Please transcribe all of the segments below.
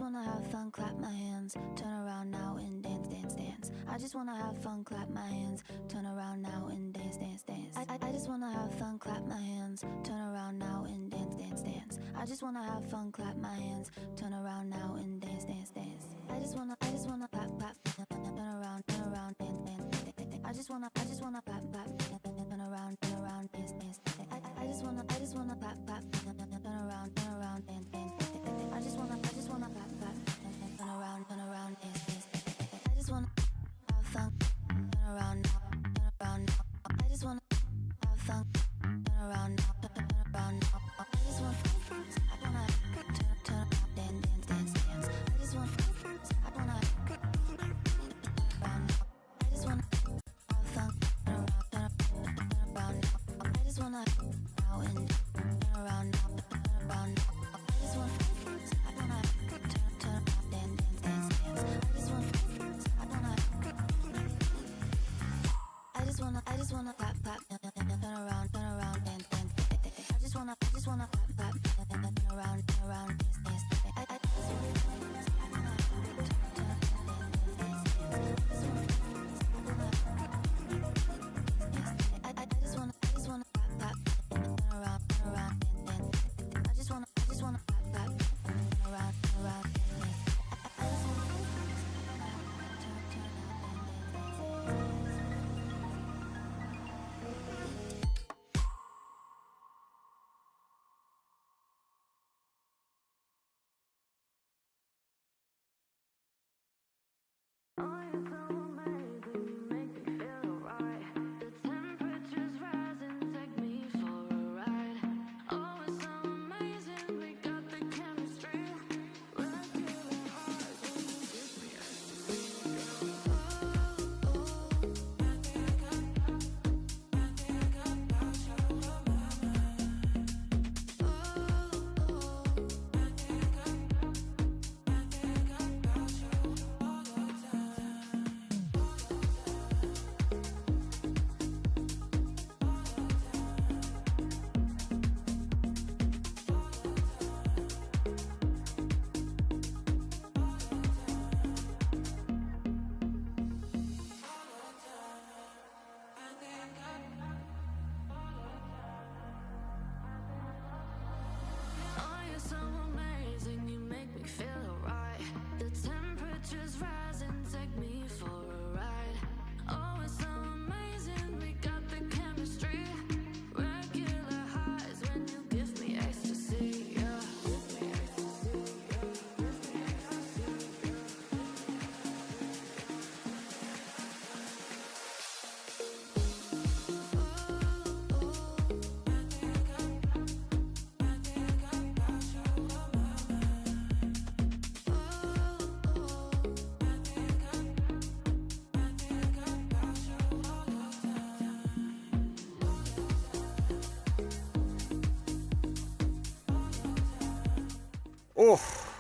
wanna have fun, clap my hands, turn around now and dance, dance, dance. I just wanna have fun, clap my hands, turn around now and dance, dance, dance. I just wanna have fun, clap my hands, turn around now and dance, dance, dance. I just wanna have fun, clap my hands, turn around now and dance, dance, dance. I just wanna clap, clap, turn around, dance, dance, dance. I just wanna clap, clap, turn around, dance, dance, dance. I just wanna clap, clap, turn around, dance, dance, dance. I just wanna clap, clap, turn around, dance, dance, dance. I just wanna have fun, turn around now. I just wanna have fun, turn around now. I just wanna turn around, dance, dance. I just wanna turn around now. I just wanna have fun, turn around now. I just wanna now and turn around now. I just wanna turn around, dance, dance. I just wanna clap, clap, turn around, dance, dance. I just wanna clap, clap, turn around, dance, dance. I just wanna clap, clap, turn around, dance, dance. I just wanna clap, clap, turn around, dance, dance.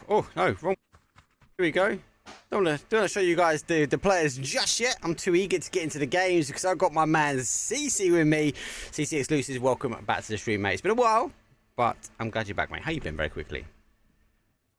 Oh no, wrong. Here we go. Don't want to show you guys the players just yet. I'm too eager to get into the games because I've got my man CC with me. CC Exclusives, welcome back to the stream, mate. It's been a while, but I'm glad you're back, mate. How you been? Very quickly.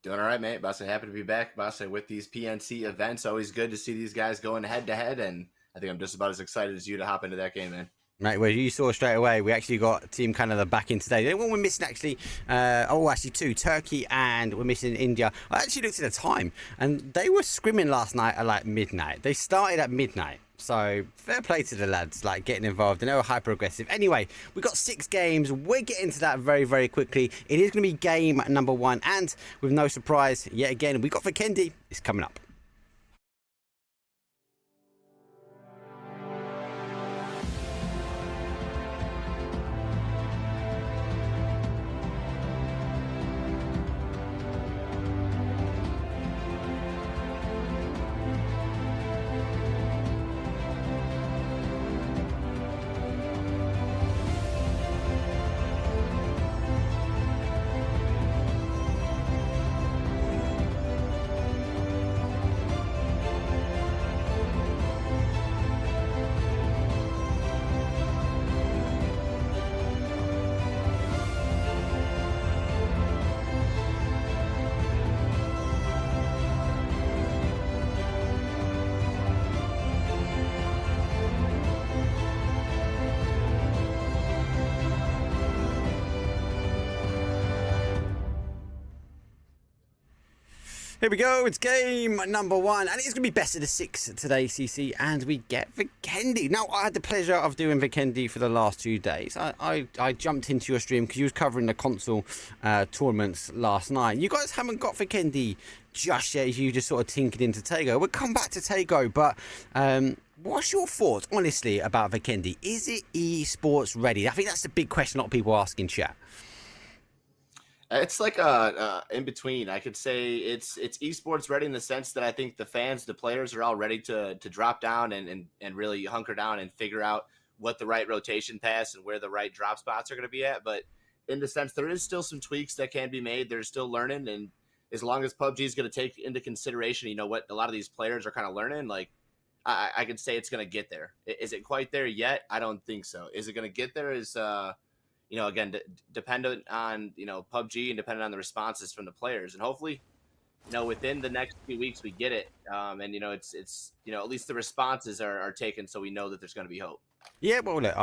Doing all right, mate. Boss, happy to be back. Boss, with these PNC events, always good to see these guys going head to head, and I think I'm just about as excited as you to hop into that game, man. Right, well, you saw straight away, we actually got Team Canada back in today. The only one we're missing, actually, actually two, Turkey, and we're missing India. I actually looked at the time, and they were scrimming last night at, like, midnight. They started at midnight, so fair play to the lads, like, getting involved, and they were hyper-aggressive. Anyway, we got 6 games. We're getting to that very, very quickly. It is going to be game number 1, and with no surprise, yet again, we got Vikendi. It's coming up. Here we go, it's game number 1, and it's going to be best of the 6 today, CC, and we get Vikendi. Now, I had the pleasure of doing Vikendi for the last 2 days. I jumped into your stream because you was covering the console tournaments last night. You guys haven't got Vikendi just yet, as you just sort of tinkered into Tego. We'll come back to Tego, but what's your thoughts, honestly, about Vikendi? Is it esports ready? I think that's the big question a lot of people ask in chat. It's like in between. I could say it's esports ready in the sense that I think the fans, the players are all ready to drop down and really hunker down and figure out what the right rotation pass and where the right drop spots are going to be at. But in the sense, there is still some tweaks that can be made. They're still learning, and as long as PUBG is going to take into consideration, you know, what a lot of these players are kind of learning, like I could say it's going to get there. Is it quite there yet? I don't think so. Is it going to get there? Is you know, again, dependent on, you know, PUBG and dependent on the responses from the players. And hopefully, you know, within the next few weeks, we get it. And, you know, it's you know, at least the responses are taken so we know that there's going to be hope. Yeah, well, look,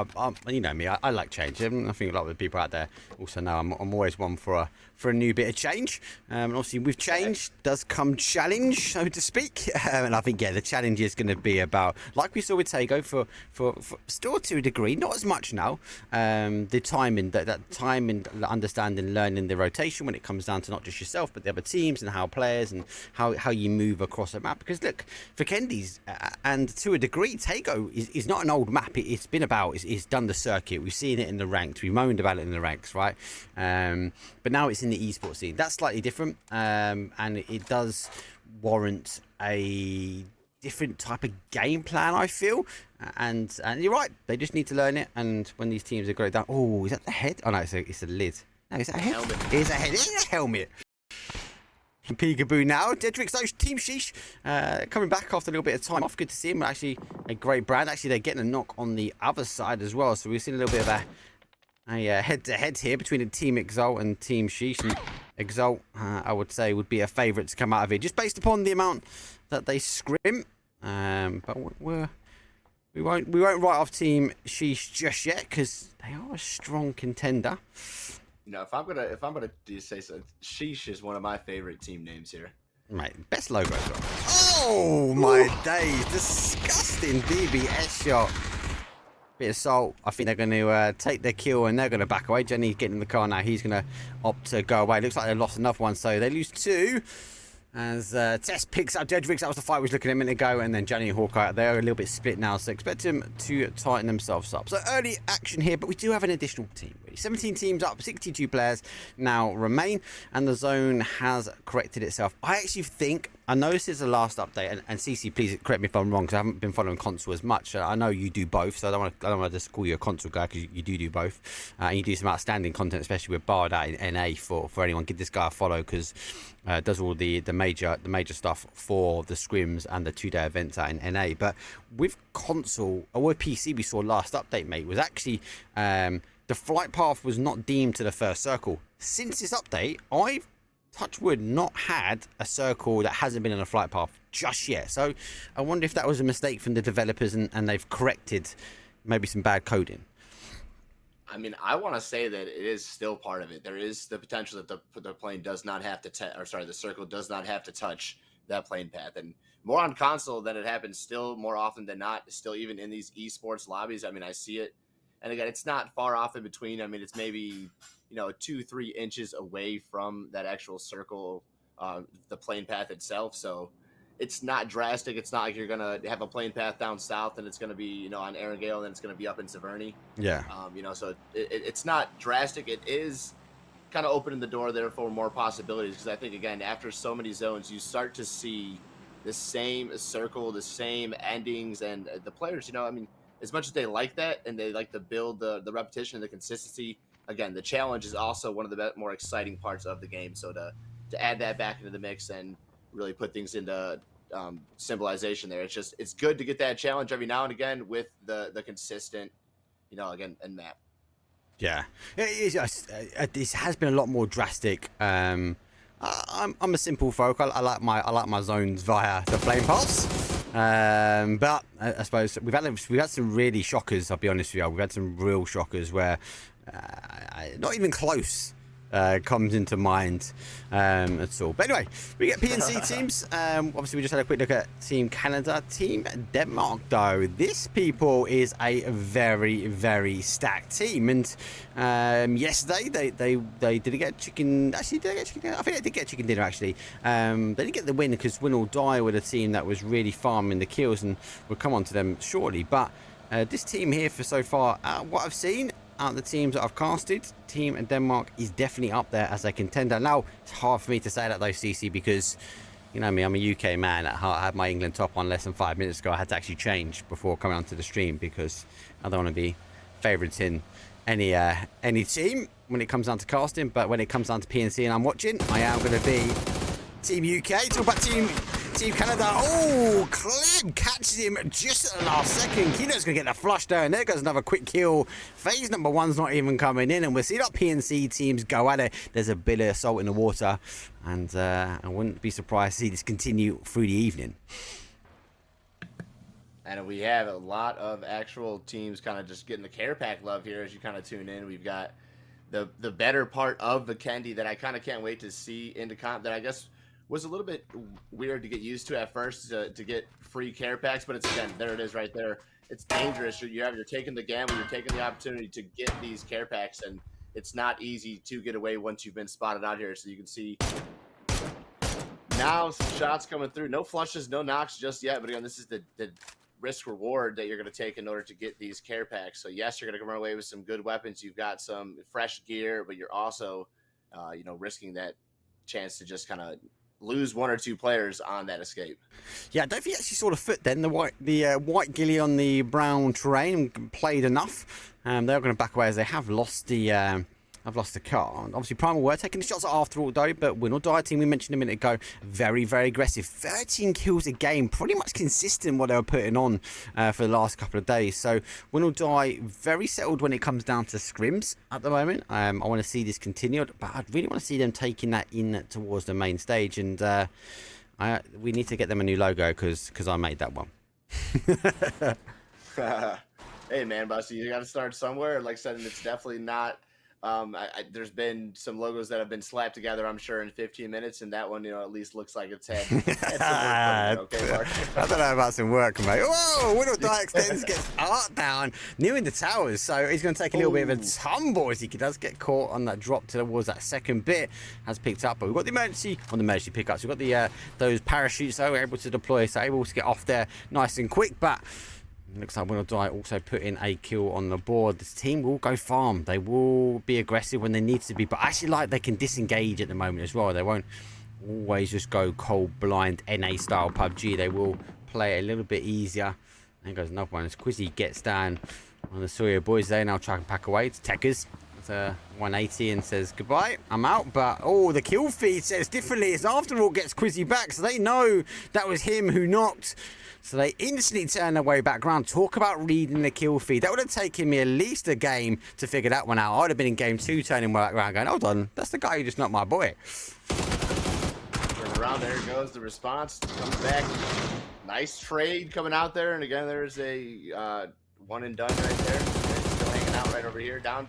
you know me, I like change. I think a lot of the people out there also know I'm always one for a new bit of change. And obviously, with change does come challenge, so to speak. And I think, yeah, the challenge is going to be about, like we saw with Tego, for still to a degree, not as much now, the timing, that time and understanding, learning the rotation when it comes down to not just yourself, but the other teams and how players and how you move across a map. Because, look, for Kendi's, and to a degree, Tego is not an old map. It's been about, it's done the circuit. We've seen it in the ranks. We moaned about it in the ranks, right? But now it's in the esports scene. That's slightly different, and it does warrant a different type of game plan, I feel. And you're right, they just need to learn it. And when these teams are going down, oh, is that the head? Oh no, it's a lid. No, is that a head? Helmet. It's a head. It's a helmet. Peekaboo now. Dedrick's Team Sheesh coming back after a little bit of time off. Good to see him. Actually, a great brand. Actually, they're getting a knock on the other side as well. So we've seen a little bit of a head-to-head here between Team Exalt and Team Sheesh. And Exalt, I would say, would be a favourite to come out of it, just based upon the amount that they scrim. But we won't write off Team Sheesh just yet, because they are a strong contender. You know, if I'm gonna say so, Sheesh is one of my favorite team names here. Mate, best logo as well. Oh my days! Disgusting DBS shot. Bit of salt. I think they're going to take their kill and they're going to back away. Jenny's getting in the car now. He's going to opt to go away. Looks like they lost another one, so they lose 2. As Tess picks up Jedricks. That was the fight we was looking at a minute ago. And then Jenny and Hawkeye, they're a little bit split now. So expect them to tighten themselves up. So early action here, but we do have an additional team. Really. 17 teams up, 62 players now remain. And the zone has corrected itself. I actually think, I know this is the last update. And CC, please correct me if I'm wrong, because I haven't been following console as much. I know you do both. So I don't want to just call you a console guy, because you do both. And you do some outstanding content, especially with Bard out in NA for anyone. Give this guy a follow, because does all the major stuff for the scrims and the 2-day events out in NA. But with console or with PC, we saw last update, mate, was actually the flight path was not deemed to the first circle. Since this update, I've, touch wood, not had a circle that hasn't been on a flight path just yet. So I wonder if that was a mistake from the developers and they've corrected maybe some bad coding. I mean, I want to say that it is still part of it. There is the potential that the plane does not have to, the circle does not have to touch that plane path. And more on console than it happens still more often than not, still even in these esports lobbies. I mean, I see it. And again, it's not far off in between. I mean, it's maybe, you know, 2-3 inches away from that actual circle, the plane path itself. So it's not drastic. It's not like you're going to have a plane path down south and it's going to be, you know, on Erangale and then it's going to be up in Severny. Yeah. You know, so it's not drastic. It is kind of opening the door there for more possibilities, because I think, again, after so many zones, you start to see the same circle, the same endings, and the players, you know, I mean, as much as they like that and they like to build the repetition and the consistency, again, the challenge is also one of the more exciting parts of the game. So to add that back into the mix and really put things into symbolization there, it's good to get that challenge every now and again with the consistent, you know, again, and map. Yeah, this has been a lot more drastic. I'm a simple folk. I like my zones via the flame paths. But I suppose we've had some really shockers. I'll be honest with you. We've had some real shockers where not even close comes into mind at all. But anyway, we get PNC teams. Obviously, we just had a quick look at Team Canada. Team Denmark, though, this, people, is a very, very stacked team. And yesterday, they didn't get chicken. Actually, did they get chicken dinner? I think they did get chicken dinner, actually. They didn't get the win because win or die with a team that was really farming the kills, and we'll come on to them shortly. But this team here, for so far, what I've seen out of the teams that I've casted, Team Denmark is definitely up there as a contender. Now, it's hard for me to say that, though, CC, because you know me, I'm a UK man at heart. I had my England top on less than 5 minutes ago. I had to actually change before coming onto the stream because I don't want to be favoriting any team when it comes down to casting. But when it comes down to PNC and I'm watching, I am going to be Team UK. Talk about Team Canada. Oh, Clem catches him just at the last second. Kino's going to get the flush there, and there goes another quick kill. Phase number 1's not even coming in, and we'll see that PNC teams go at it. There's a bit of salt in the water, and I wouldn't be surprised to see this continue through the evening. And we have a lot of actual teams kind of just getting the care pack love here as you kind of tune in. We've got the better part of the Kendi that I kind of can't wait to see into comp, that I guess was a little bit weird to get used to at first, to get free care packs, but it's, again, there it is right there. It's dangerous. You're taking the gamble, you're taking the opportunity to get these care packs, and it's not easy to get away once you've been spotted out here. So you can see now some shots coming through. No flushes, no knocks just yet, but again, this is the risk reward that you're going to take in order to get these care packs. So yes, you're going to run away with some good weapons. You've got some fresh gear, but you're also, risking that chance to just kind of lose 1 or 2 players on that escape. Yeah, I don't think you actually saw the foot then. The white ghillie on the brown terrain played enough. They're going to back away as they have lost the car. Obviously, Primal were taking the shots after all, though, but Win or Die team, we mentioned a minute ago, very, very aggressive. 13 kills a game, pretty much consistent what they were putting on for the last couple of days. So Win or Die, very settled when it comes down to scrims at the moment. I want to see this continued, but I really want to see them taking that in towards the main stage. And we need to get them a new logo because I made that one. Hey, man, Busty, you got to start somewhere. Like I said, it's definitely not... there's been some logos that have been slapped together, I'm sure, in 15 minutes, and that one, at least looks like it's had some work. Okay, Mark? I don't know about some work, mate. Whoa, Win or Die extends, gets art down, new in the towers, so he's going to take a little bit of a tumble as he does get caught on that drop towards that second bit, has picked up, but we've got the emergency pickups, we've got the those parachutes that we're able to deploy, so able to get off there nice and quick, but looks like Win or Die also put in a kill on the board. This team will go farm. They will be aggressive when they need to be. But I actually like they can disengage at the moment as well. They won't always just go cold, blind, NA style PUBG. They will play a little bit easier. There goes another one. As Quizzy gets down on the Sawyer boys, they now try and pack away. It's Techers. It's a 180 and says goodbye. I'm out. But the kill feed says differently. It's after all gets Quizzy back. So they know that was him who knocked. So they instantly turn their way back around. Talk about reading the kill feed. That would have taken me at least a game to figure that one out. I would have been in game 2 turning back around going, hold on, that's the guy who just knocked my boy. Turn around, there goes the response. Comes back. Nice trade coming out there. And again, there's a one and done right there. Still hanging out right over here. Down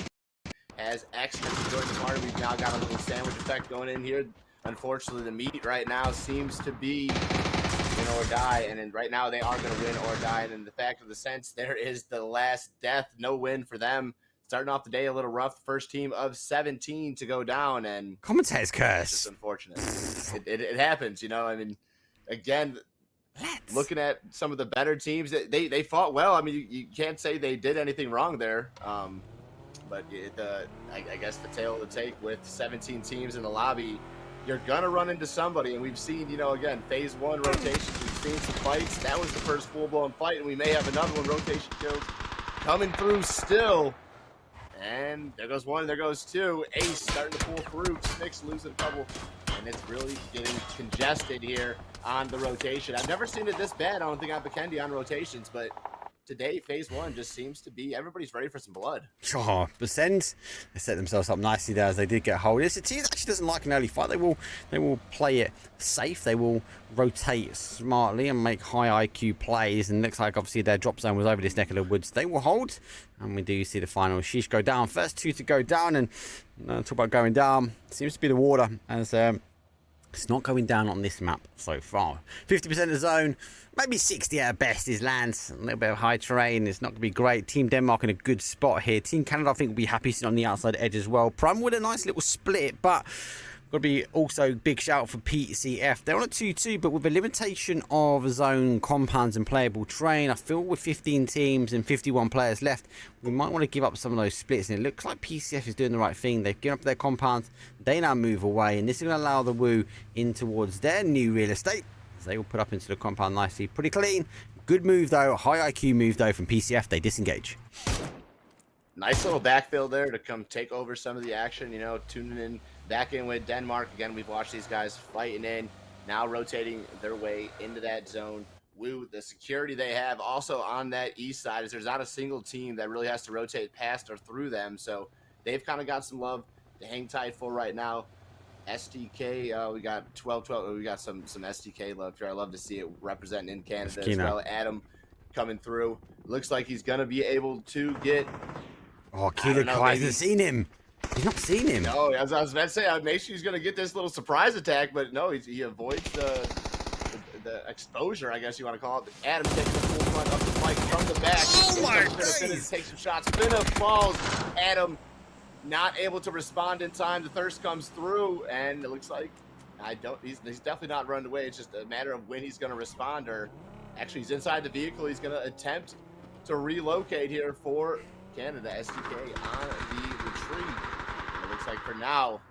as X joins the party. We've now got a little sandwich effect going in here. Unfortunately, the meat right now seems to be win or die, and then right now they are going to win or die. And in the fact of the sense, there is the last death, no win for them. Starting off the day a little rough. First team of 17 to go down, and commentator's curse. It's just unfortunate. It happens, I mean, again, looking at some of the better teams, they fought well. I mean, you can't say they did anything wrong there. But I guess the tail of the take with 17 teams in the lobby, you're gonna run into somebody, and we've seen, again, phase 1 rotations. We've seen some fights. That was the first full-blown fight, and we may have another one. Rotation kills coming through still, and there goes 1, there goes 2. Ace starting to pull through. Sticks losing a couple, and it's really getting congested here on the rotation. I've never seen it this bad. I don't think I have a Kendi on rotations, but today, phase one just seems to be everybody's ready for some blood. Oh, Basend, they set themselves up nicely there as they did get hold. It's a team that actually doesn't like an early fight. They will play it safe. They will rotate smartly and make high IQ plays. And looks like obviously their drop zone was over this neck of the woods. They will hold, and we do see the final Sheesh go down. First two to go down, and talk about going down. Seems to be the water as it's not going down on this map so far. 50% of the zone, maybe 60 at best is lands. A little bit of high terrain. It's not going to be great. Team Denmark in a good spot here. Team Canada, I think, will be happy sitting on the outside edge as well. Prime with a nice little split, but got to be also big shout for PCF. They're on a 2-2, but with a limitation of zone compounds and playable terrain, I feel with 15 teams and 51 players left, we might want to give up some of those splits. And it looks like PCF is doing the right thing. They've given up their compounds. They now move away, and this is going to allow the Woo in towards their new real estate. So they will put up into the compound nicely. Pretty clean. Good move, though. High IQ move, though, from PCF. They disengage. Nice little backfill there to come take over some of the action, tuning in back in with Denmark. Again, we've watched these guys fighting in, now rotating their way into that zone. Woo, the security they have also on that east side is there's not a single team that really has to rotate past or through them. So they've kind of got some love to hang tight for right now. STK, we got 12-12. We got some STK love here. I love to see it representing in Canada as well. Adam coming through. Looks like he's going to be able to get... Oh, Killer Kai hasn't seen him. He's not seen him. No, as I was about to say, I made sure he's going to get this little surprise attack, but no, he avoids the exposure, I guess you want to call it. Adam takes the full front up the fight from the back. Oh my God! Takes some shots. Finna falls. Adam not able to respond in time. The thirst comes through, and it looks like he's definitely not running away. It's just a matter of when he's going to respond, or actually he's inside the vehicle. He's going to attempt to relocate here for Canada. SDK on the retreat. It looks like for now,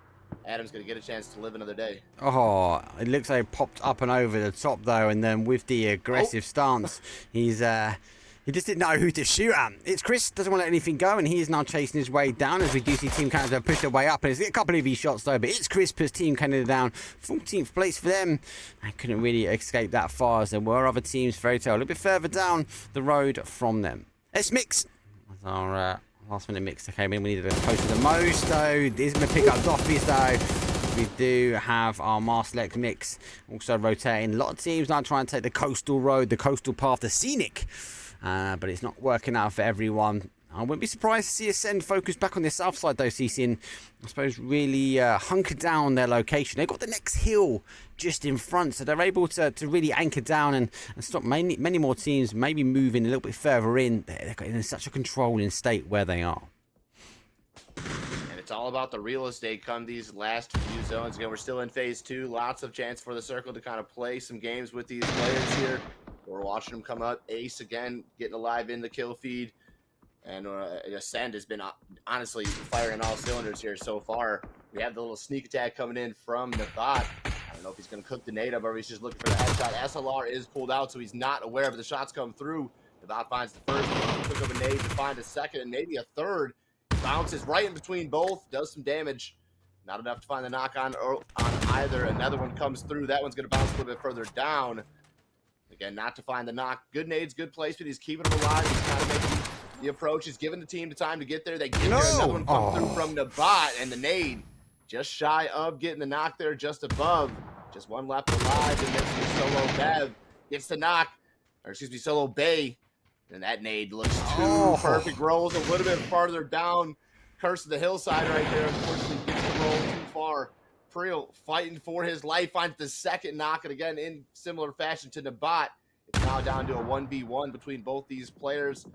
Adam's going to get a chance to live another day. Oh, it looks like it popped up and over the top, though, and then with the aggressive stance, he just didn't know who to shoot at. It's Chris, doesn't want to let anything go, and he is now chasing his way down as we do see Team Canada push their way up. And it's a couple of these shots, though, but it's Chris puts Team Canada down. 14th place for them. I couldn't really escape that far, as there were other teams, Fairy Tale, a little bit further down the road from them. S-Mix. Our last minute mix that came in. We needed to post the most, though. He's going to pick up Doffies, though. We do have our Marselect mix also rotating. A lot of teams now trying to take the coastal road, the coastal path, the scenic. But it's not working out for everyone. I wouldn't be surprised to see Ascend focus back on the south side, though, CC, I suppose really hunker down their location. They've got the next hill just in front, so they're able to really anchor down and stop many more teams maybe moving a little bit further in. They're in such a controlling state where they are. And it's all about the real estate come these last few zones. Again, we're still in phase two. Lots of chance for the circle to kind of play some games with these players here. We're watching them come up. Ace again getting alive in the kill feed. And Ascend has been honestly firing all cylinders here so far. We have the little sneak attack coming in from the bot. I don't know if he's going to cook the nade up or he's just looking for the headshot. SLR is pulled out, so he's not aware of the shots come through. The bot finds the first, took up a nade to find a second and maybe a third. Bounces right in between both, does some damage. Not enough to find the knock on either. Another one comes through. That one's going to bounce a little bit further down. Again, not to find the knock. Good nades, good placement. He's keeping them alive. He's kind of making the approach. He's giving the team the time to get there. They get there. Another one comes through from the bot, and the nade just shy of getting the knock there, just above. Just one left alive, and there's Solo Bev gets the knock, or excuse me, Solo Bay. And that nade looks too perfect. Rolls a little bit farther down. Curse of the hillside right there. Unfortunately, gets the roll too far. Preel fighting for his life, finds the second knock, and again, in similar fashion to the bot. It's now down to a 1v1 between both these players.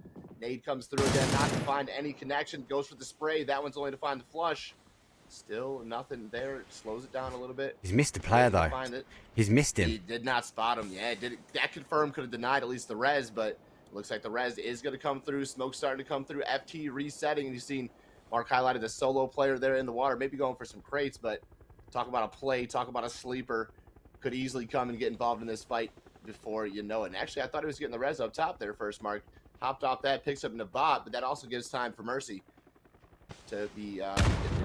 Nade comes through again, not to find any connection. Goes for the spray. That one's only to find the flush. Still nothing there. It slows it down a little bit. He's missed a player, though. He's missed him. He did not spot him. Yeah, that confirmed could have denied at least the res, but it looks like the res is going to come through. Smoke starting to come through. FT resetting. And you've seen Mark highlighted the solo player there in the water. Maybe going for some crates, but talk about a play, talk about a sleeper. Could easily come and get involved in this fight before you know it. And actually, I thought he was getting the res up top there first, Mark. Hopped off that, picks up Nabat, but that also gives time for Mercy to be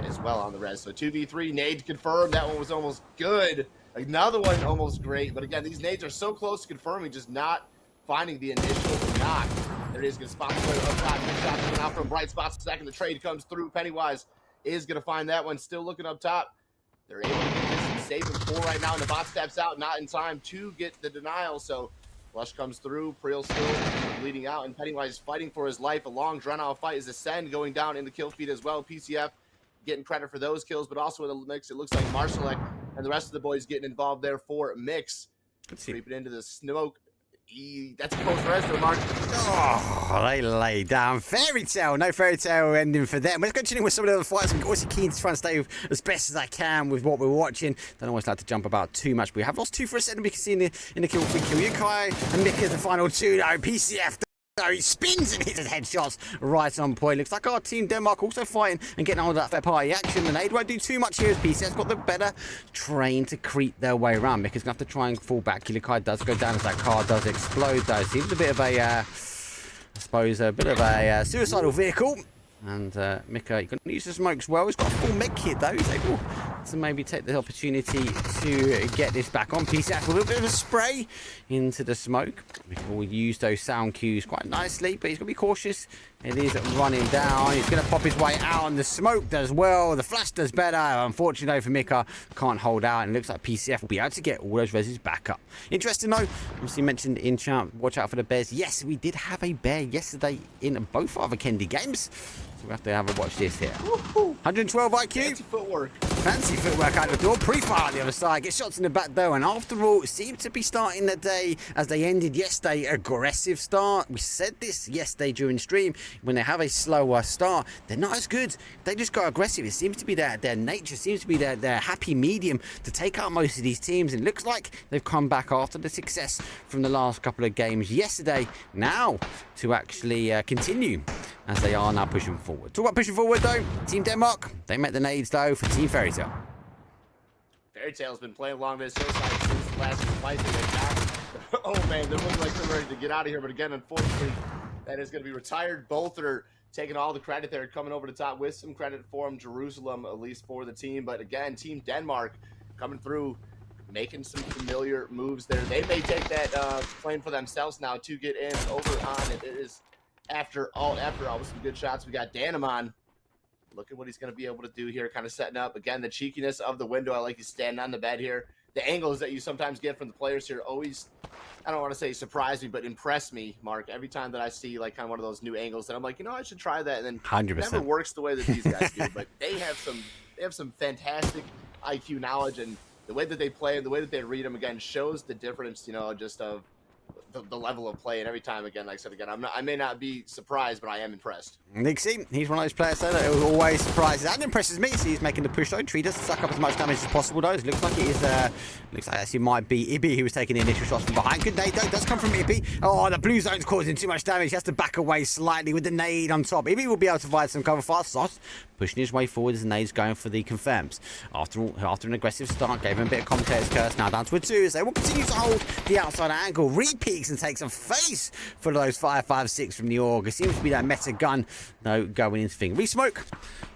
as well on the res. So 2v3, nade confirmed. That one was almost good. Another one almost great. But again, these nades are so close to confirming, just not finding the initial knock. There it is, going to spot the player up top. Good shot coming out from bright spots. The second the trade comes through, Pennywise is going to find that one. Still looking up top. They're able to get this and save him 4 right now, and the bot steps out, not in time to get the denial. So Flush comes through, Priel still bleeding out, and Pennywise is fighting for his life. A long, drawn-out fight is Ascend going down in the kill feed as well. PCF getting credit for those kills, but also in the mix, it looks like Marsalek and the rest of the boys getting involved there for Mix. Creeping into the smoke. That's a close resto, Mark. Oh, they lay down. Fairy Tale. No Fairy Tale ending for them. Let's continue with some of the other fights. I'm also keen to try and stay as best as I can with what we're watching. Don't always like to jump about too much. But we have lost 2 for a second. We can see in the kill feed. Yukai and Mika the final 2. No, PCF. So he spins and hits his headshots right on point. Looks like our team Denmark also fighting and getting on with that fair party action. And Aid won't do too much here as PCF's got the better train to creep their way around. Mika's going to have to try and fall back. Yukai does go down as that car does explode though. Seems a bit of a, I suppose, a bit of a suicidal vehicle. And Mika, you can use the smokes well. He's got a full med kit though. He's able to maybe take the opportunity to get this back on. PCF, a little bit of a spray into the smoke. Mika will use those sound cues quite nicely, but he's got to be cautious. It is running down. He's going to pop his way out, and the smoke does well. The flash does better. Unfortunately for Mika, can't hold out, and it looks like PCF will be able to get all those reses back up. Interesting though, obviously mentioned in chat, watch out for the bears. Yes, we did have a bear yesterday in both our Kendi games. So we have to have a watch this here. 112 IQ. Fancy footwork. Fancy footwork out the door. Pre-fire on the other side. Gets shots in the back though. And after all, seem to be starting the day as they ended yesterday. Aggressive start. We said this yesterday during stream. When they have a slower start, they're not as good. They just got aggressive. It seems to be their nature. Seems to be their happy medium to take out most of these teams. And it looks like they've come back after the success from the last couple of games yesterday. Now to actually continue as they are now pushing forward. Talk about pushing forward though. Team Denmark, they met the nades though for Team Fairy Tale. Fairy Tale's been playing along this hillside since the last fight they got. Oh man, they're looking like they're ready to get out of here, but again, unfortunately, that is going to be retired. Both are taking all the credit there, coming over the top with some credit for them. Jerusalem, at least for the team, but again, Team Denmark coming through, making some familiar moves there. They may take that claim for themselves now to get in over on it. It is after all with some good shots. We got Danamon. Look at what he's going to be able to do here, kind of setting up. Again, the cheekiness of the window. I like he's standing on the bed here. The angles that you sometimes get from the players here always, I don't want to say surprise me, but impress me, Mark. Every time that I see like kind of one of those new angles that I'm like, you know, I should try that. And then 100%. It never works the way that these guys do. But they have some fantastic IQ knowledge, and the way that they play and the way that they read them, again, shows the difference, you know, just of the level of play. And every time, again, like I said, again, I may not be surprised, but I am impressed. Nixie, he's one of those players though that always surprises. That impresses me. So he's making the push though. Tree does suck up as much damage as possible though. It looks like it is. Looks like actually might be Ibby who was taking the initial shots from behind. Good nade though. Does come from Ibby. Oh, the blue zone's causing too much damage. He has to back away slightly with the nade on top. Ibby will be able to provide some cover fast. Sauce pushing his way forward as the nade's going for the confirms. After an aggressive start, gave him a bit of commentator's curse. Now down to a 2 as they will continue to hold the outside angle. Repeaks and takes a face for those 5.56 from the Org. It seems to be that meta gun though going into thing. Re-smoke.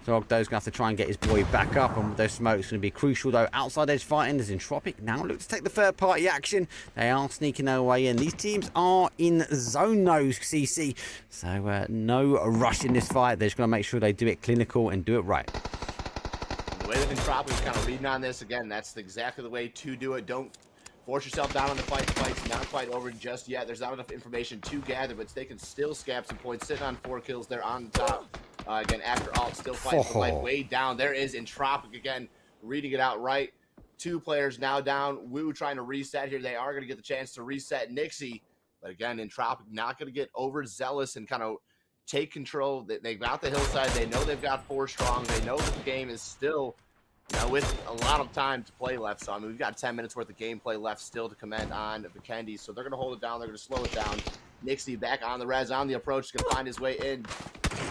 So Ogdo's going to have to try and get his boy back up, and those smokes going to be crucial though. Outside edge fighting as Entropic now look to take the third party action. They are sneaking their way in. These teams are in zone though, CC. So no rush in this fight. They're just going to make sure they do it clinical and do it right. The way that Entropic is kind of leading on this, again, that's exactly the way to do it. Don't force yourself down on the fight. The fight's not quite over just yet. There's not enough information to gather, but they can still scab some points. Sitting on 4 kills there on the top. Again, after all, still fighting for life. Way down. There is Entropic again, reading it out right. 2 players now down. Wu trying to reset here. They are going to get the chance to reset Nixie. But again, Entropic not going to get overzealous and kind of take control. They've got the hillside. They know they've got 4 strong. They know that the game is still, you know, with a lot of time to play left. So, I mean, we've got 10 minutes worth of gameplay left still to comment on the Kendi. So they're going to hold it down. They're going to slow it down. Nixie back on the res, on the approach. Is going to find his way in.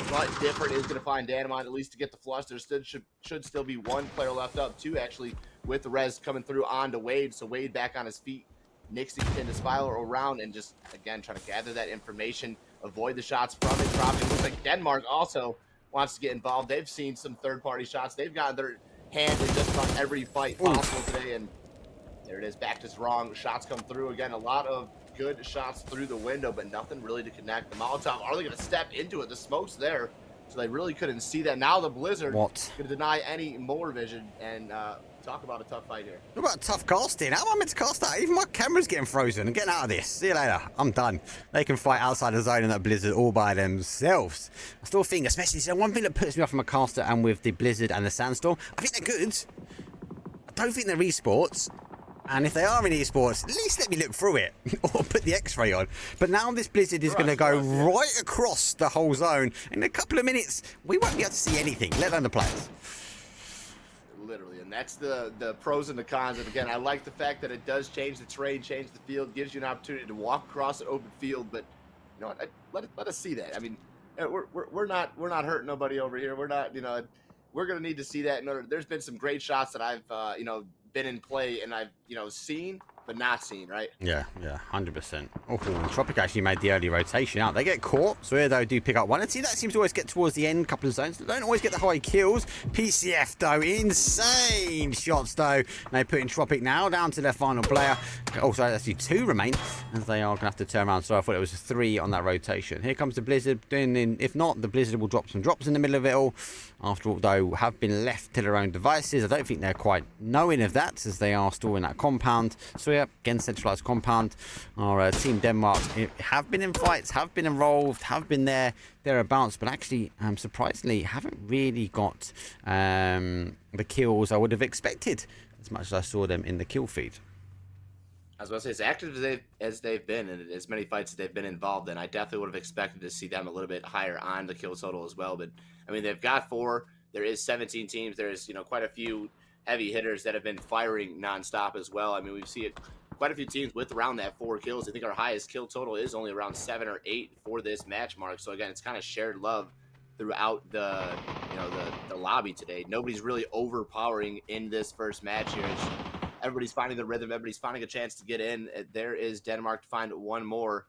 But Different is going to find Danamon at least to get the flush. There should still be 1 player left up, 2 actually, with the res coming through on to Wade. So Wade back on his feet. Nixie can spiral around and just, again, try to gather that information, avoid the shots from Entropic. It looks like Denmark also wants to get involved. They've seen some third-party shots. They've gotten their hand in just about every fight possible today, and there it is, back to strong. Shots come through. Again, a lot of good shots through the window, but nothing really to connect. The Molotov, are they going to step into it? The smoke's there, so they really couldn't see that. Now the Blizzard going to deny any more vision, and talk about a tough fight here. What about tough casting? How am I meant to cast that? Even my camera's getting frozen. I'm getting out of this. See you later. I'm done. They can fight outside the zone in that Blizzard all by themselves. I still think, especially, so one thing that puts me off from a caster and with the Blizzard and the Sandstorm, I think they're good. I don't think they're esports. And if they are in esports, at least let me look through it or put the x-ray on. But now this Blizzard is going to go right across the whole zone. In a couple of minutes, we won't be able to see anything, let alone the players. Literally, and that's the pros and the cons. And again, I like the fact that it does change the terrain, change the field, gives you an opportunity to walk across an open field. But you know what? Let us see that. I mean, we're not hurting nobody over here. We're not, we're gonna need to see that. There's been some great shots that I've been in play and I've seen but not seen, right? Yeah, 100%. Oh, Tropic actually made the early rotation out. They get caught, so here, though, do pick up one. And see, that seems to always get towards the end, couple of zones. They don't always get the high kills. PCF, though, insane shots, though. They put in Tropic now, down to their final player. Also, actually 2 remain, as they are going to have to turn around. So I thought it was 3 on that rotation. Here comes the Blizzard. If not, the Blizzard will drop some drops in the middle of it all. After all, though, have been left to their own devices. I don't think they're quite knowing of that, as they are still in that compound. So, yeah, again, centralized compound. Our Team Denmark have been in fights, have been involved, have been thereabouts, but actually, surprisingly, haven't really got the kills I would have expected, as much as I saw them in the kill feed. I was about to say, as active as they've been, and as many fights as they've been involved in, I definitely would have expected to see them a little bit higher on the kill total as well. But I mean, they've got 4. There is 17 teams. There's quite a few heavy hitters that have been firing nonstop as well. I mean, we've seen quite a few teams with around that 4 kills. I think our highest kill total is only around 7 or 8 for this match mark. So again, it's kind of shared love throughout the lobby today. Nobody's really overpowering in this first match here. Everybody's finding the rhythm. Everybody's finding a chance to get in. There is Denmark to find one more,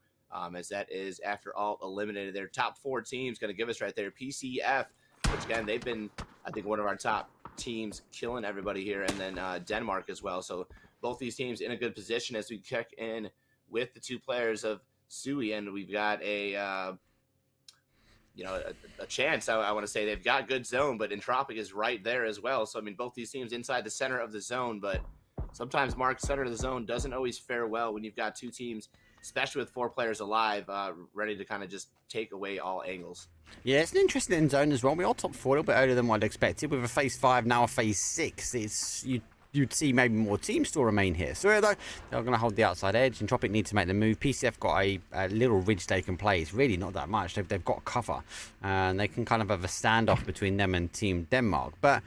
as that is, after all, eliminated. Their top 4 teams going to give us right there. PCF, which, again, they've been, I think, one of our top teams killing everybody here, and then Denmark as well. So both these teams in a good position as we check in with the 2 players of Sui, and we've got a chance. I want to say they've got good zone, but Entropic is right there as well. So, I mean, both these teams inside the center of the zone, but sometimes Mark, center of the zone doesn't always fare well when you've got 2 teams, especially with 4 players alive, ready to kind of just take away all angles. Yeah, it's an interesting end zone as well. We are top 4 a little bit earlier than what I'd expected. With a phase 5, now a phase 6. You'd see maybe more teams still remain here. So, though, they're going to hold the outside edge. Entropic need to make the move. PCF got a little ridge they can play. It's really not that much. They've got cover. And they can kind of have a standoff between them and Team Denmark. But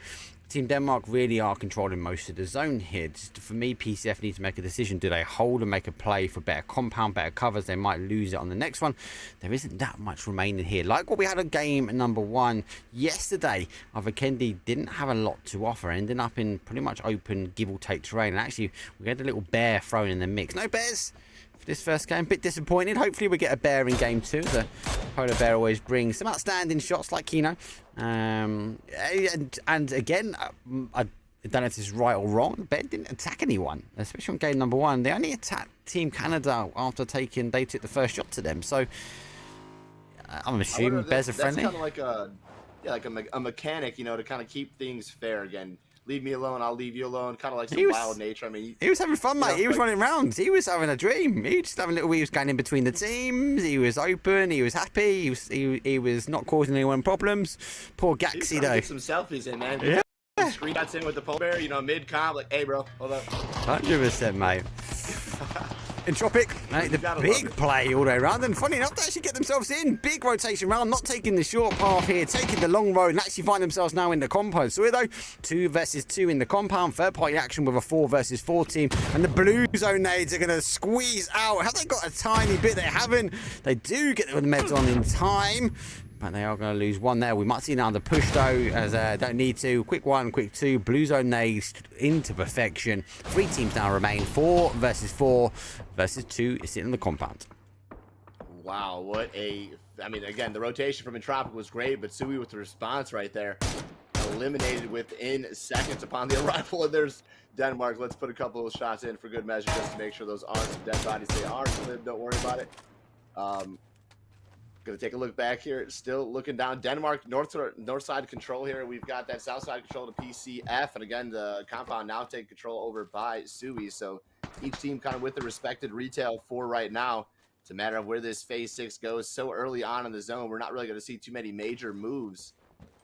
Team Denmark really are controlling most of the zone here. Just for me, PCF needs to make a decision. Do they hold and make a play for better compound, better covers? They might lose it on the next one. There isn't that much remaining here. Like what we had on game number 1 yesterday, Kendi didn't have a lot to offer, ending up in pretty much open give or take terrain. And actually, we had a little bear thrown in the mix. No bears for this first game. Bit disappointed. Hopefully we get a bear in game 2. The polar bear always brings some outstanding shots like Kino. And again, I don't know if this is right or wrong. The bear didn't attack anyone, especially on game number 1. They only attacked Team Canada after they took the first shot to them. So I'm assuming bears are friendly. That's kind of like a mechanic, to kind of keep things fair again. Leave me alone, I'll leave you alone. Kind of like some wild nature. I mean, he was having fun, mate. He was running around. He was having a dream. He was just having he was going in between the teams. He was open. He was happy. He was not causing anyone problems. Poor Gaxi, though. Get some selfies in, man. Yeah. Screenshots in with the polar bear, mid-com, like, hey, bro, hold up. 100%, mate. Entropic, the big play all the way around, and funny enough, they actually get themselves in. Big rotation round, not taking the short path here, taking the long road, and actually find themselves now in the compound. So, though, 2 versus 2 in the compound, third party action with a 4 versus 4 team, and the blue zone nades are going to squeeze out. Have they got a tiny bit? They haven't. They do get the meds on in time, but they are going to lose 1 there. We might see now the push, though, as don't need to. Quick 1, quick 2. Blue zone nades into perfection. 3 teams now remain. 4 versus 4 versus 2 is sitting in the compound. Wow, I mean, again, the rotation from Entropic was great, but Sui with the response right there. eliminated within seconds upon the arrival. And there's Denmark. Let's put a couple of shots in for good measure just to make sure those aren't some dead bodies. They aren't. Don't worry about it. Going to take a look back here. Still looking down. Denmark, north side control here. We've got that south side control to PCF. And again, the compound now taking control over by Sui. So each team kind of with the respected retail for right now. It's a matter of where this phase 6 goes. So early on in the zone, we're not really going to see too many major moves,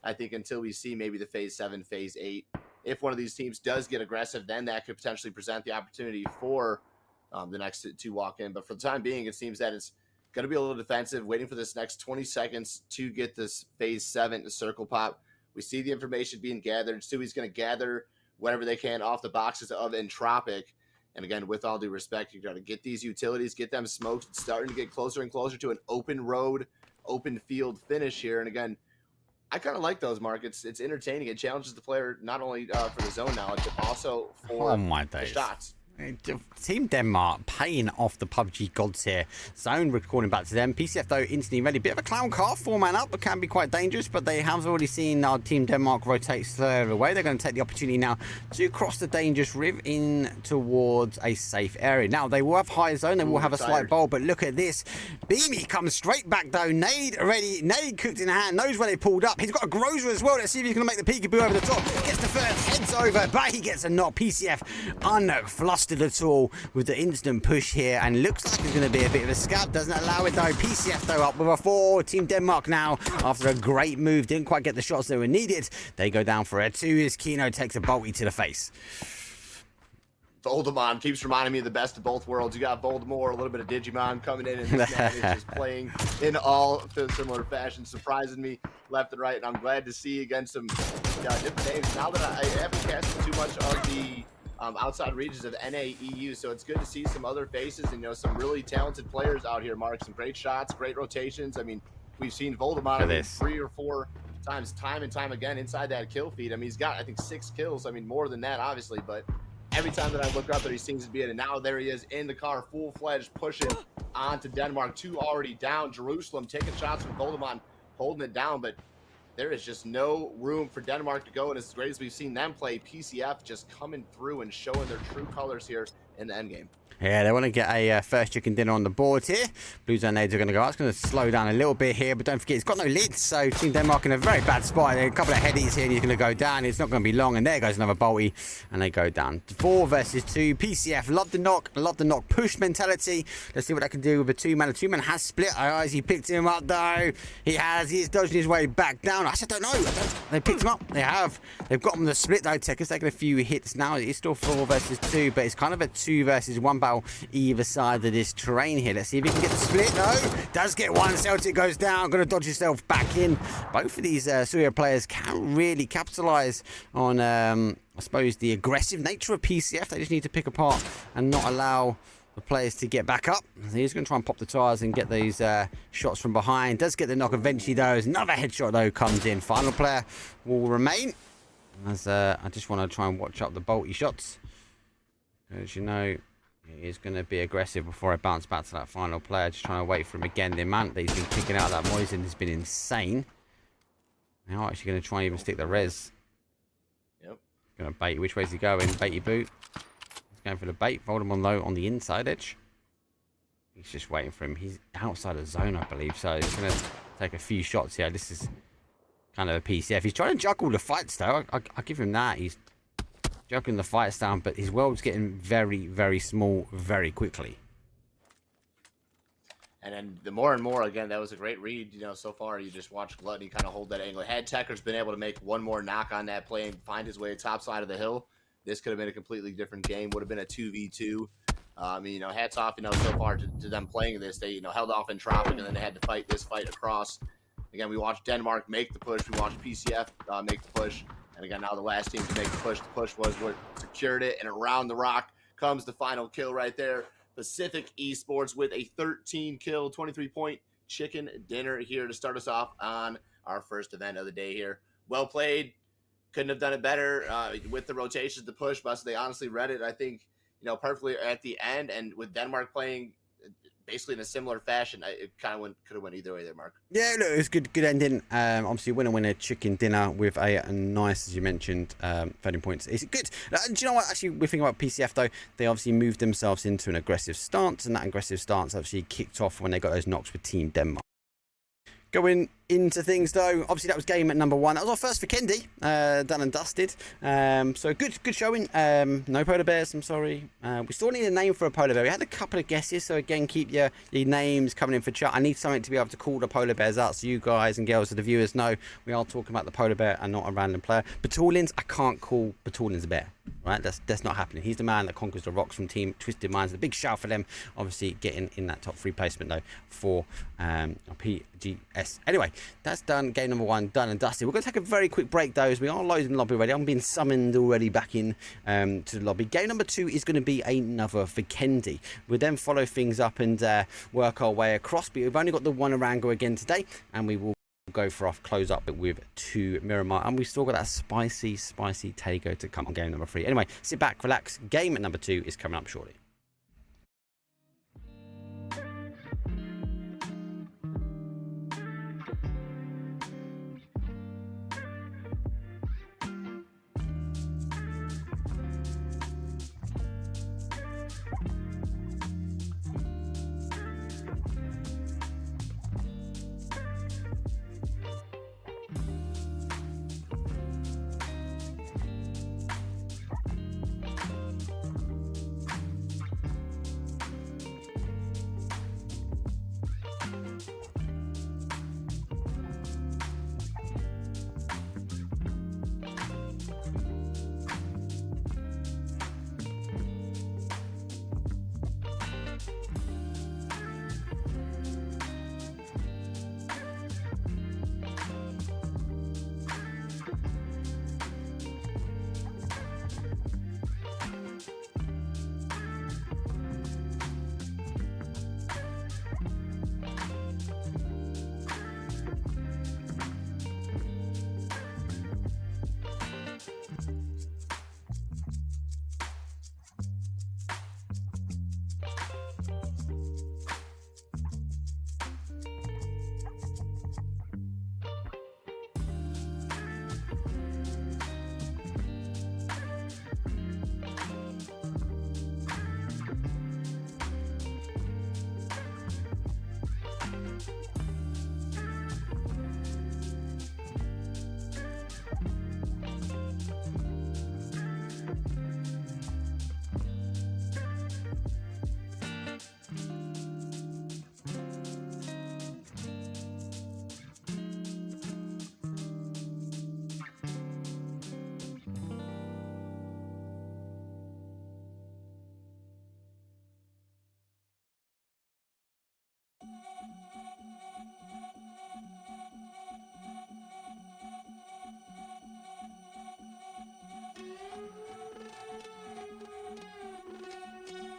I think, until we see maybe the phase 7, phase 8. If one of these teams does get aggressive, then that could potentially present the opportunity for the next to walk in. But for the time being, it seems that it's going to be a little defensive, waiting for this next 20 seconds to get this phase 7 circle pop. We see the information being gathered. Sui's going to gather whatever they can off the boxes of Entropic. And again, with all due respect, you got to get these utilities, get them smoked. It's starting to get closer and closer to an open road, open field finish here. And again, I kind of like those markets. It's entertaining. It challenges the player not only for the zone knowledge, but also for the shots. Team Denmark paying off the PUBG gods here. Zone recording back to them. PCF though instantly ready. Bit of a clown car, 4-man up, but can be quite dangerous. But they have already seen our Team Denmark rotate further away. They're going to take the opportunity now to cross the dangerous riv in towards a safe area. Now they will have high zone. They will have a slight bowl. But look at this. Beamy comes straight back though. Nade ready. Nade cooked in hand. Knows where they pulled up. He's got a Grozer as well. Let's see if he's going to make the peekaboo over the top. Gets the first. Heads over. But he gets a knock. PCF unflustered at all with the instant push here, and looks like it's going to be a bit of a scab. Doesn't allow it though. PCF though up with a 4. Team Denmark now, after a great move, didn't quite get the shots that were needed. They go down for a 2 as Kino takes a bolty to the face. Voldemort keeps reminding me of the best of both worlds. You got Voldemort, a little bit of Digimon coming in, and this man is just playing in all similar fashion, surprising me left and right. And I'm glad to see again some different names. Now that I haven't casted too much of the outside regions of NAEU, so it's good to see some other faces and some really talented players out here. Mark, some great shots, great rotations. I mean, we've seen Voldemort 3 or 4 times, time and time again, inside that kill feed. I mean, he's got I think 6 kills. I mean, more than that, obviously, but every time that I look up there, he seems to be in, and now there he is in the car, full-fledged, pushing on to Denmark. 2 already down. Jerusalem taking shots from Voldemort, holding it down, but there is just no room for Denmark to go, and as great as we've seen them play, PCF just coming through and showing their true colors here in the endgame. Yeah, they want to get a first chicken dinner on the board here. Blue Zone nades are going to go out. It's going to slow down a little bit here, but don't forget, it's got no lids, so Team Denmark in a very bad spot. A couple of headies here, and he's going to go down. It's not going to be long, and there goes another bolty, and they go down. 4 versus 2. PCF, love the knock, push mentality. Let's see what I can do with a 2-man. A 2-man has split eyes. He picked him up, though. He's dodging his way back down. I said, don't know. They picked him up. They have. They've got him the split, though. Tekker's taking a few hits now. It's still 4 versus 2, but it's kind of a 2 versus 1 battle either side of this terrain here. Let's see if he can get the split. No, does get one. Celtic goes down. Going to dodge himself back in. Both of these Suya players can really capitalize on, I suppose, the aggressive nature of PCF. They just need to pick apart and not allow the players to get back up. He's going to try and pop the tires and get these shots from behind. Does get the knock eventually, though. Another headshot, though, comes in. Final player will remain. As I just want to try and watch up the bolty shots. As you know, he is going to be aggressive before I bounce back to that final player. Just trying to wait for him again. The amount that he's been kicking out of that Moisen has been insane. Now actually going to try and even stick the res. Yep. Going to bait. Which way is he going? Baity boot. He's going for the bait. Voldemort low on the inside edge. He's just waiting for him. He's outside of zone, I believe. So he's going to take a few shots here. This is kind of a PCF. He's trying to juggle the fights, though. I'll give him that. He's juggling the fights down, but his world's getting very, very small very quickly. And then the more and more, again, that was a great read. So far you just watched Gluttony kind of hold that angle. Had Tekker's been able to make one more knock on that play and find his way to top side of the hill, this could have been a completely different game. Would have been a 2v2. Hats off, so far to them playing this. They, held off Entropic, and then they had to fight this fight across. Again, we watched Denmark make the push. We watched PCF make the push. And again, now the last team to make the push. The push was what secured it. And around the rock comes the final kill right there. Pacific Esports with a 13-kill, 23-point chicken dinner here to start us off on our first event of the day here. Well played. Couldn't have done it better with the rotations, the push. But they honestly read it, I think, perfectly at the end. And with Denmark playing basically in a similar fashion. It kind of could have went either way there, Mark. Yeah, look, it was good ending. Obviously, winner chicken dinner with a nice, as you mentioned, 13 points. Is good? Do you know what? Actually, we're thinking about PCF though. They obviously moved themselves into an aggressive stance, and that aggressive stance actually kicked off when they got those knocks with Team Denmark. Going into things though, obviously that was game at number 1. That was our first for Kendi, done and dusted. So good showing. No polar bears, I'm sorry. We still need a name for a polar bear. We had a couple of guesses, so again, keep your names coming in for chat. I need something to be able to call the polar bears out, so you guys and girls, so the viewers know we are talking about the polar bear and not a random player. Batulins, I can't call Batulins a bear. Right, that's not happening. He's the man that conquers the rocks from Team Twisted Minds. A big shout for them, obviously getting in that top 3 placement though for PGS. Anyway, that's done. Game number 1 done and dusted. We're going to take a very quick break though, as we are loading the lobby already. I'm being summoned already back in to the lobby. Game number 2 is going to be another for Kendi. We'll then follow things up and work our way across. But we've only got the 1 Orango again today, and we will go for our close up with 2 Miramar, and we've still got that spicy Tago to come on game number 3. Anyway, sit back, relax. Game at number 2 is coming up shortly.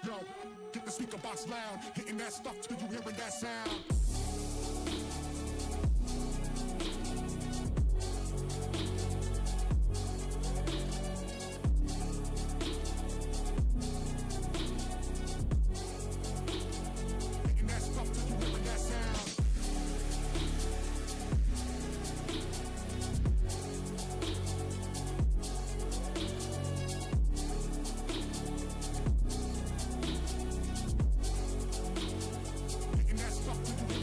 Yo, get the speaker box loud, hitting that stuff till you hearing that sound. Hitting that stuff till you hearing that sound. Hitting that stuff till you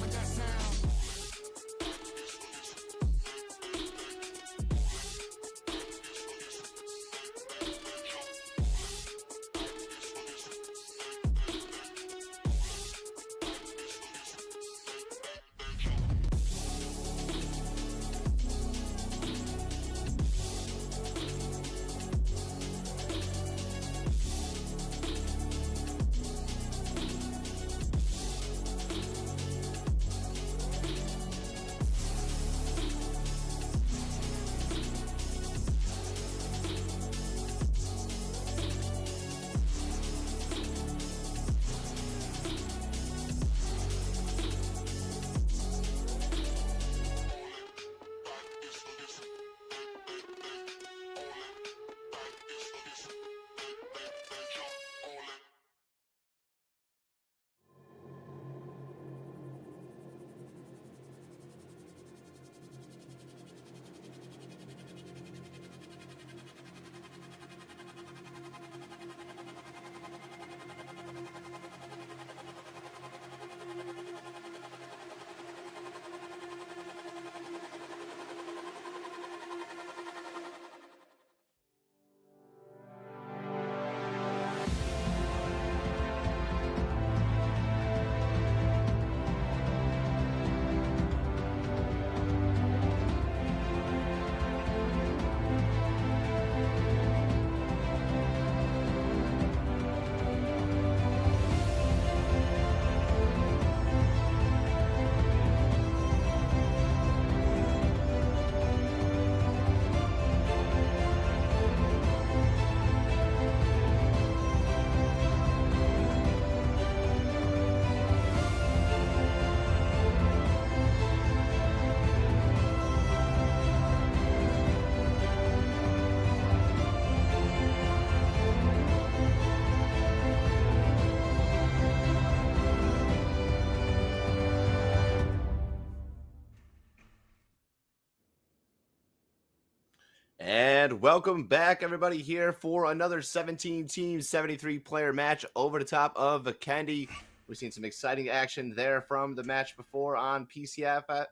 And welcome back, everybody, here for another 17-team, 73-player match over the top of Vikendi. We've seen some exciting action there from the match before on PCFF.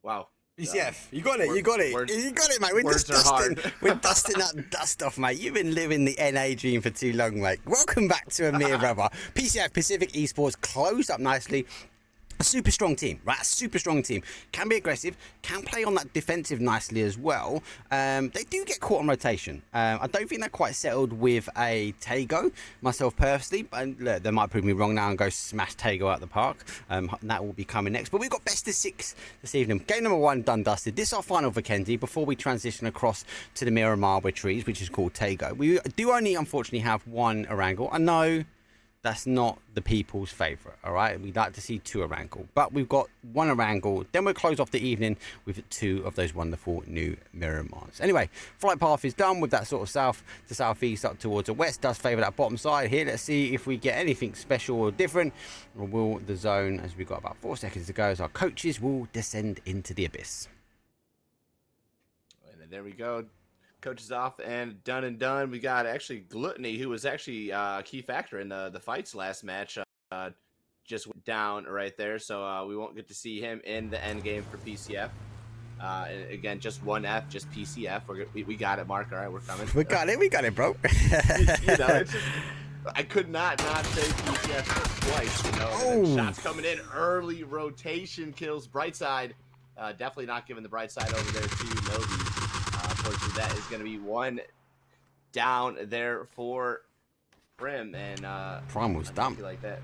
Wow. PCF, you got it, you got it, mate. We're words just are dusting, hard. we're dusting that dust off, mate. You've been living the NA dream for too long, mate. Welcome back to Amir, brother. PCF, Pacific Esports, closed up nicely. A super strong team, right? A super strong team. Can be aggressive, can play on that defensive nicely as well. They do get caught on rotation. I don't think they're quite settled with a Tago, myself personally. But look, they might prove me wrong now and go smash Tago out the park. That will be coming next. But we've got best of 6 this evening. Game number 1 done, dusted. This is our final for Kenzie before we transition across to the Miramar trees, which is called Tago. We do only, unfortunately, have 1 Erangel. I know that's not the people's favourite, all right? We'd like to see 2 Erangel, but we've got 1 Erangel. Then we'll close off the evening with 2 of those wonderful new Miramars. Anyway, flight path is done with that sort of south to southeast up towards the west. Does favour that bottom side here. Let's see if we get anything special or different. Or will the zone, as we've got about 4 seconds to go, as our coaches will descend into the abyss. And there we go. Coaches off and done. We got actually Gluttony, who was actually a key factor in the fights last match, just went down right there. So we won't get to see him in the end game for PCF. And again, just 1 F, just PCF. We got it, Mark. All right, we're coming. We got it, bro. You know, it's just, I could not say PCF twice. You know, and then shots coming in early, rotation kills. Brightside, definitely not giving the bright side over there to Novi. Unfortunately, that is going to be 1 down there for Scrim, and Prime was dumb like that.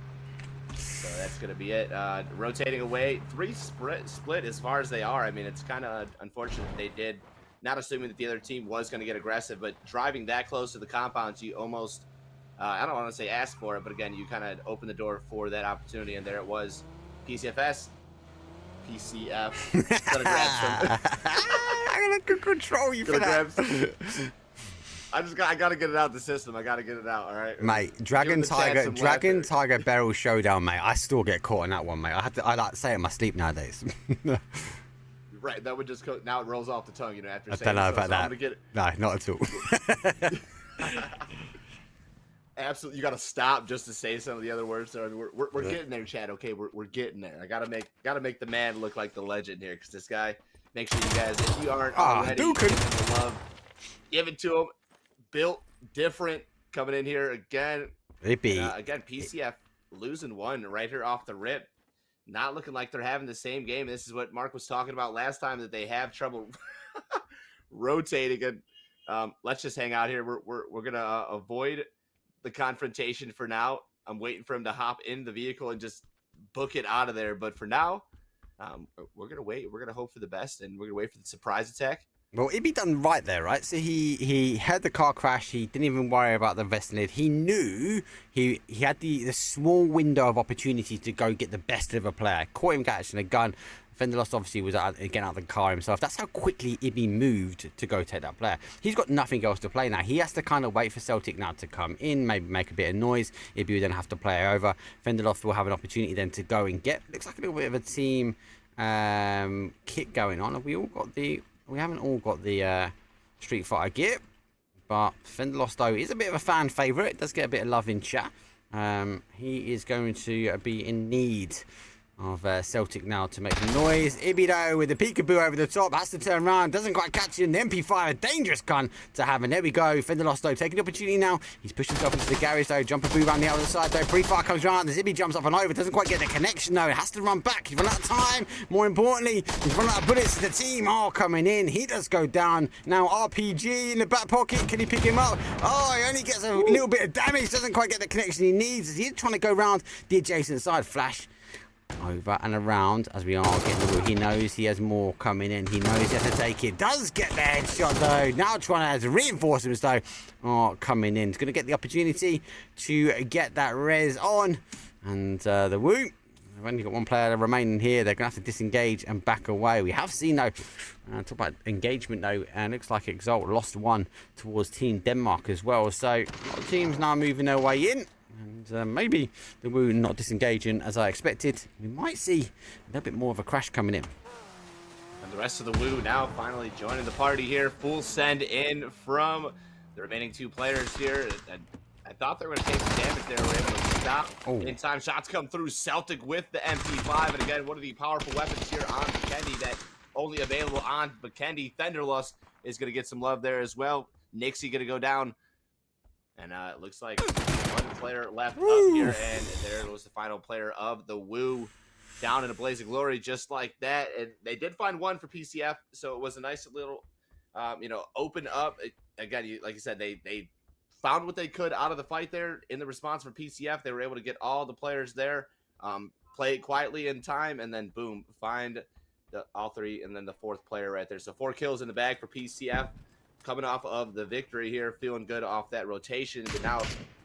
So that's going to be it. Rotating away, 3 split as far as they are. I mean, it's kind of unfortunate they did. Not assuming that the other team was going to get aggressive, but driving that close to the compounds, you almost I don't want to say ask for it, but again, you kind of open the door for that opportunity, and there it was. PCF. Gonna grab some. I'm gonna control you for that. I gotta get it out of the system. I gotta get it out. All right, mate. Dragon Tiger Barrel Showdown, mate. I still get caught on that one, mate. I like to say it in my sleep nowadays. Right, that would just go. Now it rolls off the tongue, you know. After I don't know about that. I'm gonna get it. No, not at all. Absolutely, you got to stop just to say some of the other words. So I mean, we're getting there, Chad. Okay, we're getting there. I gotta make the man look like the legend here, because this guy. Make sure you guys, if you aren't already, give him the love, give it to him. Built different, coming in here again. Again, PCF losing 1 right here off the rip. Not looking like they're having the same game. This is what Mark was talking about last time, that they have trouble rotating. And let's just hang out here. We're gonna avoid the confrontation for now. I'm waiting for him to hop in the vehicle and just book it out of there. But for now, we're gonna wait. We're gonna hope for the best, and we're gonna wait for the surprise attack. Well, it'd be done right there, right? So he heard the car crash. He didn't even worry about the vest lid. He knew he had the small window of opportunity to go get the best of a player. Caught him catching a gun. Fenderlost obviously was getting out of the car himself. That's how quickly Ibby moved to go take that player. He's got nothing else to play now. He has to kind of wait for Celtic now to come in, maybe make a bit of noise. Ibby will then have to play over. Fenderlost will have an opportunity then to go and get. Looks like a little bit of a team kit going on. We haven't all got the Street Fighter gear, but Fenderlost though is a bit of a fan favourite. Does get a bit of love in chat. He is going to be in need of Celtic now to make some noise. Ibido with the peekaboo over the top, has to turn around, doesn't quite catch him. The MP5, a dangerous gun to have, and there we go. Fenderlost though taking the opportunity now. He's pushed himself into the garage though. Jumper boo around the other side though. Pre-fire comes around. As Ibby jumps up and over, doesn't quite get the connection though. Has to run back. He's run out of time. More importantly, he's run out of bullets. The team are coming in. He does go down. Now RPG in the back pocket. Can he pick him up? Oh, he only gets a little bit of damage. Doesn't quite get the connection he needs. He's trying to go around the adjacent side. Flash over and around as we are getting the wheel. He knows he has more coming in. He knows he has to take it. Does get the headshot though. Now trying to reinforcements though. Coming in. He's going to get the opportunity to get that res on. And the woo. We've only got 1 player remaining here. They're going to have to disengage and back away. We have seen though. Talk about engagement though. And looks like Exalt lost 1 towards Team Denmark as well. So a lot of teams now moving their way in. And maybe the Woo not disengaging as I expected. We might see a little bit more of a crash coming in. And the rest of the Woo now finally joining the party here. Full send in from the remaining 2 players here. And I thought they were going to take some damage there. We're able to stop. In time, shots come through. Celtic with the MP5. And again, one of the powerful weapons here on Vikendi that only available on Vikendi. Thunderlust is going to get some love there as well. Nixie going to go down. And it looks like one player left up here. And there was the final player of the Woo. Down in a blaze of glory, just like that. And they did find one for PCF, so it was a nice little, open up. Again, like you said, they found what they could out of the fight there. In the response for PCF, they were able to get all the players there, play it quietly in time, and then boom, find all 3, and then the 4th player right there. So 4 kills in the bag for PCF, coming off of the victory here, feeling good off that rotation. But now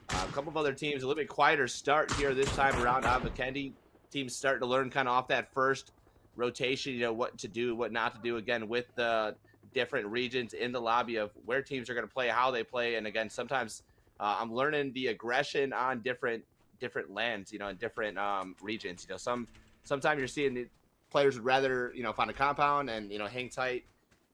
a couple of other teams, a little bit quieter start here this time around on Vikendi. Teams starting to learn kind of off that first rotation, what to do, what not to do, again, with the different regions in the lobby of where teams are going to play, how they play. And again, sometimes I'm learning the aggression on different lands, in different regions. Sometimes you're seeing the players would rather, find a compound and, hang tight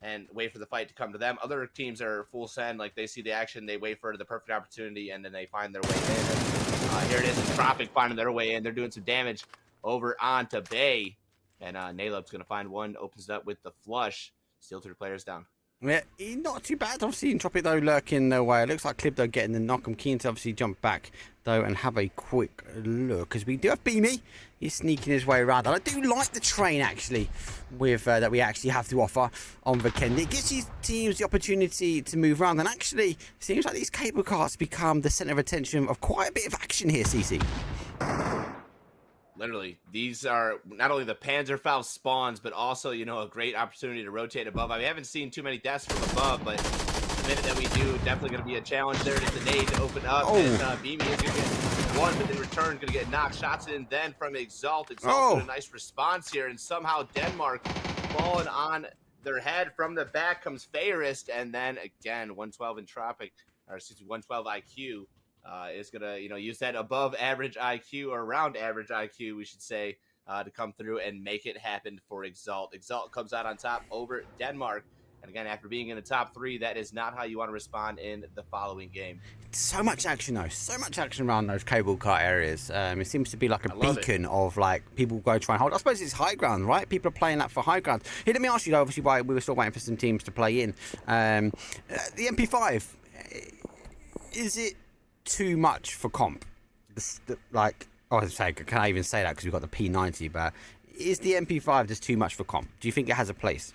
and wait for the fight to come to them. Other teams are full send, like they see the action, they wait for the perfect opportunity, and then they find their way in. And, here it is, Tropic finding their way in. They're doing some damage over onto Bay, and Naleb's going to find one, opens it up with the flush, steal 3 players down. Yeah, not too bad. Obviously, Entropic, though, lurking their way. It looks like Clibdo getting the knock. I'm keen to obviously jump back, though, and have a quick look, because we do have Beamy. He's sneaking his way around. And I do like the train, actually, with that we actually have to offer on Vikendi. It gives these teams the opportunity to move around. And actually, it seems like these cable carts become the centre of attention of quite a bit of action here, CC. Literally, these are not only the Panzerfaust spawns, but also, a great opportunity to rotate above. I haven't seen too many deaths from above, but the minute that we do, definitely going to be a challenge there. It's a nade to open up, and Beamy is going to get one, but in return, going to get knocked. Shots in then from Exalt. Exalt with a nice response here, and somehow Denmark falling on their head. From the back comes Fairist, and then again, 112 Entropic, or excuse me, 112 IQ. Is going to, use that above average IQ, or around average IQ, we should say, to come through and make it happen for Exalt. Exalt comes out on top over Denmark. And again, after being in the top 3, that is not how you want to respond in the following game. So much action, though. So much action around those cable car areas. It seems to be like a beacon of, people go try and hold. I suppose it's high ground, right? People are playing that for high ground. Here, let me ask you, though, obviously, why we were still waiting for some teams to play in. The MP5, is it too much for comp? Can I even say that because we've got the P90, but is the MP5 just too much for comp? Do you think it has a place?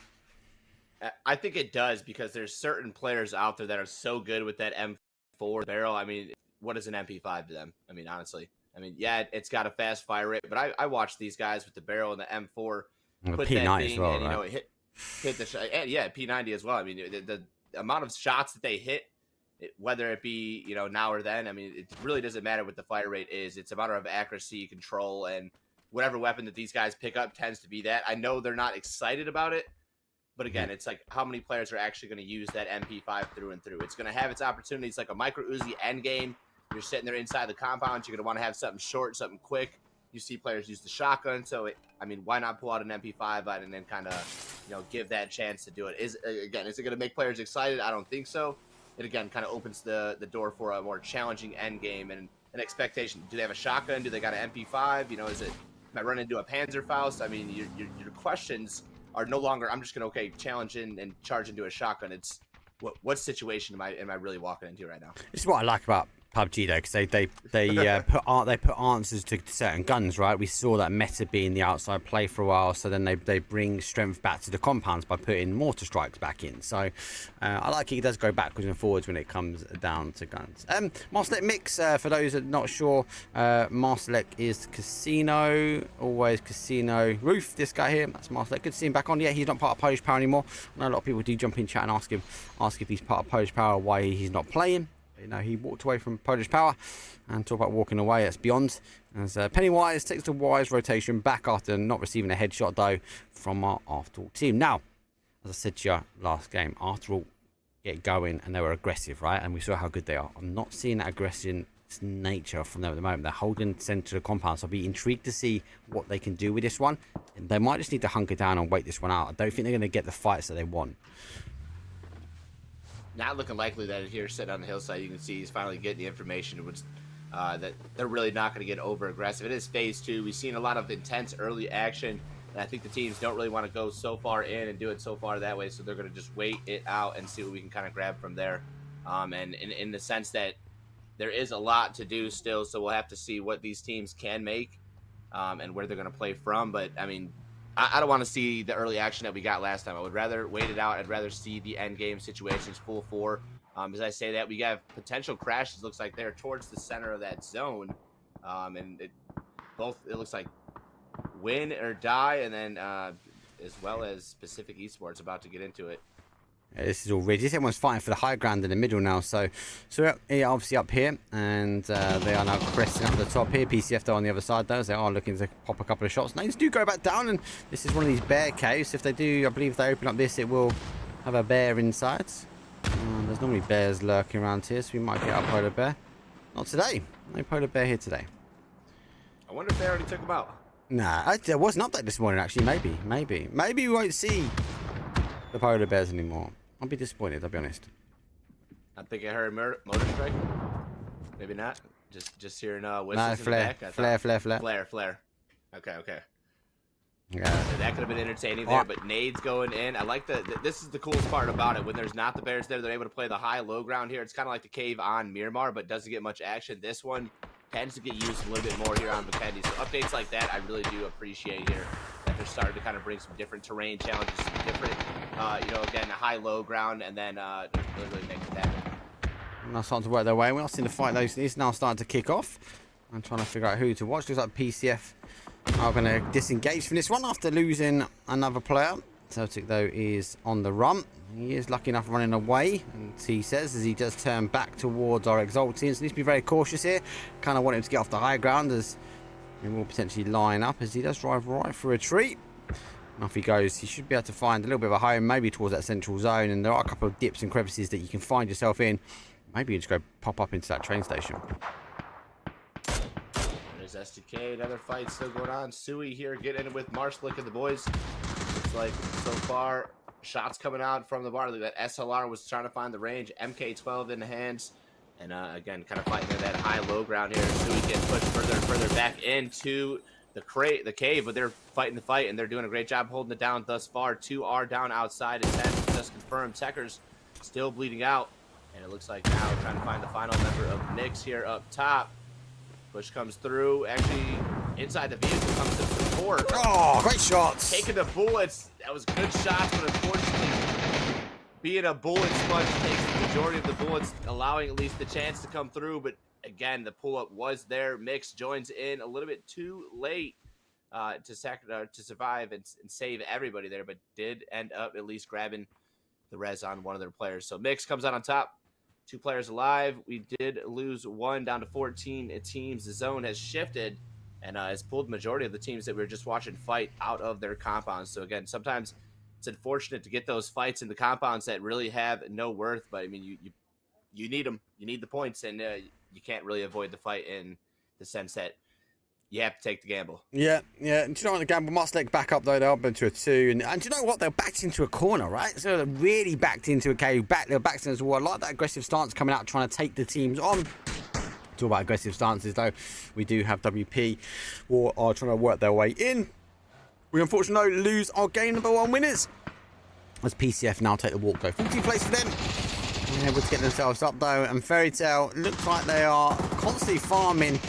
I think it does, because there's certain players out there that are so good with that M4 barrel. I mean, what is an MP5 to them? I mean, honestly. I mean, yeah, it's got a fast fire rate, but I watch these guys with the barrel and the M4 and put the P90 that thing as well, and, right? hit the shot. And yeah, P90 as well. I mean, the amount of shots that they hit, whether it be, now or then, I mean, it really doesn't matter what the fire rate is. It's a matter of accuracy, control, and whatever weapon that these guys pick up tends to be that. I know they're not excited about it, but again, it's like, how many players are actually going to use that MP5 through and through? It's going to have its opportunities, like a micro Uzi end game. You're sitting there inside the compound. You're going to want to have something short, something quick. You see players use the shotgun. So, why not pull out an MP5 and then kind of, give that chance to do it? Is it going to make players excited? I don't think so. It, again, kind of opens the door for a more challenging end game and an expectation. Do they have a shotgun? Do they got an MP5? Am I running into a Panzerfaust? I mean, your questions are no longer, I'm just going to, challenge in and charge into a shotgun. It's what situation am I really walking into right now? This is what I like about PUBG, though, because they put answers to certain guns, right? We saw that meta being the outside play for a while, so then they bring strength back to the compounds by putting mortar strikes back in. So I like it. It does go backwards and forwards when it comes down to guns. Marselec mix, for those that are not sure, Marselec is casino, always casino. Roof, this guy here, that's Marselec. Good to see him back on. Yeah, he's not part of Polish Power anymore. I know a lot of people do jump in chat and ask if he's part of Polish Power, why he's not playing. He walked away from Polish Power, and talk about walking away, that's beyond. As Pennywise takes the wise rotation back after not receiving a headshot, though, from our After All team. Now, as I said to you last game, After All get going, and they were aggressive, right? And we saw how good they are. I'm not seeing that aggression nature from them at the moment. They're holding center of the compound, so I'll be intrigued to see what they can do with this one. They might just need to hunker down and wait this one out. I don't think they're going to get the fights that they want. Not looking likely that here sitting on the hillside, you can see he's finally getting the information which, that they're really not going to get over aggressive. It is phase 2. We've seen a lot of intense early action, and I think the teams don't really want to go so far in and do it so far that way, so they're going to just wait it out and see what we can kind of grab from there. And in the sense that there is a lot to do still, so we'll have to see what these teams can make and where they're going to play from. But, I mean, I don't want to see the early action that we got last time. I would rather wait it out. I'd rather see the end game situations full 4. As I say that, we have potential crashes. Looks like they're towards the center of that zone. And it looks like win or die, and then as well as Pacific Esports about to get into it. This is all rigid. Everyone's fighting for the high ground in the middle now. So we're obviously up here, and they are now cresting up the top here. PCF though on the other side, though, as they are looking to pop a couple of shots. Nades do go back down, and this is one of these bear caves. If they do, I believe if they open up this, it will have a bear inside. There's normally bears lurking around here, so we might get our polar bear. Not today. No polar bear here today. I wonder if they already took him out. Nah, there was an update this morning, actually. Maybe we won't see the polar bears anymore. I'll be disappointed, I'll be honest. I think I heard motor strike. Maybe not. Just hearing whistles No, in flare, the back. flare. Okay. Yeah. That could have been entertaining there, but nades going in. I like this is the coolest part about it. When there's not the bears there, they're able to play the high-low ground here. It's kind of like the cave on Miramar, but doesn't get much action. This one tends to get used a little bit more here on Bukendi. So updates like that, I really do appreciate here. That they're starting to kind of bring some different terrain challenges, some different, again, a high-low ground, and then really make that. Now starting to work their way. We're not seeing the fight, though. It's now starting to kick off. I'm trying to figure out who to watch. Looks like PCF are going to disengage from this one after losing another player. Celtic, though, is on the run. He is lucky enough running away, and he says, as he does turn back towards our Exalt team. So he needs to be very cautious here. Kind of want him to get off the high ground, as he will potentially line up, as he does drive right through a tree. And off he goes. He should be able to find a little bit of a home, maybe towards that central zone. And there are a couple of dips and crevices that you can find yourself in. Maybe you just go pop up into that train station. There's SDK, another fight still going on. Sui here getting in with Marshlick and the boys. Looks like so far shots coming out from the bar. That SLR was trying to find the range. MK12 in the hands. And again, kind of fighting in that high-low ground here. Sui gets pushed further and further back into the cave, but they're fighting the fight, and they're doing a great job holding it down thus far. 2 are down outside, and 10 just confirmed. Tekker's still bleeding out. And it looks like now trying to find the final member of Mix here up top. Push comes through. Actually, inside the vehicle comes to support. Oh, great shots. Taking the bullets. That was good shots, but unfortunately, being a bullet sponge takes the majority of the bullets, allowing at least the chance to come through. But again, the pull-up was there. Mix joins in a little bit too late to survive and save everybody there, but did end up at least grabbing the res on one of their players. So Mix comes out on top. 2 players alive. We did lose 1 down to 14 teams. The zone has shifted and has pulled the majority of the teams that we were just watching fight out of their compounds. So again, sometimes it's unfortunate to get those fights in the compounds that really have no worth, but I mean, you need them. You need the points, and you can't really avoid the fight in the sense that you have to take the gamble. Yeah. And do you know what? The gamble must let back up, though. They're up into a 2. And do you know what? They're backed into a corner, right? So they're really backed into a cave. They're backed into a wall. I like that aggressive stance coming out, trying to take the teams on. Talk about aggressive stances, though. We do have WP or are trying to work their way in. We unfortunately lose our game number 1 winners. As PCF now take the walk, though. 14th place for them. They're able to get themselves up, though. And Fairy Tale looks like they are constantly farming.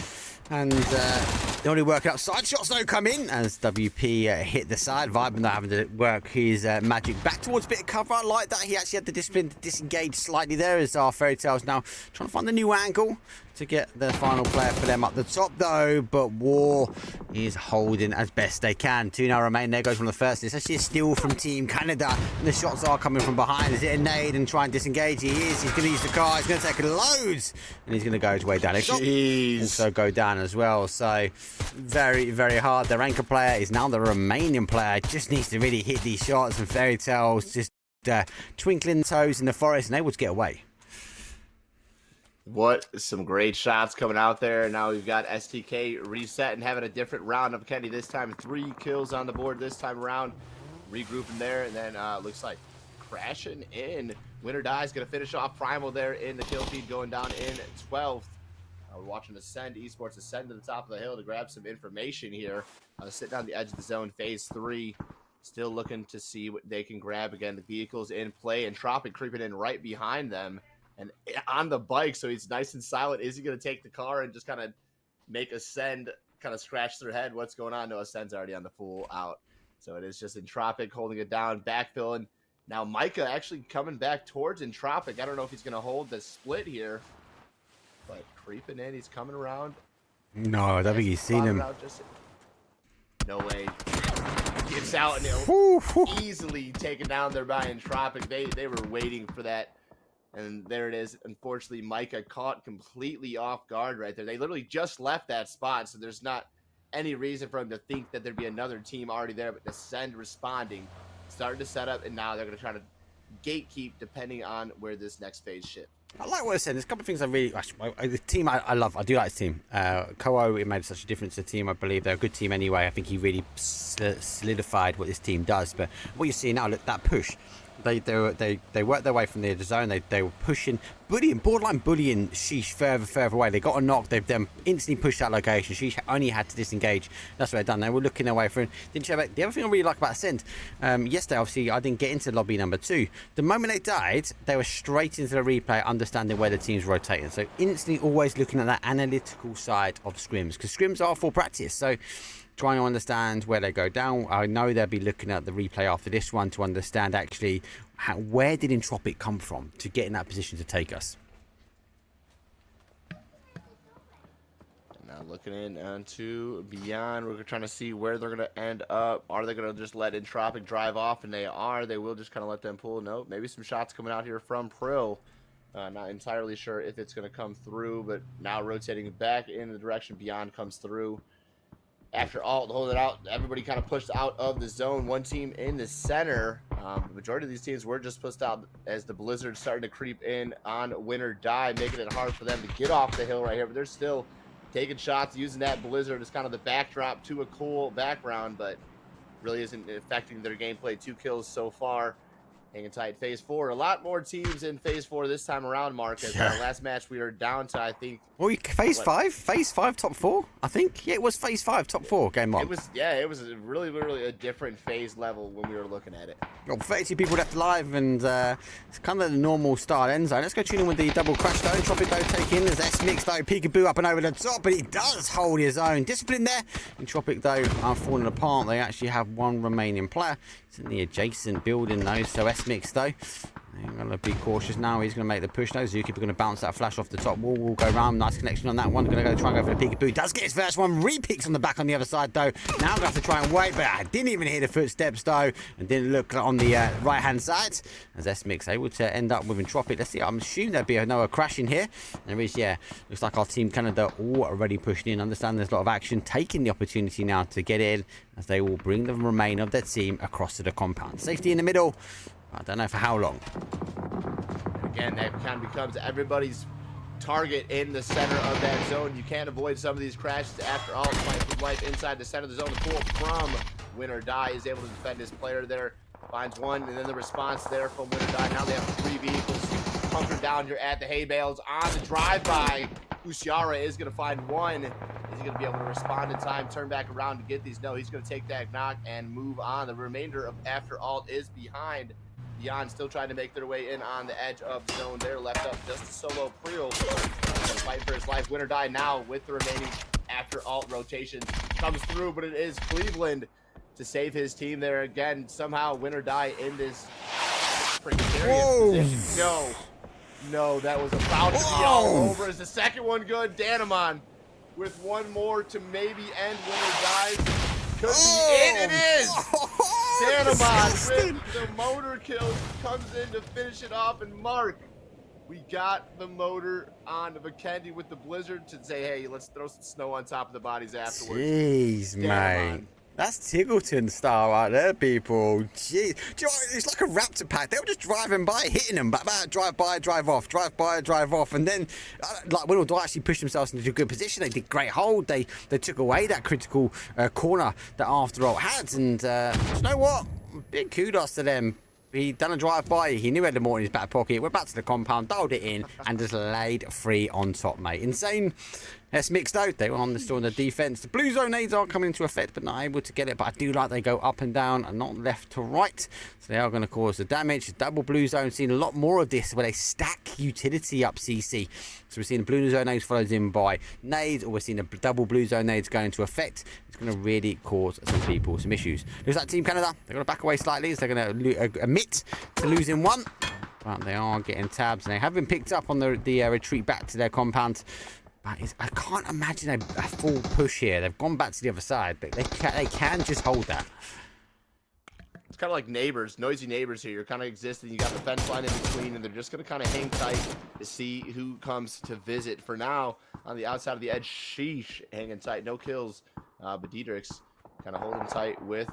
And they're only working out side shots, though, come in as WP hit the side. Vibe not having to work his magic back towards a bit of cover. I like that. He actually had the discipline to disengage slightly there as our Fairy Tales now trying to find the new angle to get the final player for them up the top, though. But War is holding as best they can. 2 now remain. There goes one of the first. It's actually a steal from Team Canada. And the shots are coming from behind. Is it a nade and try and disengage? He is. He's going to use the car. He's going to take loads. And he's going to go his way down. Jeez. Also go down as well. So very, very hard. Their anchor player is now the Romanian player. Just needs to really hit these shots. And Fairy Tales just twinkling toes in the forest and able to get away. What some great shots coming out there. Now we've got STK reset and having a different round of Kenny this time. 3 kills on the board this time around. Regrouping there, and then looks like crashing in. Winner Dies going to finish off Primal there in the kill feed, going down in 12th. We're watching Ascend Esports ascend to the top of the hill to grab some information here. Sitting on the edge of the zone, phase 3. Still looking to see what they can grab. Again, the vehicle's in play, and Tropic creeping in right behind them. And on the bike, so he's nice and silent. Is he going to take the car and just kind of make Ascend kind of scratch their head? What's going on? No, Ascend's already on the full out. So it is just Entropic holding it down, backfilling. Now Micah actually coming back towards Entropic. I don't know if he's going to hold the split here. But creeping in, he's coming around. No, I don't think he's seen him. No way. Gets out and easily taken down there by Entropic. They were waiting for that. And there it is. Unfortunately, Micah caught completely off guard right there. They literally just left that spot, so there's not any reason for him to think that there'd be another team already there. But Descend responding, starting to set up, and now they're going to try to gatekeep depending on where this next phase shifts. I like what I said. There's a couple of things I really... The team I love. I do like this team. Ko, it made such a difference to the team. I believe they're a good team anyway. I think he really solidified what this team does. But what you see now, look, that push... They worked their way from the zone. They were pushing, borderline bullying Sheesh further away. They got a knock. They've then instantly pushed that location. Sheesh only had to disengage. That's what they've done. They were looking their way through. Didn't show back. The other thing I really like about Ascend, yesterday obviously I didn't get into lobby number 2. The moment they died, they were straight into the replay, understanding where the team's rotating. So instantly always looking at that analytical side of scrims, because scrims are for practice. So trying to understand where they go down. I know they'll be looking at the replay after this one to understand actually where did Entropic come from to get in that position to take us. Now looking in onto Beyond, we're trying to see where they're going to end up. Are they going to just let Entropic drive off? And they are. They will just kind of let them pull. No, maybe some shots coming out here from Prill. Not entirely sure if it's going to come through, but now rotating back in the direction Beyond comes through. After alt, hold it out. Everybody kind of pushed out of the zone. One team in the center. The majority of these teams were just pushed out as the Blizzard starting to creep in on Win or Die, making it hard for them to get off the hill right here. But they're still taking shots, using that Blizzard as kind of the backdrop to a cool background, but really isn't affecting their gameplay. 2 kills so far. Hanging tight. Phase 4. A lot more teams in Phase 4 this time around, Mark. As last match we were down to, I think... Well, Phase 5? Phase 5 top 4, I think. Yeah, it was Phase 5 top 4 game on. It was really a different phase level when we were looking at it. Well, 32 people left alive, and it's kind of the normal start end zone. Let's go tune in with the double crash though. Entropic though taking in as S-Mix though, peekaboo up and over the top, but he does hold his own. Discipline there. Entropic though are falling apart. They actually have one remaining player. It's in the adjacent building though, so S-Mix though. I'm going to be cautious now. He's going to make the push though. Zookeeper going to bounce that flash off the top wall. Will go round. Nice connection on that one. Going to go try and go for the peekaboo. Does get his first one. Repicks on the back on the other side though. Now going to have to try and wait, but I didn't even hear the footsteps though. And didn't look on the right hand side. As S-Mix able to end up with Entropic. Let's see. I'm assuming there'll be another crash in here. There is, yeah. Looks like our team Canada all already pushing in. Understand there's a lot of action. Taking the opportunity now to get in as they will bring the remainder of their team across to the compound. Safety in the middle. I don't know for how long. Again, that kind of becomes everybody's target in the center of that zone. You can't avoid some of these crashes after all. Fight with life inside the center of the zone. The pull from Win or Die is able to defend his player there. Finds one, and then the response there from Win or Die. Now they have 3 vehicles hunkered down here at the hay bales on the drive-by. Usiara is going to find one. Is he going to be able to respond in time, turn back around to get these? No, he's going to take that knock and move on. The remainder of After Alt is behind. Beyond still trying to make their way in on the edge of the zone there. Left up just a solo Priel. Fight for his life. Win or Die now with the remaining After Alt rotation. Comes through, but it is Cleveland to save his team there again. Somehow Win or Die in this precarious position. No, that was about to be all over. Is the second one good? Danamon with one more to maybe end Win or Die's. Could be it. It is. Danamon with the motor kill comes in to finish it off. And Mark, we got the motor on Vikendi with the Blizzard to say, hey, let's throw some snow on top of the bodies afterwards. Jeez, man. That's Tiggleton style right there, people. Jeez. Do you know what? It's like a raptor pack. They were just driving by, hitting them, but drive by, drive off, drive by, drive off. And then, like, Will Dwight actually pushed themselves into a good position. They did great hold. They took away that critical corner that After All had. And you know what? Big kudos to them. He done a drive-by, he knew he had the more in his back pocket, went back to the compound, dialed it in, and just laid free on top, mate. Insane. That's mixed out. They were on the still in the defense. The blue zone nades are coming into effect, but not able to get it. But I do like they go up and down and not left to right. So they are going to cause the damage. Double blue zone, seen a lot more of this where they stack utility up CC. So we're seeing the blue zone nades followed in by nades, or we're seeing the double blue zone nades go into effect. It's going to really cause some people some issues. Looks like Team Canada, they're going to back away slightly, so they're going to admit to losing one. But they are getting tabs, and they have been picked up on the retreat back to their compound. But I can't imagine a full push here. They've gone back to the other side, but they can just hold that. It's kind of like neighbors, noisy neighbors here. You're kind of existing. You got the fence line in between, and they're just going to kind of hang tight to see who comes to visit. For now, on the outside of the edge, Sheesh hanging tight. No kills, but Diedrich's kind of holding tight with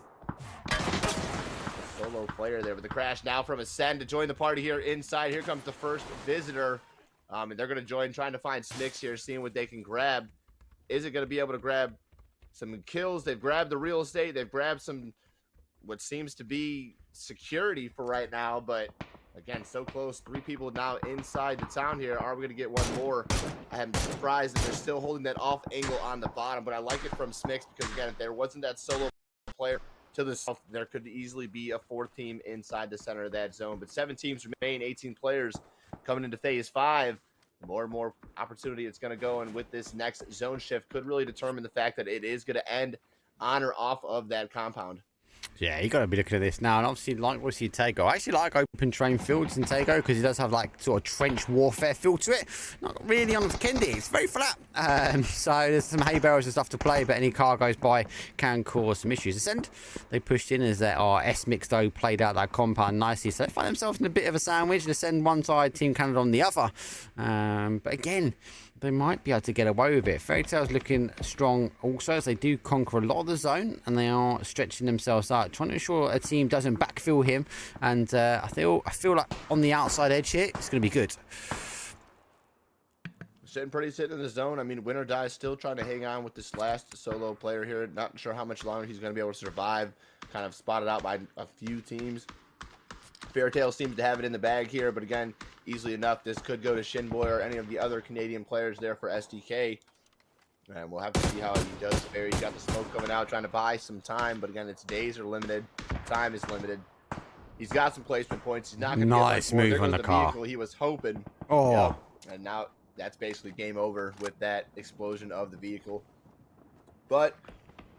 a solo player there. With the crash now from Ascend to join the party here inside. Here comes the first visitor. And they're going to join, trying to find Snicks here, seeing what they can grab. Is it going to be able to grab some kills? They've grabbed the real estate. They've grabbed some, what seems to be security for right now. But, again, so close. 3 people now inside the town here. Are we going to get one more? I am surprised that they're still holding that off angle on the bottom. But I like it from Snicks because, again, if there wasn't that solo player to the south, there could easily be a 4th team inside the center of that zone. But 7 teams remain, 18 players coming into phase 5. The more and more opportunity it's going to go, and with this next zone shift could really determine the fact that it is going to end on or off of that compound. Yeah, you got to be looking at this now, and obviously like what you Tego. I actually like open terrain fields in Tego because it does have like sort of trench warfare feel to it. Not really on the Kendi, it's very flat. So there's some hay barrels and stuff to play, but any car goes by can cause some issues. Ascend, they pushed in as their S Mixed-O played out that compound nicely, so they find themselves in a bit of a sandwich. Ascend one side, Team Canada on the other. But again, they might be able to get away with it. Fairy Tail's looking strong also, as they do conquer a lot of the zone, and they are stretching themselves out, trying to ensure a team doesn't backfill him. And I feel like on the outside edge here, it's going to be good. Sitting in the zone. I mean, win or die, still trying to hang on with this last solo player here. Not sure how much longer he's going to be able to survive. Kind of spotted out by a few teams. Fairytale seems to have it in the bag here, but again, easily enough, this could go to Shinboy or any of the other Canadian players there for SDK. And we'll have to see how he does fare. He's got the smoke coming out, trying to buy some time, but again, its days are limited. Time is limited. He's got some placement points. He's not going to nice move on the car. Vehicle he was hoping. Oh. Yeah. And now that's basically game over with that explosion of the vehicle. But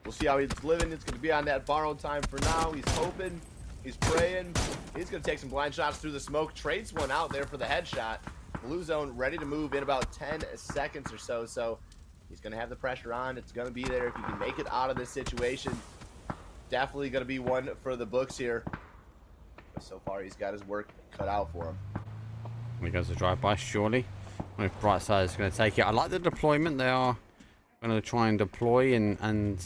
we'll see how he's living. It's going to be on that borrowed time for now. He's hoping. He's praying. He's going to take some blind shots through the smoke. Trades one out there for the headshot. Blue zone ready to move in about 10 seconds or so. So he's going to have the pressure on. It's going to be there if he can make it out of this situation. Definitely going to be one for the books here. But so far, he's got his work cut out for him. Here goes the drive-by, surely. If Brightside is going to take it. I like the deployment. They are going to try and deploy and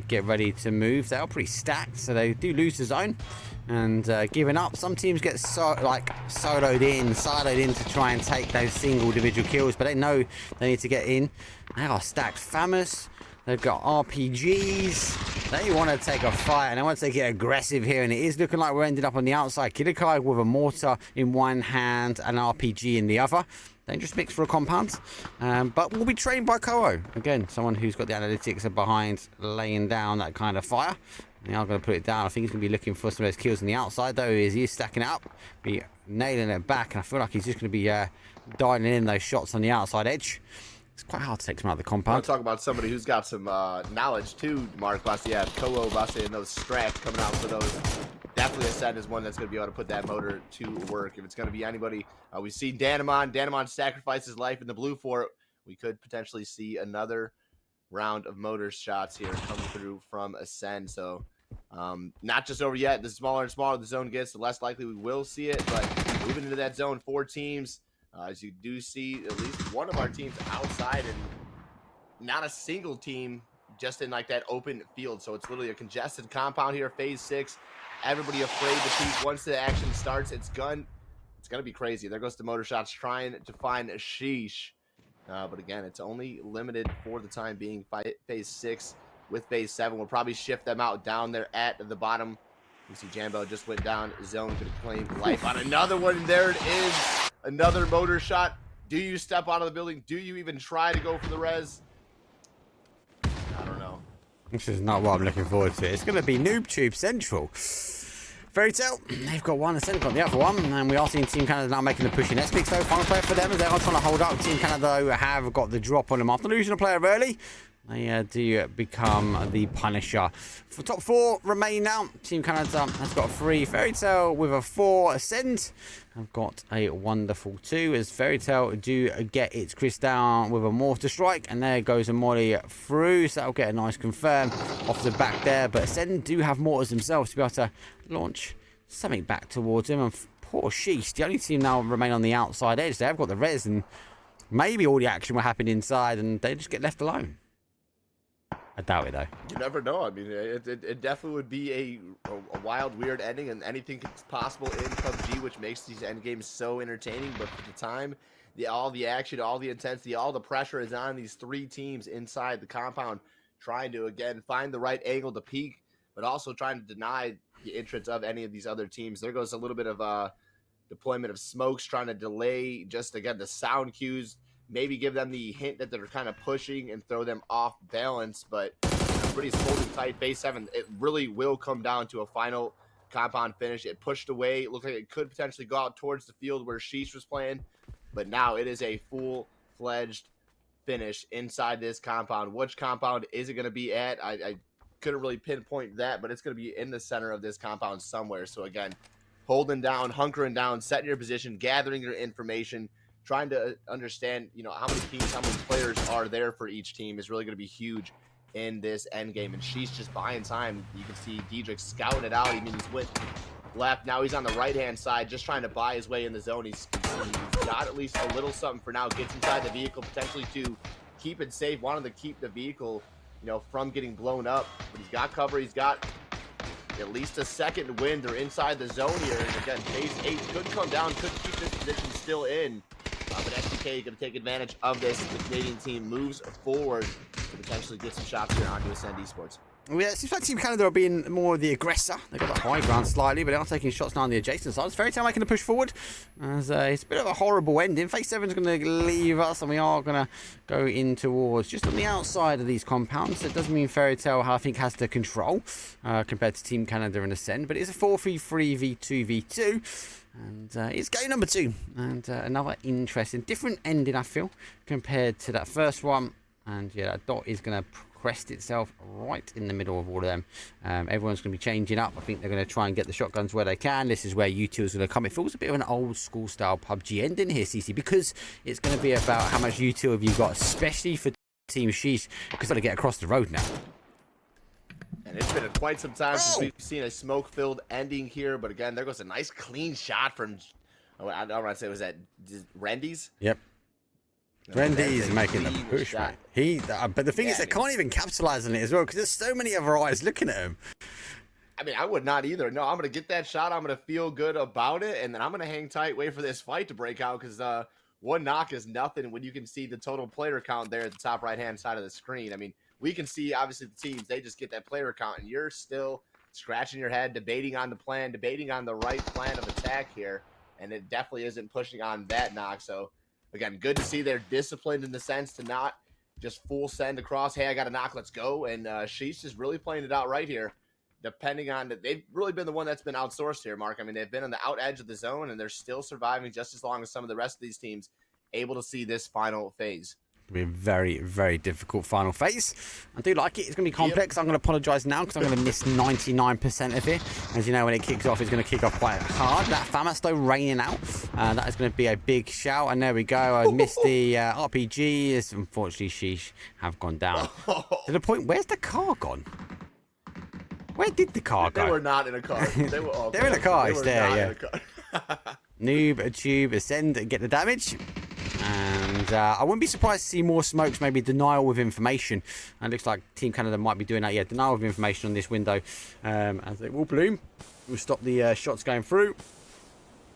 get ready to move. They are pretty stacked, so they do lose the zone and giving up. Some teams get siloed in to try and take those single individual kills, but they know they need to get in. They are stacked. Famous. They've got RPGs. They want to take a fight and they want to get aggressive here, and it is looking like we're ending up on the outside. Kidakai with a mortar in one hand and an RPG in the other. Dangerous mix for a compound, but will be trained by Koho. Again, someone who's got the analytics behind laying down that kind of fire. They are going to put it down. I think he's going to be looking for some of those kills on the outside, though. He is stacking it up, be nailing it back, and I feel like he's just going to be dialing in those shots on the outside edge. It's quite hard to take him out of the compound. I want to talk about somebody who's got some knowledge too, Mark. Yeah, Koho Base and those strats coming out for those. Definitely Ascend is one that's going to be able to put that motor to work. If it's going to be anybody, we see Danamon. Danamon sacrificed his life in the blue for it. We could potentially see another round of motor shots here coming through from Ascend. So not just over yet. The smaller and smaller the zone gets, the less likely we will see it. But moving into that zone, 4 teams. As you do see at least one of our teams outside, and not a single team just in like that open field. So it's literally a congested compound here, phase 6. Everybody afraid to peek. Once the action starts, it's gonna be crazy. There goes the motor shots trying to find Sheesh. But again, it's only limited for the time being. Phase 6 with phase 7. We'll probably shift them out down there at the bottom. You see Jambo just went down. Zone could claim life on another one. There it is. Another motor shot. Do you step out of the building? Do you even try to go for the res? I don't know. This is not what I'm looking forward to. It's going to be Noob Tube Central. Fairy Tale, they've got one, and Central got the other one, and we are seeing Team Canada now making the push in S-Picks, though. Final player for them as they are trying to hold up. Team Canada, though, have got the drop on them after losing a player early. They do become the Punisher. For top 4 remain now. Team Canada has got a 3. Fairy Tale with a 4. Ascend have got a wonderful 2. As Fairy Tale do get its Chris down with a Mortar Strike. And there goes a Molly through. So that'll get a nice confirm off the back there. But Ascend do have mortars themselves to be able to launch something back towards him. And poor Sheesh, the only team now remain on the outside edge. They have got the res, and maybe all the action will happen inside and they just get left alone. I doubt it, though. You never know. I mean, it definitely would be a wild, weird ending, and anything is possible in PUBG, which makes these end games so entertaining. But for the time, all the action, all the intensity, all the pressure is on these 3 teams inside the compound, trying to, again, find the right angle to peak, but also trying to deny the entrance of any of these other teams. There goes a little bit of deployment of smokes, trying to delay, just, again, the sound cues. Maybe give them the hint that they're kind of pushing and throw them off balance, but everybody's holding tight. Phase 7, it really will come down to a final compound finish. It pushed away. It looked like it could potentially go out towards the field where Sheesh was playing, but now it is a full-fledged finish inside this compound. Which compound is it going to be at? I couldn't really pinpoint that, but it's going to be in the center of this compound somewhere. So again, holding down, hunkering down, setting your position, gathering your information, trying to understand, you know, how many teams, how many players are there for each team is really going to be huge in this end game. And she's just buying time. You can see Diedrich scouting it out. I mean, he's with left. Now he's on the right-hand side, just trying to buy his way in the zone. He's got at least a little something for now. Gets inside the vehicle, potentially to keep it safe. Wanted to keep the vehicle, you know, from getting blown up. But he's got cover. He's got at least a second win. They're inside the zone here. And again, phase 8 could come down, could keep this position still in. But SDK going to take advantage of this. The Canadian team moves forward to potentially get some shots here onto Ascend Esports. Well, yeah, it seems like Team Canada are being more the aggressor. They've got the high ground slightly, but they are taking shots now on the adjacent sides. Fairy Tale making a push forward. As it's a bit of a horrible ending. Phase 7 is going to leave us, and we are going to go in towards just on the outside of these compounds. It doesn't mean Fairy Tale, I think, has the control compared to Team Canada and Ascend, but it's a 4-3-3 V2v2. And it's game number 2, and another interesting, different ending, I feel, compared to that first one. And yeah, that dot is going to crest itself right in the middle of all of them. Everyone's going to be changing up. I think they're going to try and get the shotguns where they can. This is where util is going to come. It feels a bit of an old school style PUBG ending here, CC, because it's going to be about how much util have you got, especially for Team Sheesh, because they've got to get across the road now. And it's been quite some time since we've seen a smoke-filled ending here. But again, there goes a nice clean shot from, I don't want to say, was that Rendies? Yep. Rendies making the push, man. But the thing is, they can't even capitalize on it as well, because there's so many other eyes looking at him. I mean, I would not either. No, I'm going to get that shot. I'm going to feel good about it. And then I'm going to hang tight, wait for this fight to break out, because one knock is nothing when you can see the total player count there at the top right-hand side of the screen. I mean, we can see, obviously, the teams, they just get that player count, and you're still scratching your head, debating on the plan, debating on the right plan of attack here, and it definitely isn't pushing on that knock. So, again, good to see they're disciplined in the sense to not just full send across, hey, I got a knock, let's go, and she's just really playing it out right here, depending on, they've really been the one that's been outsourced here, Mark. I mean, they've been on the out edge of the zone, and they're still surviving just as long as some of the rest of these teams, able to see this final phase. Be a very, very difficult final phase. I do like it. It's going to be complex. Yep. I'm going to apologise now because I'm going to miss 99% of it. As you know, when it kicks off, it's going to kick off quite hard. That FAMAS, though, raining out. That is going to be a big shout. And there we go. I missed the RPGs. Unfortunately, Sheesh have gone down. To the point, where's the car gone? Where did the car go? They were not in a car. They're in a car. It's there, yeah. Noob, Tube, Ascend, and get the damage. And And I wouldn't be surprised to see more smokes, maybe denial with information. And it looks like Team Canada might be doing that. Yeah, denial with information on this window. As they will bloom. We'll stop the shots going through.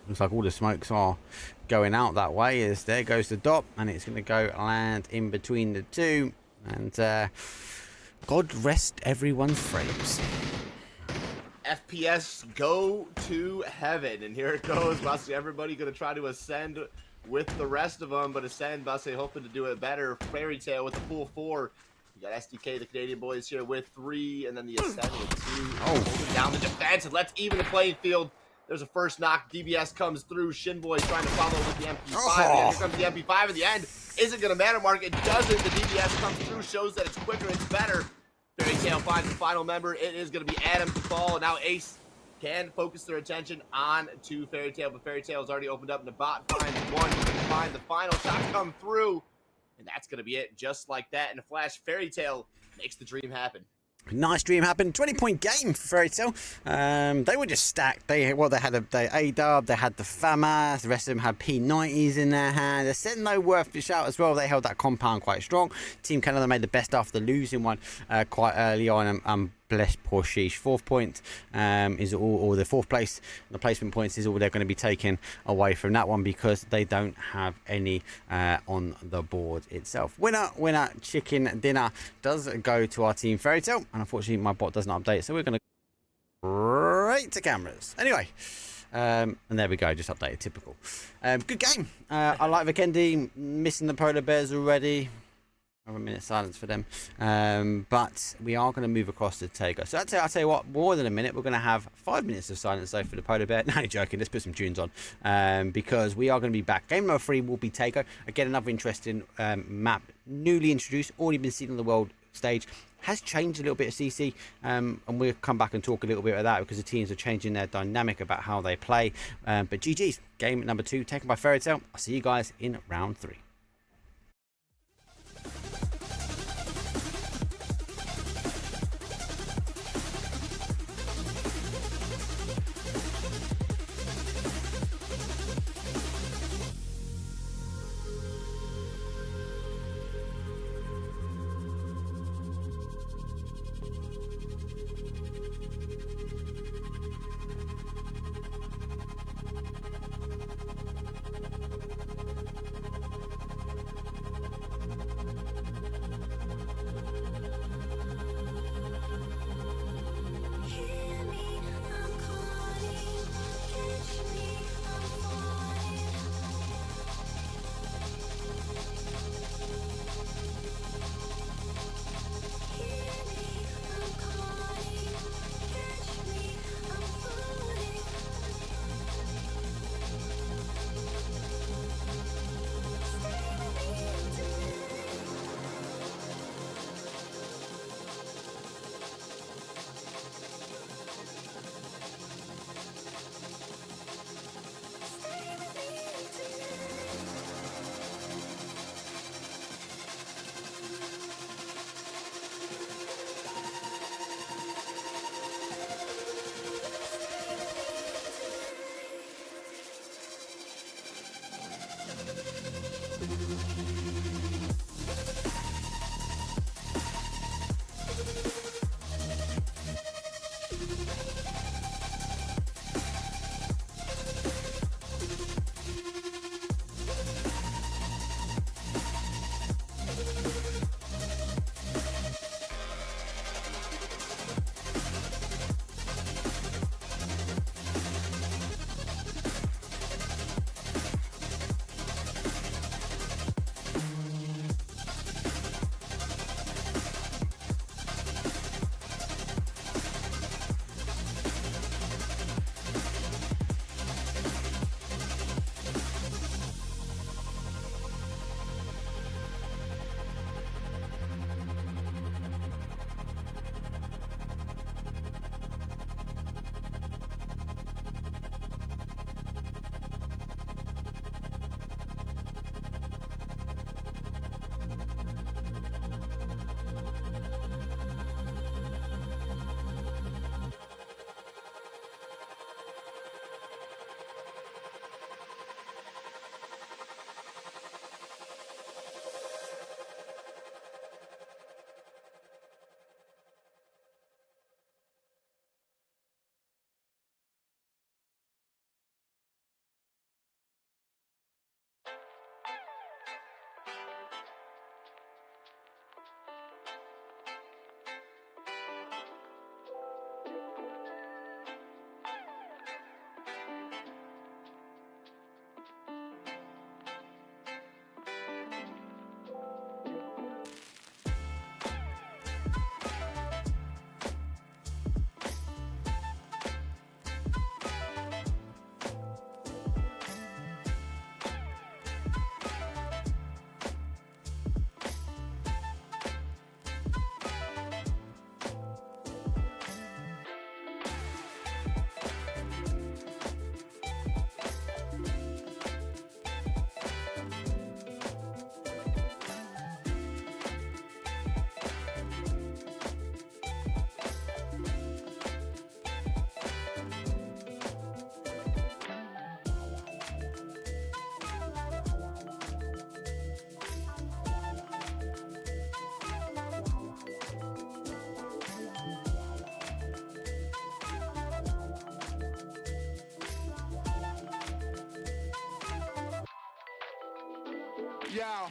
Looks like all the smokes are going out that way. As there goes the dot. And it's going to go land in between the two. And God rest everyone's frames. FPS go to heaven, and here it goes. Bassi, everybody going to try to ascend with the rest of them, but Ascend, Bassi hoping to do it better. Fairy Tale with the full 4. You got SDK, the Canadian boys here with 3, and then the Ascend with 2. Holding down the defense, and let's even the playing field. There's a first knock. DBS comes through. Shinboy trying to follow with the MP5. Here comes the MP5 at the end. Isn't going to matter, Mark. It doesn't. The DBS comes through, shows that it's quicker, it's better. Fairy Tale finds the final member. It is going to be Adam to fall. And now Ace can focus their attention on to Fairy Tale, but Fairy Tale has already opened up. Nabat finds one. He can find the final shot come through. And that's going to be it. Just like that. In a flash, Fairy Tale makes the dream happen. Nice dream happened. 20-point game for Fairy Tale. They were just stacked. They had the A-Dub, they had the FAMAS, the rest of them had P90s in their hand. Ascend no worth the shout as well. They held that compound quite strong. Team Canada made the best after losing one quite early on. Bless poor Sheesh. 4th point is all, or the 4th place, the placement points is all they're going to be taking away from that one because they don't have any on the board itself. Winner, chicken dinner does go to our team Fairy Tale, and unfortunately my bot doesn't update, so we're going to right to cameras. Anyway, and there we go, just updated, typical. Good game. I like Vikendi, missing the polar bears already. Have a minute silence for them, but we are going to move across to Tego. So I'll tell you what, more than a minute. We're going to have 5 minutes of silence though for the polar bear. No, joking. Let's put some tunes on because we are going to be back. Game number 3 will be Tego. Again, another interesting map, newly introduced, already been seen on the world stage. Has changed a little bit of CC, and we'll come back and talk a little bit about that because the teams are changing their dynamic about how they play. But GG's game number 2 taken by Fairy Tale. I'll see you guys in round 3. Yeah.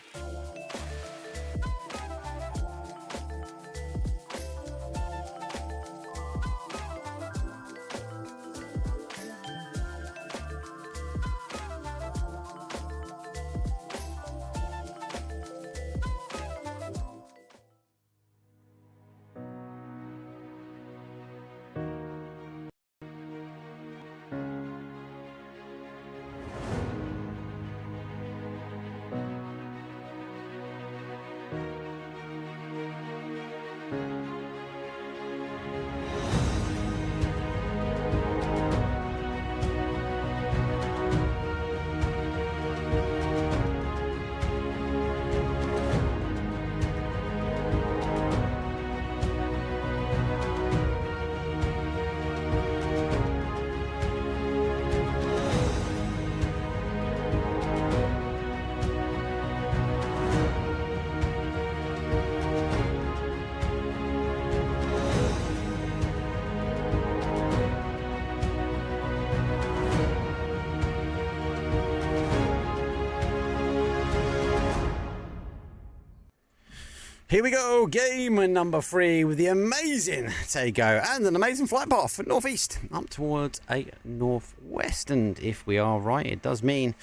Here we go, game number 3 with the amazing Tego and an amazing flight path for northeast up towards a northwest. And if we are right, it does mean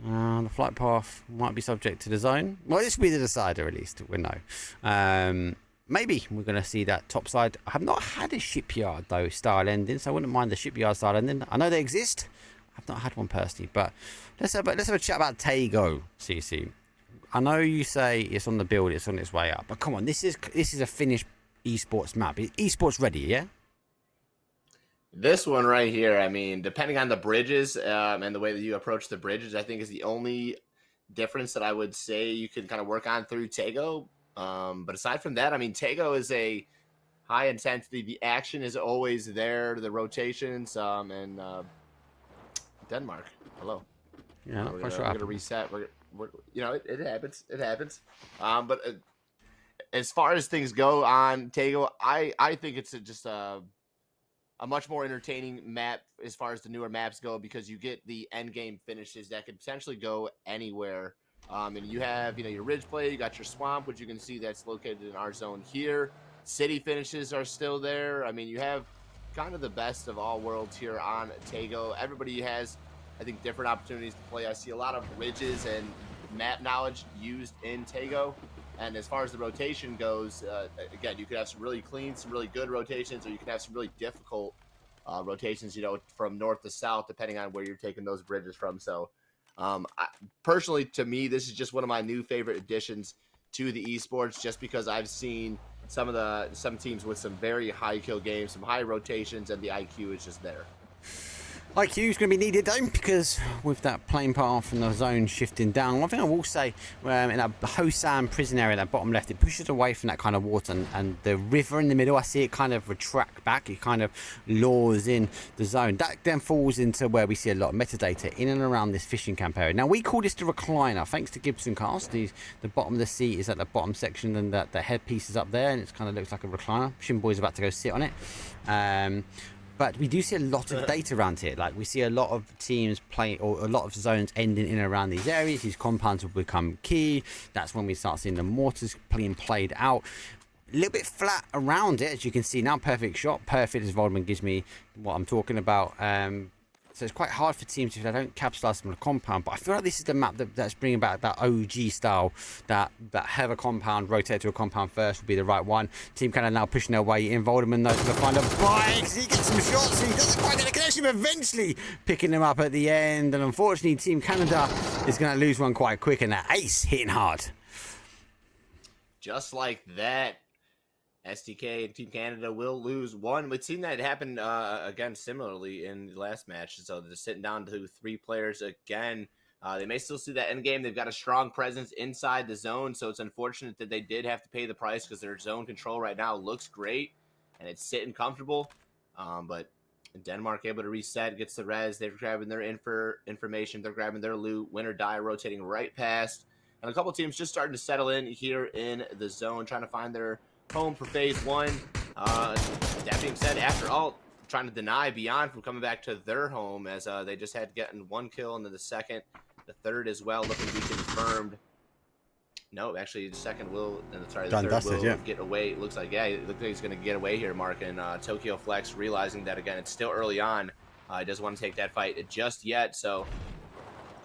the flight path might be subject to the zone. Well, this will be the decider, at least we'll know. Maybe we're going to see that top side. I have not had a shipyard though style ending, so I wouldn't mind the shipyard style ending. I know they exist. I've not had one personally, but let's have a chat about Tego, CC. I know you say it's on the build, it's on its way up, but come on, this is a finished esports map. Esports ready, yeah? This one right here, I mean, depending on the bridges and the way that you approach the bridges, I think is the only difference that I would say you can kind of work on through Tego. But aside from that, I mean, Tego is a high intensity. The action is always there, the rotations, and Denmark. Hello. Yeah, we're going to reset. It happens. It happens. But as far as things go on Tego, I think it's just a much more entertaining map as far as the newer maps go, because you get the end game finishes that could potentially go anywhere. And you have, your ridge play, you got your swamp, which you can see that's located in our zone here. City finishes are still there. I mean, you have kind of the best of all worlds here on Tego. Everybody has, I think, different opportunities to play. I see a lot of ridges and map knowledge used in Tego. And as far as the rotation goes, again, you could have some really clean, some really good rotations, or you can have some really difficult rotations, from north to south, depending on where you're taking those bridges from. So personally, to me, this is just one of my new favorite additions to the esports, just because I've seen some teams with some very high kill games, some high rotations, and the IQ is just there. IQ is going to be needed though, because with that plane path and the zone shifting down, one thing I will say, in that Hosan prison area, that bottom left, it pushes away from that kind of water, and the river in the middle, I see it kind of retract back. It kind of lures in the zone. That then falls into where we see a lot of metadata in and around this fishing camp area. Now, we call this the recliner, thanks to Gibson Cast. The bottom of the seat is at the bottom section, and the headpiece is up there, and it kind of looks like a recliner. Shinboy's about to go sit on it. But we do see a lot of data around here. Like, we see a lot of teams playing, or a lot of zones ending in and around these areas. These compounds will become key. That's when we start seeing the mortars being played out. A little bit flat around it, as you can see now. Perfect shot. Perfect, as Voldman gives me what I'm talking about. So it's quite hard for teams if they don't capitalize on the compound. But I feel like this is the map that's bringing back that OG style, that have a compound, rotate to a compound first would be the right one. Team Canada now pushing their way in. Voldman knows to find a bike. He gets some shots. He doesn't quite get a connection, but eventually picking them up at the end. And unfortunately, Team Canada is going to lose one quite quick. And that ace hitting hard. Just like that, STK and Team Canada will lose one. We've seen that happen again similarly in the last match. So they're sitting down to 3 players again. They may still see that end game. They've got a strong presence inside the zone, so it's unfortunate that they did have to pay the price, because their zone control right now looks great and it's sitting comfortable. But Denmark able to reset, gets the res. They're grabbing their information. They're grabbing their loot. Win or die, rotating right past. And a couple teams just starting to settle in here in the zone, trying to find their home for phase 1. That being said, after all, trying to deny Beyond from coming back to their home, as they just had gotten 1 kill, and then the second, the third as well, looking to be confirmed. No, actually, the second will, sorry, the Done third dusted, will yeah. get away. It looks like, yeah, it looks like he's going to get away here, Mark. And Tokyo Flex realizing that, again, it's still early on. He doesn't want to take that fight just yet. So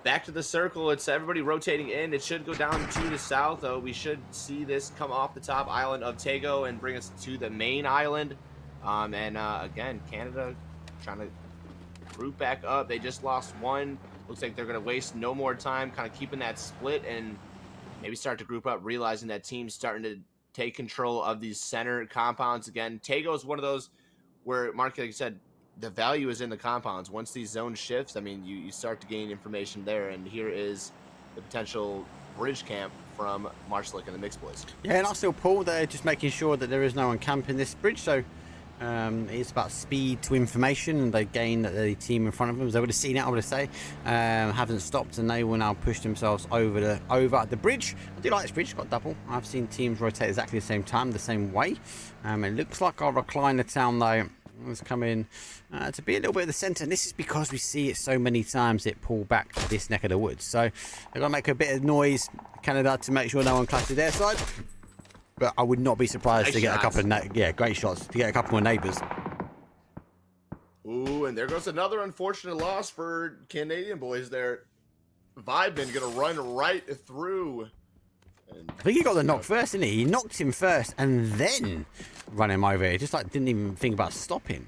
back to the circle. It's everybody rotating in. It should go down to the south, though. We should see this come off the top island of Tago and bring us to the main island. Again, Canada trying to group back up. They just lost one. Looks like they're going to waste no more time kind of keeping that split and maybe start to group up, realizing that team's starting to take control of these center compounds again. Tago is one of those where, Mark, like you said, the value is in the compounds. Once these zones shifts, I mean, you start to gain information there. And here is the potential bridge camp from Marshlick and the Mixed Boys. Yeah, and also Paul, they're just making sure that there is no one camping this bridge. So it's about speed to information, and they gain the team in front of them. They would have seen it, I would say. Haven't stopped, and they will now push themselves over the bridge. I do like this bridge, it's got double. I've seen teams rotate exactly the same time, the same way. It looks like our recliner town, though, has come in to be a little bit of the centre, and this is because we see it so many times it pull back to this neck of the woods. So they're going to make a bit of noise, Canada, to make sure no one clashes their side. But I would not be surprised to get a couple of great shots, to get a couple more neighbours. Ooh, and there goes another unfortunate loss for Canadian boys there. Vibin going to run right through. And I think he got the knock first, didn't he? He knocked him first and then run him over. He just didn't even think about stopping.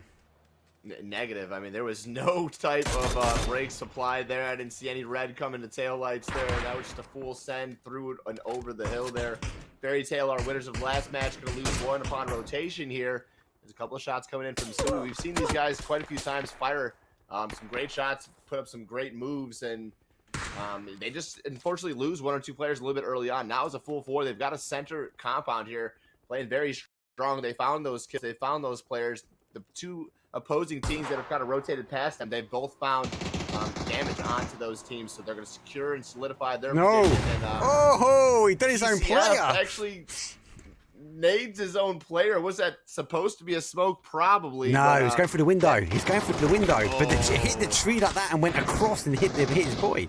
Negative. I mean, there was no type of brake supply there. I didn't see any red coming to taillights there. That was just a full send through and over the hill there. Fairy Tale, our winners of the last match, going to lose one upon rotation here. There's a couple of shots coming in from Sue. We've seen these guys quite a few times fire some great shots, put up some great moves, and they just unfortunately lose one or two players a little bit early on. Now it's a full four. They've got a center compound here playing very strong. They found those kids. They found those players. The two opposing teams that have kind of rotated past them, they've both found damage onto those teams, so they're going to secure and solidify their position. And, he did his own PCF player. Actually nades his own player. Was that supposed to be a smoke? Probably. No, but, he's going for the window. He's going for the window, but it hit the tree like that and went across and hit his boy.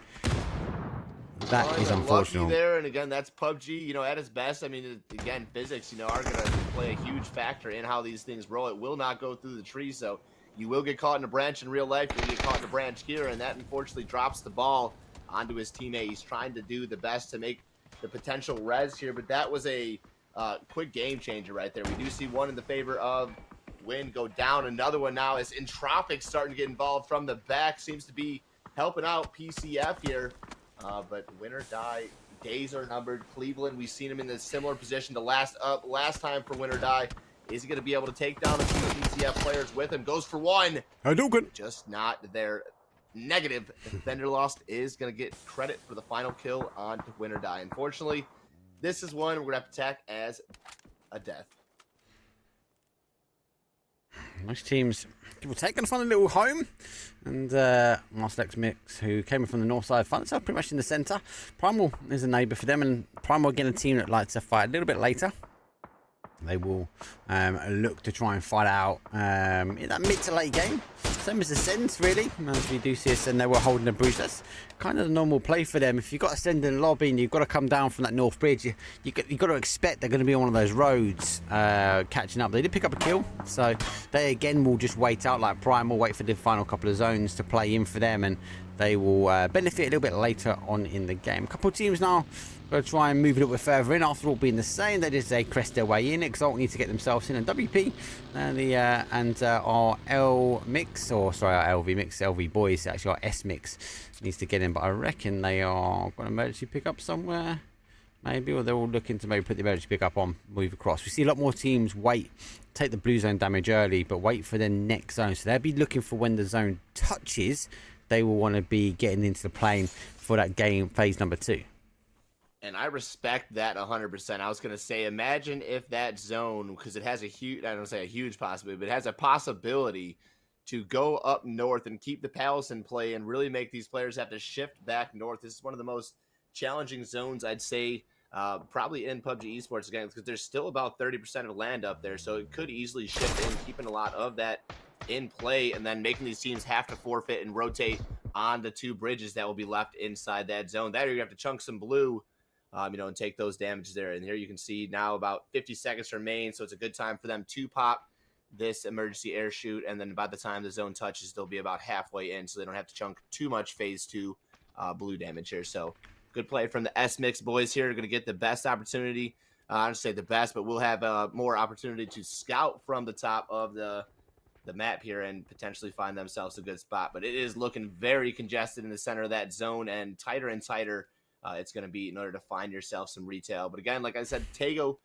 That is unfortunate. There, and again, that's PUBG. You know, at its best. I mean, again, physics, are going to play a huge factor in how these things roll. It will not go through the tree, so you will get caught in a branch in real life. You'll get caught in a branch here, and that unfortunately drops the ball onto his teammate. He's trying to do the best to make the potential res here, but that was a quick game changer right there. We do see one in the favor of Win go down. Another one now as Entropic starting to get involved from the back. Seems to be helping out PCF here. But win or die, days are numbered. Cleveland, we've seen him in a similar position to last time for win or die. Is he going to be able to take down a few PCF players with him? Goes for one. Just not there. Negative. Defender lost is going to get credit for the final kill on win or die. Unfortunately, this is one we're going to have to attack as a death. Most teams will take and find a little home. And Marsex Mix, who came in from the north side, found themselves pretty much in the centre. Primal is a neighbour for them, and Primal again a team that likes to fight a little bit later. They will look to try and fight out in that mid to late game. Same as Ascend, really. As we do see Ascend, they were holding a bridge. That's kind of the normal play for them. If you've got Ascend in the lobby and you've got to come down from that north bridge, you've got to expect they're going to be on one of those roads catching up. They did pick up a kill, so they again will just wait out like Prime. Will wait for the final couple of zones to play in for them, and they will benefit a little bit later on in the game. A couple of teams now going to try and move a little bit further in. After all being the same, they just crest their way in. Exalt need to get themselves in, and WP and our L mix, or sorry, our LV mix, LV boys, actually our S mix needs to get in. But I reckon they are going to emergency pick up somewhere, maybe, or they're all looking to maybe put the emergency pick up on, move across. We see a lot more teams wait, take the blue zone damage early, but wait for their next zone. So they'll be looking for when the zone touches. They will want to be getting into the plane for that game phase number 2. And I respect that 100%. I was going to say, imagine if that zone, because it has a huge, I don't say a huge possibility, but it has a possibility to go up north and keep the Palace in play and really make these players have to shift back north. This is one of the most challenging zones, I'd say, probably in PUBG Esports again, because there's still about 30% of land up there. So it could easily shift in, keeping a lot of that in play, and then making these teams have to forfeit and rotate on the 2 bridges that will be left inside that zone. That, you're going to have to chunk some blue and take those damages there. And here you can see now about 50 seconds remain, so it's a good time for them to pop this emergency air shoot, and then by the time the zone touches, they'll be about halfway in, so they don't have to chunk too much phase 2 blue damage here. So good play from the S-Mix boys here. They're going to get the best opportunity. I don't say the best, but we'll have more opportunity to scout from the top of the map here and potentially find themselves a good spot. But it is looking very congested in the center of that zone, and tighter it's going to be in order to find yourself some retail. But again, like I said, Tego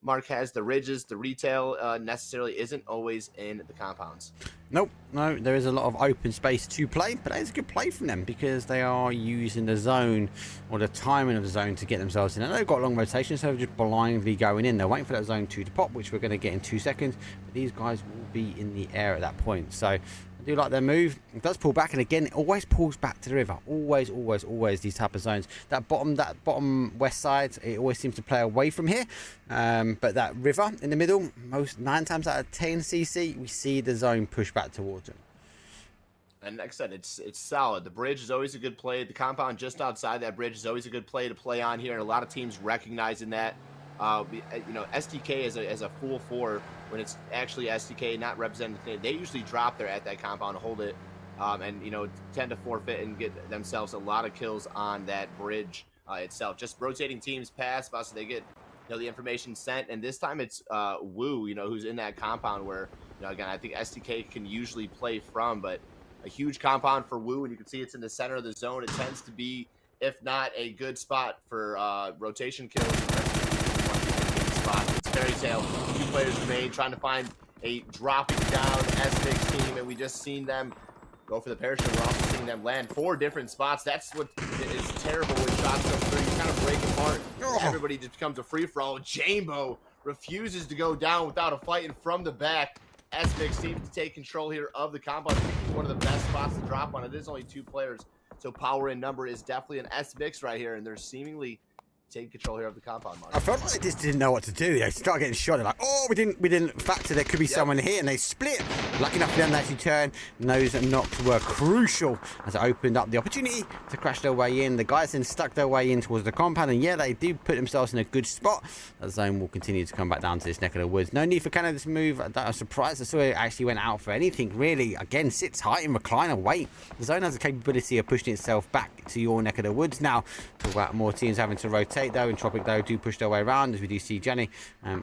Marquez, the ridges, the retail necessarily isn't always in the compounds. Nope, no, there is a lot of open space to play, but it's a good play from them because they are using the zone or the timing of the zone to get themselves in. And they've got long rotations, so they're just blindly going in. They're waiting for that zone 2 to pop, which we're going to get in 2 seconds. But these guys will be in the air at that point. So I do like their move. It does pull back, and again, it always pulls back to the river. Always, always, always these type of zones. That bottom west side, it always seems to play away from here. But that river in the middle, 9 times out of 10 CC, we see the zone push back towards them. And like I said, it's solid. The bridge is always a good play. The compound just outside that bridge is always a good play to play on here, and a lot of teams recognizing that. SDK as a full 4 when it's actually SDK not representing the thing. They usually drop there at that compound, hold it, and tend to forfeit and get themselves a lot of kills on that bridge itself. Just rotating teams pass, so they get the information sent, and this time it's Wu, who's in that compound where again I think SDK can usually play from, but a huge compound for Wu, and you can see it's in the center of the zone. It tends to be, if not a good spot for rotation kills. It's fairy tale. 2 players remain trying to find a dropping down S-Mix team, and we just seen them go for the parachute. We're also seeing them land 4 different spots. That's what is terrible when shots come through. You kind of break apart. Everybody just becomes a free-for-all. Jambo refuses to go down without a fight, and from the back, S-Mix seems to take control here of the compound. I think it's one of the best spots to drop on. It is only 2 players, so power in number is definitely an S-Mix right here, and they're seemingly taking control here of the compound, Mark. I felt like they just didn't know what to do. They started getting shot. They're like, oh, we didn't factor there could be someone here, and they split. Lucky enough for them to actually turn. And those knocks were crucial as it opened up the opportunity to crash their way in. The guys then stuck their way in towards the compound, and yeah, they do put themselves in a good spot. That zone will continue to come back down to this neck of the woods. No need for Canada to move. I was surprised I saw it actually went out for anything, really. Again, sits tight and recliner, wait. The zone has the capability of pushing itself back to your neck of the woods now. Talk about more teams having to rotate, though. Entropic, though, do push their way around, as we do see Jenny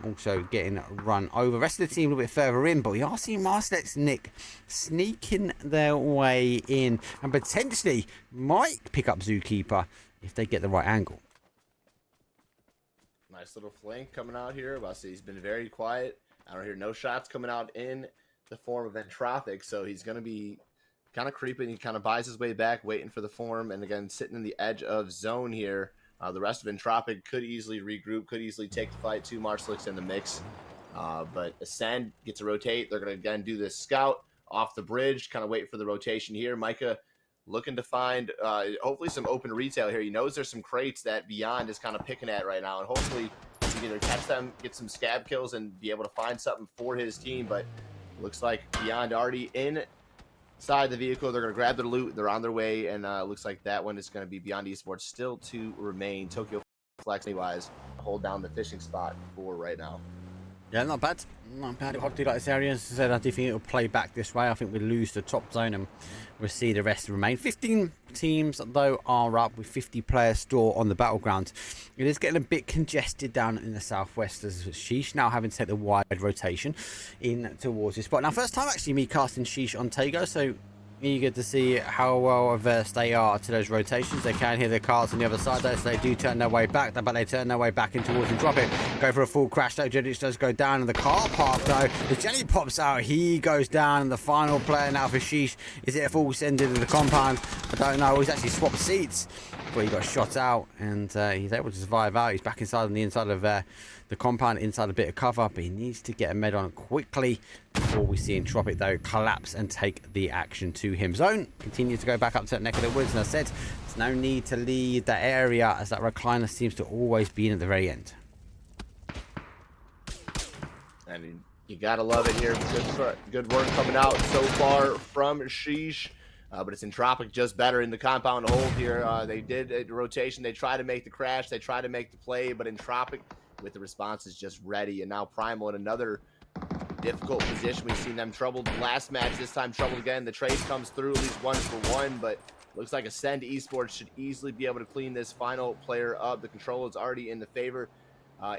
also getting run over. Rest of the team a little bit further in, but we are seeing Marcelet's Nick sneaking their way in and potentially might pick up Zookeeper if they get the right angle. Nice little flank coming out here. Well, see, he's been very quiet. I don't hear no shots coming out in the form of Entropic, so he's going to be kind of creeping. He kind of buys his way back, waiting for the form, and again, sitting in the edge of zone here. The rest of Entropic could easily regroup, could easily take the fight. 2 Marcelic's in the mix. But Ascend gets a rotate. They're going to, again, do this scout off the bridge, kind of wait for the rotation here. Micah looking to find hopefully some open retail here. He knows there's some crates that Beyond is kind of picking at right now, and hopefully he can either catch them, get some scab kills, and be able to find something for his team. But looks like Beyond already inside the vehicle. They're going to grab their loot. They're on their way, and looks like that one is going to be Beyond Esports still to remain. Tokyo Flex, wise, hold down the fishing spot for right now. Yeah, not bad. Not bad. I do like this area. As I said, I do think it will play back this way. I think we lose the top zone and we'll see the rest remain. 15 teams, though, are up with 50 players still on the battleground. It is getting a bit congested down in the southwest as Sheesh now having to take the wide rotation in towards this spot. Now, first time actually me casting Sheesh on Tego, so eager to see how well averse they are to those rotations. They can hear the cars on the other side though, so they do turn their way back, but they turn their way back in towards and drop it. Go for a full crash though. Jedic does go down in the car park though. As Jenny pops out, he goes down, and the final player now for Sheesh. Is it a full send into the compound? I don't know. He's actually swapped seats before he got shot out, and he's able to survive out. He's back inside on the inside of the compound, inside a bit of cover, but he needs to get a med on quickly before we see Entropic though collapse and take the action to him. Zone continues to go back up to that neck of the woods, and I said there's no need to leave that area as that recliner seems to always be in at the very end. I mean, you gotta love it here. Good work coming out so far from Sheesh. But it's Entropic just better in the compound hold here. They did a rotation. They tried to make the crash. They tried to make the play, but Entropic with the response is just ready. And now Primal in another difficult position. We've seen them troubled last match. This time troubled again. The trade comes through, at least 1-for-1, but looks like Ascend Esports should easily be able to clean this final player up. The control is already in the favor.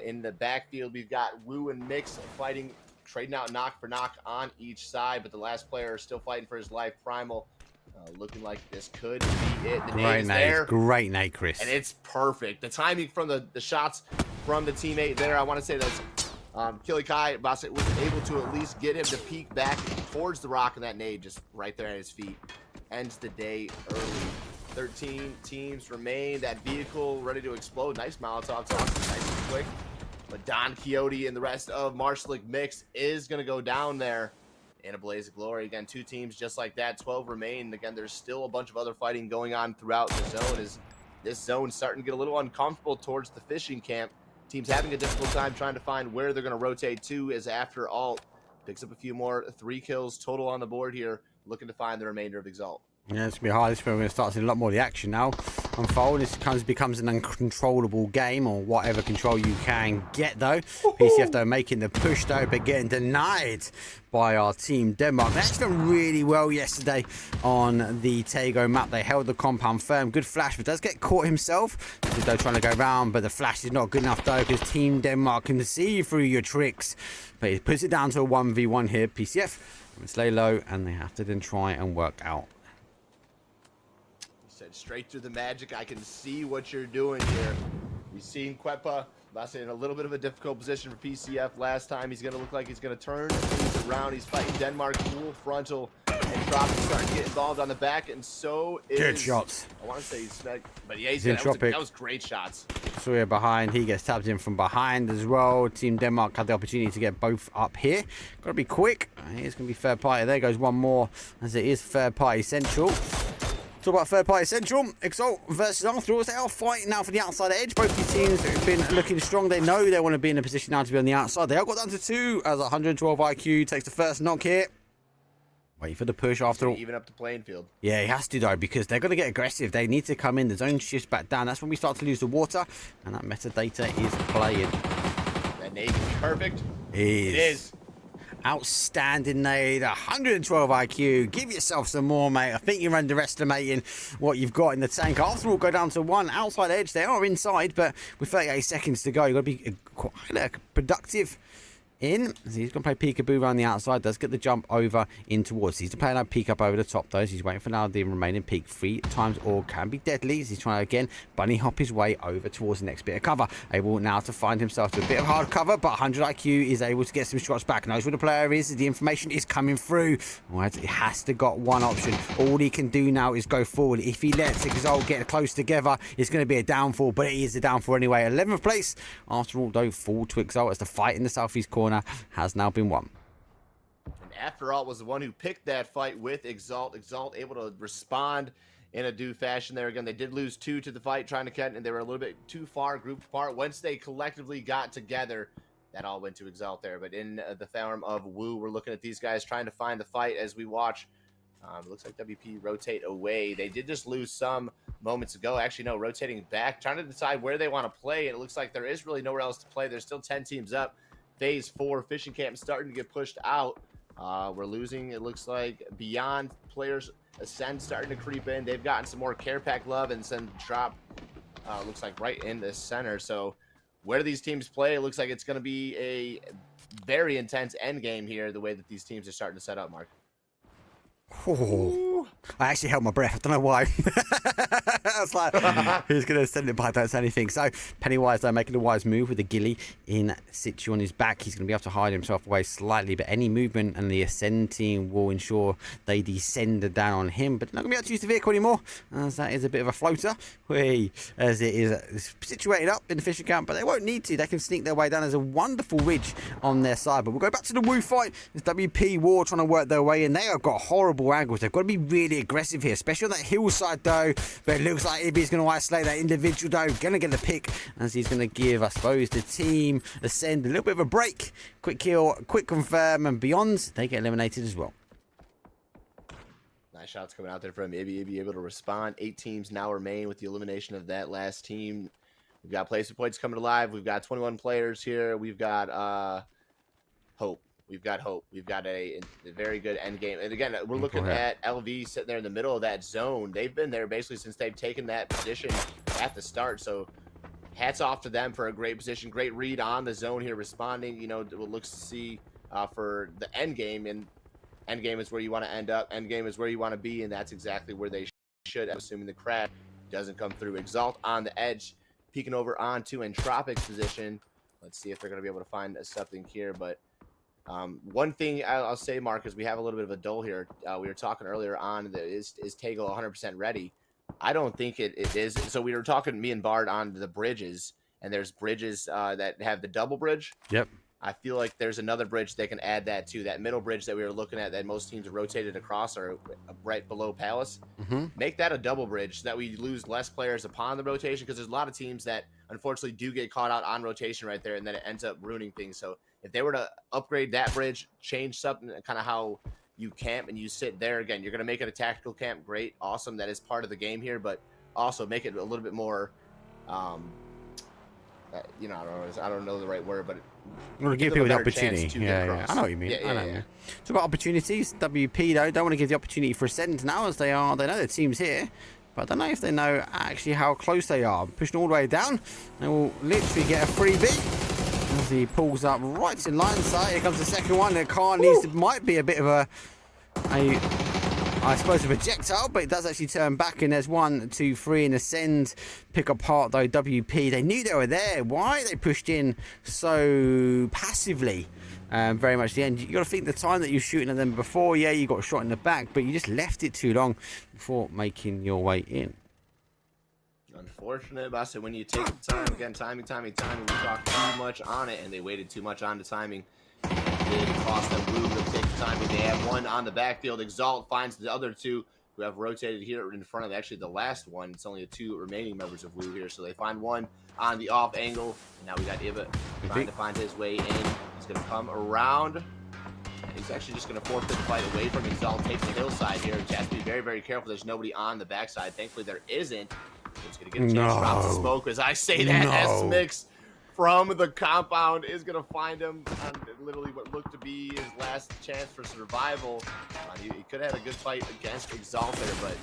In the backfield, we've got Woo and Mix fighting, trading out knock for knock on each side, but the last player is still fighting for his life. Primal looking like this could be it. The Great nade, great nade, Chris. And it's perfect. The timing from the shots from the teammate there, I want to say that's Killy Kai was able to at least get him to peek back towards the rock, and that nade just right there at his feet ends the day early. 13 teams remain. That vehicle ready to explode. Nice Molotov toss, nice and quick. But Don Quixote and the rest of Marshlick Mix is going to go down there in a blaze of glory. Again, 2 teams just like that. 12 remain. Again, there's still a bunch of other fighting going on throughout the zone. As this zone starting to get a little uncomfortable towards the fishing camp. Teams having a difficult time trying to find where they're going to rotate to, as after Alt picks up a few more. 3 kills total on the board here, looking to find the remainder of Exalt. Yeah, it's going to be hard. This is where we're going to start seeing a lot more of the action now unfold. This becomes an uncontrollable game, or whatever control you can get, though. PCF, though, making the push, though, but getting denied by our team Denmark. They actually done really well yesterday on the Tego map. They held the compound firm. Good flash, but does get caught himself. Though trying to go round, but the flash is not good enough, though, because Team Denmark can see through your tricks. But he puts it down to a 1v1 here. PCF, it's lay low, and they have to then try and work out. Straight through the magic. I can see what you're doing here. We've seen Kwepa in a little bit of a difficult position for PCF last time. He's going to look like he's going to turn things around. He's fighting Denmark full frontal, and Tropic starting to get involved on the back, and so is... Good shots. I want to say he's snug, but yeah, that was great shots. Sawyer behind. He gets tapped in from behind as well. Team Denmark had the opportunity to get both up here. Got to be quick. Here's going to be third party. There goes one more, as it is third party central. Talk about third party central. Exalt versus Arthur. They are fighting now for the outside edge. Both these teams have been looking strong. They know they want to be in a position now to be on the outside. They have got down to 2 as 112 IQ takes the first knock here. Wait for the push after all. Even up the playing field. Yeah, he has to, though, because they're going to get aggressive. They need to come in. The zone shifts back down. That's when we start to lose the water, and that metadata is playing. That nade is perfect. It is. Outstanding nade, 112 IQ. Give yourself some more, mate. I think you're underestimating what you've got in the tank. After all, go down to 1 outside edge. They are inside, but with 38 seconds to go, you've got to be quite productive in. So he's going to play peekaboo around the outside. Does get the jump over in towards. He's playing a peek up over the top, though. So he's waiting for now the remaining peek. 3 times or can be deadly. He's trying to again bunny hop his way over towards the next bit of cover. Able now to find himself to a bit of hard cover, but 100 IQ is able to get some shots back. Knows where the player is. The information is coming through. Right, he has to got one option. All he can do now is go forward. If he lets Exalt get close together, it's going to be a downfall, but it is a downfall anyway. 11th place. After all, though, fall to Exalt as the fight in the southeast corner has now been won. And after all, was the one who picked that fight with Exalt. Exalt able to respond in a due fashion there. Again, they did lose 2 to the fight trying to cut, and they were a little bit too far grouped apart. Once they collectively got together, that all went to Exalt there. But in the form of Woo, we're looking at these guys trying to find the fight as we watch. It looks like WP rotate away. They did just lose some moments ago. Actually, no, rotating back, trying to decide where they want to play. And it looks like there is really nowhere else to play. There's still 10 teams up. Phase 4 fishing camp starting to get pushed out. We're losing, it looks like, beyond players. Ascend starting to creep in. They've gotten some more care pack love, and Ascend drop looks like right in the center. So where these teams play, it looks like it's going to be a very intense end game here, the way that these teams are starting to set up, Mark. Oh, I actually held my breath. I don't know why. I was like, who's going to send it by? I don't say anything. So Pennywise, though, making a wise move with the ghillie in situ on his back. He's going to be able to hide himself away slightly, but any movement and the Ascend team will ensure they descend down on him. But not going to be able to use the vehicle anymore, as that is a bit of a floater. As it is situated up in the fishing camp, but they won't need to. They can sneak their way down. There's a wonderful ridge on their side. But we'll go back to the Woo fight. It's WP War trying to work their way in. They have got horrible angles. They've got to be really aggressive here, especially on that hillside, though. But it looks like Ibby's going to isolate that individual, though. Going to get the pick, as he's going to give, I suppose, the team Ascend a little bit of a break. Quick kill, quick confirm, and beyond, they get eliminated as well. Nice shots coming out there from Ibby. Ibby able to respond. 8 teams now remain with the elimination of that last team. We've got placement points coming alive. We've got 21 players here. We've got hope. We've got hope. We've got a very good end game. And again, we're looking at LV sitting there in the middle of that zone. They've been there basically since they've taken that position at the start. So hats off to them for a great position. Great read on the zone here, responding. You know, what looks to see for the end game. And end game is where you want to end up. End game is where you want to be. And that's exactly where they should, assuming the crash doesn't come through. Exalt on the edge, peeking over onto Entropic's position. Let's see if they're going to be able to find something here. But one thing I'll say, Mark, is we have a little bit of a dull here. We were talking earlier on that is Tagle 100% ready? I don't think it is. So we were talking, me and Bard, on the bridges, and there's bridges that have the double bridge. Yep. I feel like there's another bridge they can add that to. That middle bridge that we were looking at that most teams are rotated across are right below Palace. Make that a double bridge so that we lose less players upon the rotation, because there's a lot of teams that unfortunately do get caught out on rotation right there, and then it ends up ruining things. So if they were to upgrade that bridge, change something, kind of how you camp and you sit there, again, you're going to make it a tactical camp. Great. Awesome. That is part of the game here, but also make it a little bit more, you know, I don't know the right word, but we'll give people the opportunity. Yeah, I know what you mean. I know. Yeah. So got opportunities. WP though don't want to give the opportunity for Ascend now, as they know the team's here, but I don't know if they know actually how close they are. Pushing all the way down, they will literally get a freebie as he pulls up right in line sight. Here comes the second one. The car might be a bit of a I suppose a projectile, but it does actually turn back, and there's 1, 2, 3 in Ascend. Pick apart though WP. They knew they were there. Why they pushed in so passively? Very much the end. You got to think the time that you're shooting at them before. Yeah, you got a shot in the back, but you just left it too long before making your way in. Unfortunate, but I said when you take the time, again, timing, we talked too much on it, and they waited too much on the timing. It cost them room to take the timing. They have one on the backfield. Exalt finds the other two who have rotated here in front of actually the last one. It's only the 2 remaining members of Woo here, so they find one on the off angle, and now we got Iba trying to find his way in. He's going to come around, and he's actually just going to forfeit the fight away from Exalt. Takes the hillside here. He has to be very, very careful. There's nobody on the backside. Thankfully, there isn't. He's going to get a chance to drop the smoke. As I say that, S-Mix from the compound is going to find him on literally what looked to be his last chance for survival. He could have had a good fight against Exalt there, but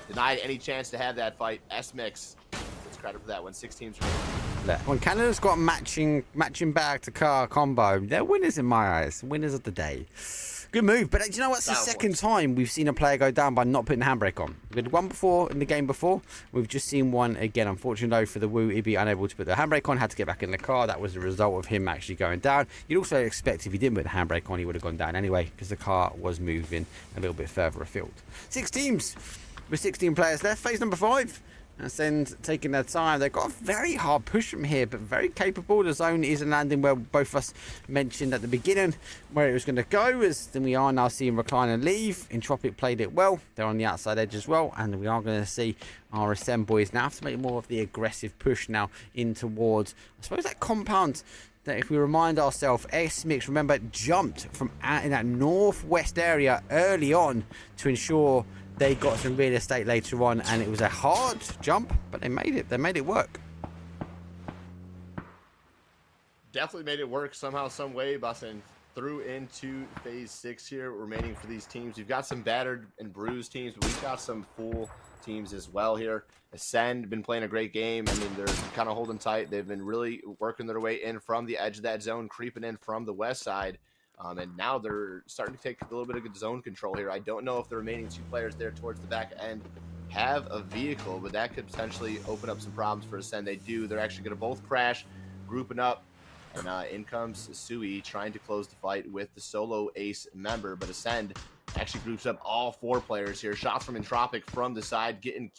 denied any chance to have that fight. S-Mix gets credit for that one. 6 teams remaining. When Canada's got matching bag to car combo, they're winners in my eyes. Winners of the day. Good move, but do you know what's the second time we've seen a player go down by not putting the handbrake on? We had one before in the game before. We've just seen one again. Unfortunately, though, for the Woo, Ibby unable to put the handbrake on, had to get back in the car. That was the result of him actually going down. You'd also expect if he didn't put the handbrake on, he would have gone down anyway, because the car was moving a little bit further afield. 6 teams with 16 players left. Phase number 5. Ascend taking their time. They've got a very hard push from here, but very capable. The zone is a landing where both of us mentioned at the beginning where it was going to go, as then we are now seeing Recline and leave. Entropic played it well. They're on the outside edge as well, and we are going to see our Ascend boys now have to make more of the aggressive push now in towards, I suppose, that compound that, if we remind ourselves, S-Mix, remember, jumped from in that northwest area early on to ensure they got some real estate later on, and it was a hard jump, but they made it. They made it work. Definitely made it work somehow, some way. Busting through into phase 6 here, remaining for these teams. We've got some battered and bruised teams, but we've got some full teams as well here. Ascend been playing a great game. I mean, they're kind of holding tight. They've been really working their way in from the edge of that zone, creeping in from the west side. And now they're starting to take a little bit of good zone control here. I don't know if the remaining 2 players there towards the back end have a vehicle, but that could potentially open up some problems for Ascend. They do. They're actually going to both crash, grouping up. And in comes Sui trying to close the fight with the solo ace member. But Ascend actually groups up all 4 players here. Shots from Entropic from the side, getting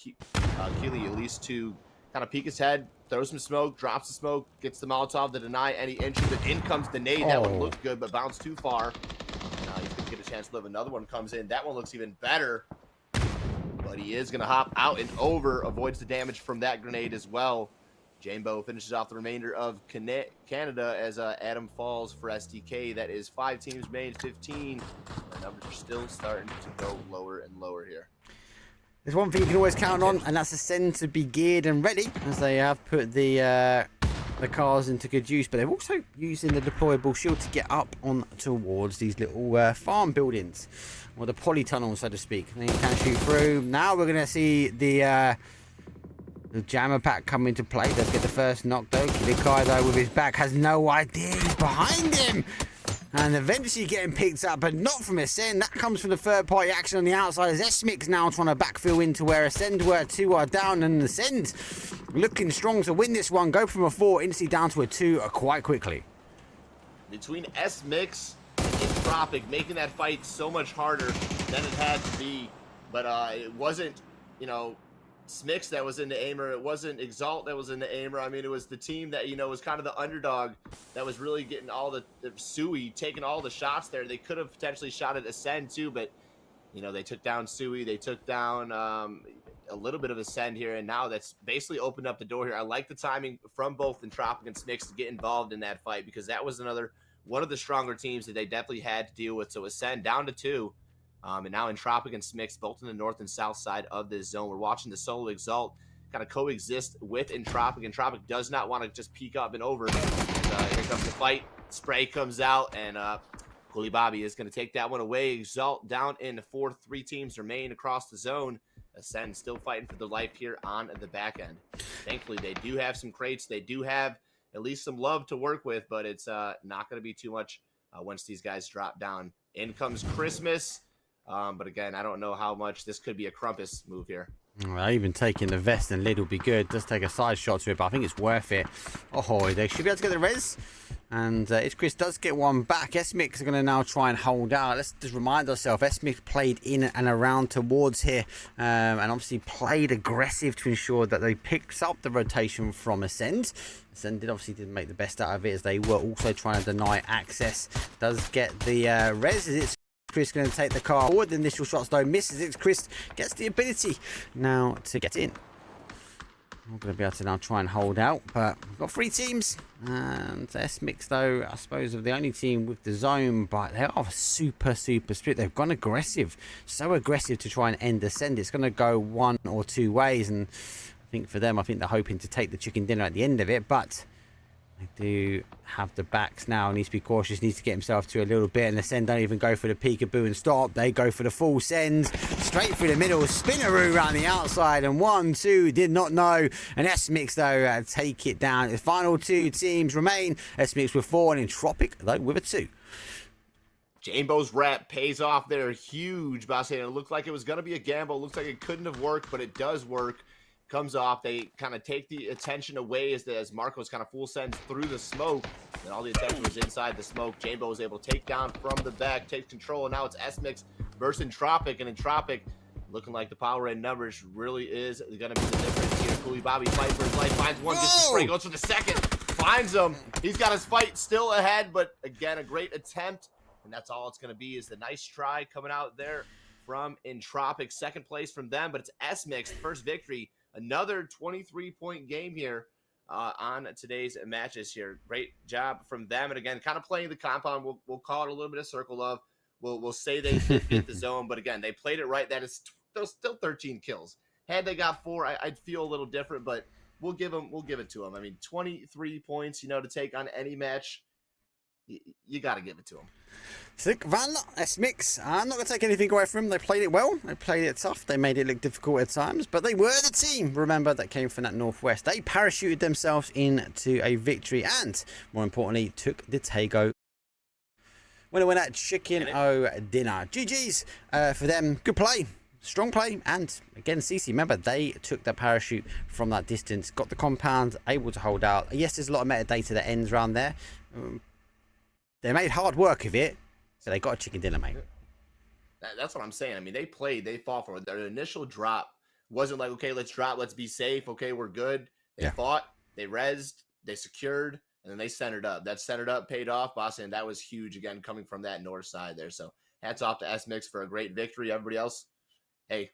Keely at least to kind of peek his head, throws some smoke, drops the smoke, gets the Molotov to deny any entry, but in comes the nade. That one looked good, but bounced too far. Now he's going to get a chance to live. Another one comes in. That one looks even better, but he is going to hop out and over, avoids the damage from that grenade as well. Jambo finishes off the remainder of Canada as Adam falls for STK. That is 5 teams made, 15 numbers are still starting to go lower and lower here. There's one thing you can always count on, and that's the send to be geared and ready, as they have put the cars into good use, but they're also using the deployable shield to get up on towards these little farm buildings, or the polytunnel, so to speak. And you can shoot through. Now we're going to see the jammer pack come into play. Does get the first knock though. Kilikai though with his back has no idea he's behind him. And eventually getting picked up, but not from Ascend. That comes from the third-party action on the outside as Esmix now trying to backfill into where Ascend were. 2 are down, and Ascend looking strong to win this one. Go from a 4 instantly down to a 2 quite quickly. Between S-Mix and Tropic, making that fight so much harder than it had to be. But it wasn't, you know, Smix that was in the aimer. It wasn't Exalt that was in the aimer. I mean, it was the team that, you know, was kind of the underdog that was really getting all the Sui, taking all the shots there. They could have potentially shot at Ascend too, but, you know, they took down Sui. They took down a little bit of Ascend here, and now that's basically opened up the door here. I like the timing from both Entropic and Smix to get involved in that fight, because that was another one of the stronger teams that they definitely had to deal with. So Ascend down to 2. And now Entropic and Smix both in the north and south side of this zone. We're watching the solo Exalt kind of coexist with Entropic. Entropic does not want to just peek up and over. And, here comes the fight. Spray comes out, and Koulibaly is going to take that one away. Exalt down in the 4th. 3 teams remain across the zone. Ascend still fighting for their life here on the back end. Thankfully, they do have some crates. They do have at least some love to work with, but it's not going to be too much once these guys drop down. In comes Christmas. But again, I don't know how much this could be a Crumpus move here. Well, even taking the vest and lid will be good. Does take a side shot to it, but I think it's worth it. Oh, they should be able to get the res. And if Chris does get one back, Esmix are going to now try and hold out. Let's just remind ourselves, Esmix played in and around towards here. And obviously played aggressive to ensure that they picked up the rotation from Ascend. Ascend didn't make the best out of it, as they were also trying to deny access. Does get the res. It's Chris going to take the car forward. The initial shots though misses it. Chris gets the ability now to get in. We're going to be able to now try and hold out, but we've got 3 teams. And S-Mix though, I suppose, are the only team with the zone, but they are super split. They've gone aggressive, so aggressive to try and end Ascend. It's going to go 1 or 2 ways, and I think for them, I think they're hoping to take the chicken dinner at the end of it, but they do have the backs now. Needs to be cautious, needs to get himself to a little bit, and the Send don't even go for the peekaboo and stop. They go for the full send, straight through the middle, spinneroo around the outside, and 1, 2, did not know. And S-Mix though take it down. The final 2 teams remain. S-Mix with 4, and Entropic though with a 2. Jambo's rep pays off there, huge, boss. It looked like it was going to be a gamble. It looks like it couldn't have worked, but it does work. Comes off. They kind of take the attention away as Marco's kind of full sends through the smoke, and all the attention was inside the smoke. Jambo was able to take down from the back, takes control, and now it's S-Mix versus Entropic, and Entropic looking like the power and numbers really is going to be the difference here. Koulibaly fight for his life, finds one, gets the spray, goes for the second, finds him. He's got his fight still ahead, but again, a great attempt, and that's all it's going to be, is the nice try coming out there from Entropic. Second place from them, but it's S-Mix, first victory. Another 23-point game here on today's matches here. Great job from them. And again, kind of playing the compound. We'll call it a little bit of circle love. We'll say they hit the zone. But again, they played it right. That is still 13 kills. Had they got 4, I'd feel a little different. But we'll give it to them. I mean, 23 points, to take on any match. You got to give it to them. Sick Van S-Mix. I'm not going to take anything away from them. They played it well. They played it tough. They made it look difficult at times, but they were the team, remember, that came from that Northwest. They parachuted themselves into a victory and, more importantly, took the Tego. Winner winner chicken dinner. GG's for them. Good play. Strong play. And again, CC, remember, they took the parachute from that distance, got the compound, able to hold out. Yes, there's a lot of metadata that ends around there. They made hard work of it, so they got a chicken dinner, mate. That's what I'm saying. I mean, they fought for it. Their initial drop wasn't like, okay, let's drop, let's be safe, okay, we're good. They fought, they rezzed, they secured, and then they centered up. That centered up paid off, boss, and that was huge, again, coming from that north side there. So hats off to S-Mix for a great victory. Everybody else, hey,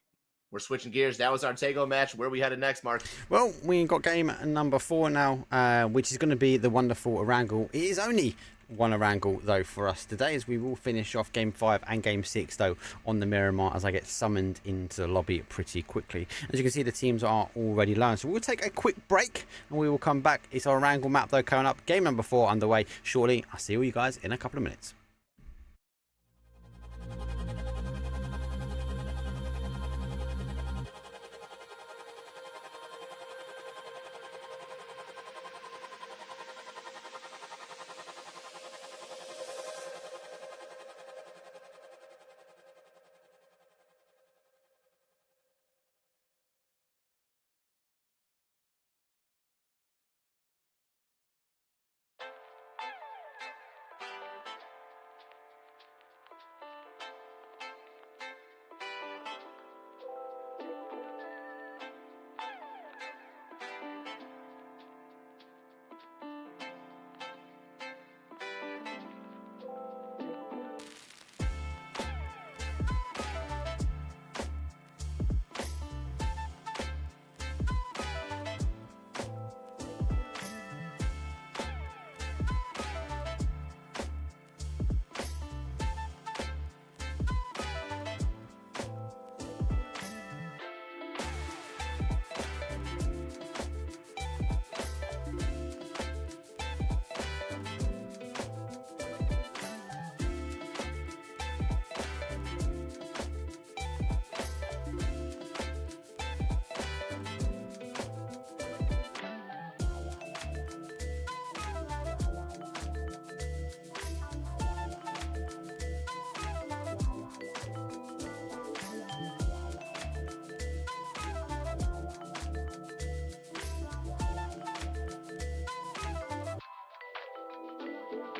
we're switching gears. That was our Tego match. Where are we headed next, Mark? Well, we got game number 4 now, which is going to be the wonderful Erangel. It is only one Erangel though for us today, as we will finish off game 5 and game 6 though on the Miramar as I get summoned into the lobby pretty quickly. As you can see, the teams are already learned, so we'll take a quick break and we will come back. It's our Erangel map though coming up, game number 4 underway shortly. I'll see all you guys in a couple of minutes.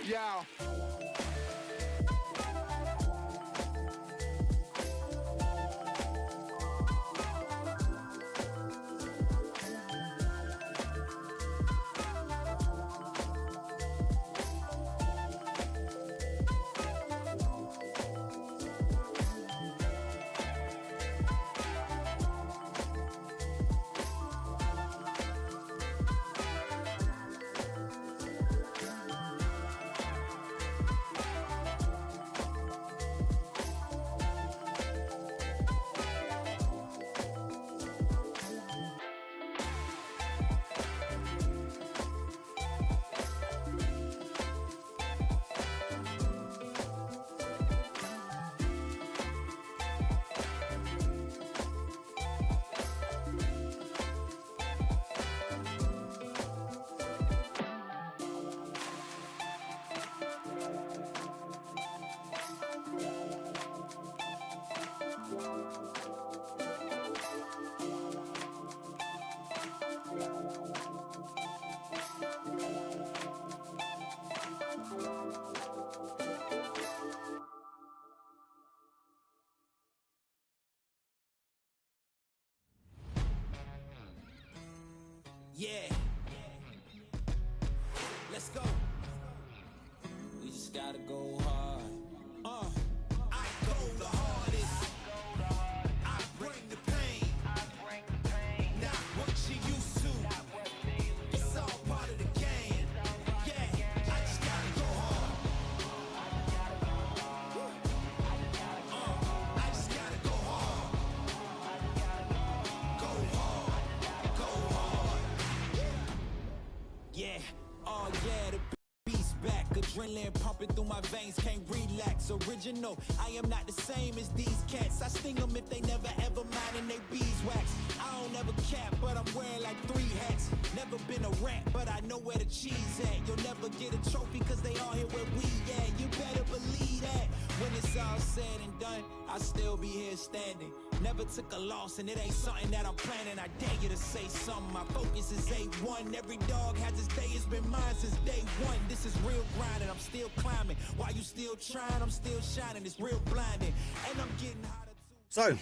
Yeah. Yeah. Let's go. We just gotta go hard. I go the hardest. I bring the pain. Not what you used to. It's all part of the game. Yeah. I just gotta go hard. I just gotta go hard. Go hard. Go hard. Yeah. Oh yeah, the beast back. Adrenaline pumping through my veins, can't relax. Original, I am not the same as these cats. I sting them if they never ever mind and they beeswax. I don't ever cap, but I'm wearing like 3 hats. Never been a rat, but I know where the cheese at. You'll never get a trophy cause they all here where we at. You better believe that. When it's all said and done, I'll still be here standing. Never took a loss and it ain't something that I'm planning. I dare you to say something, my focus is A1. Every dog has its day, it's been mine since day one. This is real grind and I'm still climbing. While you still trying, I'm still shining. It's real blinding and I'm getting hotter too. So,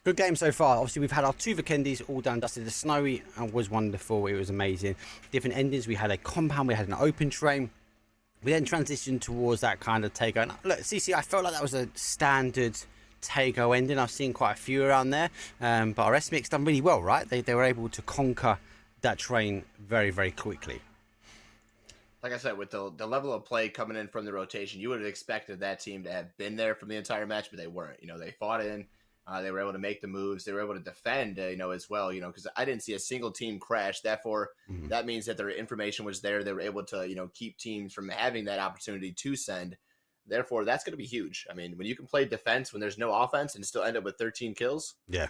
good game so far. Obviously, we've had our 2 Vikendis all done dusted. The snowy was wonderful. It was amazing. Different endings. We had a compound. We had an open terrain. We then transitioned towards that kind of Tego. And look, CC, I felt like that was a standard Tego ending. I've seen quite a few around there. But our SMX done really well, right? They were able to conquer that terrain very, very quickly. like I said, with the level of play coming in from the rotation, you would have expected that team to have been there from the entire match, but they weren't. They fought in. They were able to make the moves. They were able to defend, as well, because I didn't see a single team crash. Therefore, that means that their information was there. They were able to, keep teams from having that opportunity to send. Therefore, that's going to be huge. I mean, when you can play defense when there's no offense and still end up with 13 kills, yeah,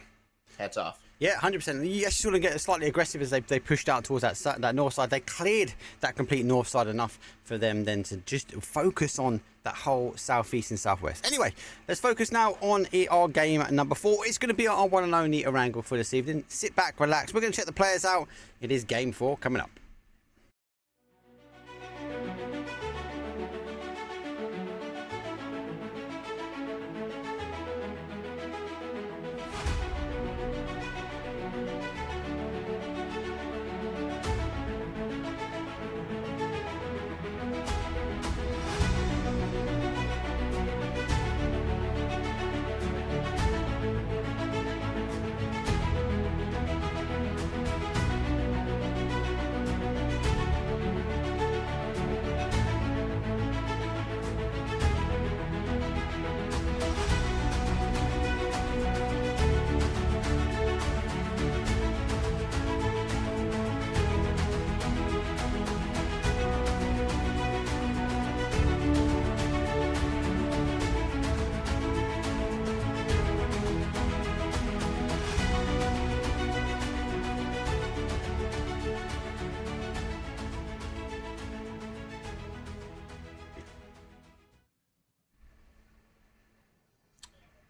hats off. Yeah, 100%. You actually sort of get slightly aggressive as they pushed out towards that north side. They cleared that complete north side enough for them then to just focus on that whole southeast and southwest. Anyway, let's focus now on our game number 4. It's going to be our one and only Erangel for this evening. Sit back, relax. We're going to check the players out. It is game 4 coming up.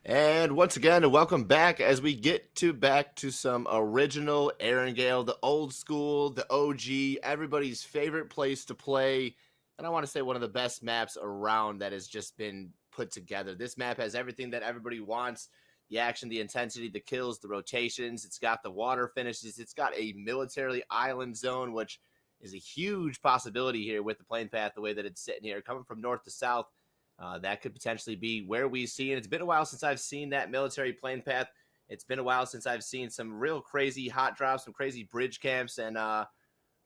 And once again, welcome back as we get back to some original Erangel, the old school, the OG, everybody's favorite place to play. And I want to say one of the best maps around that has just been put together. This map has everything that everybody wants. The action, the intensity, the kills, the rotations. It's got the water finishes. It's got a military island zone, which is a huge possibility here with the plane path, the way that it's sitting here, coming from north to south. That could potentially be where we see it. It's been a while since I've seen that military plane path. It's been a while since I've seen some real crazy hot drops, some crazy bridge camps, and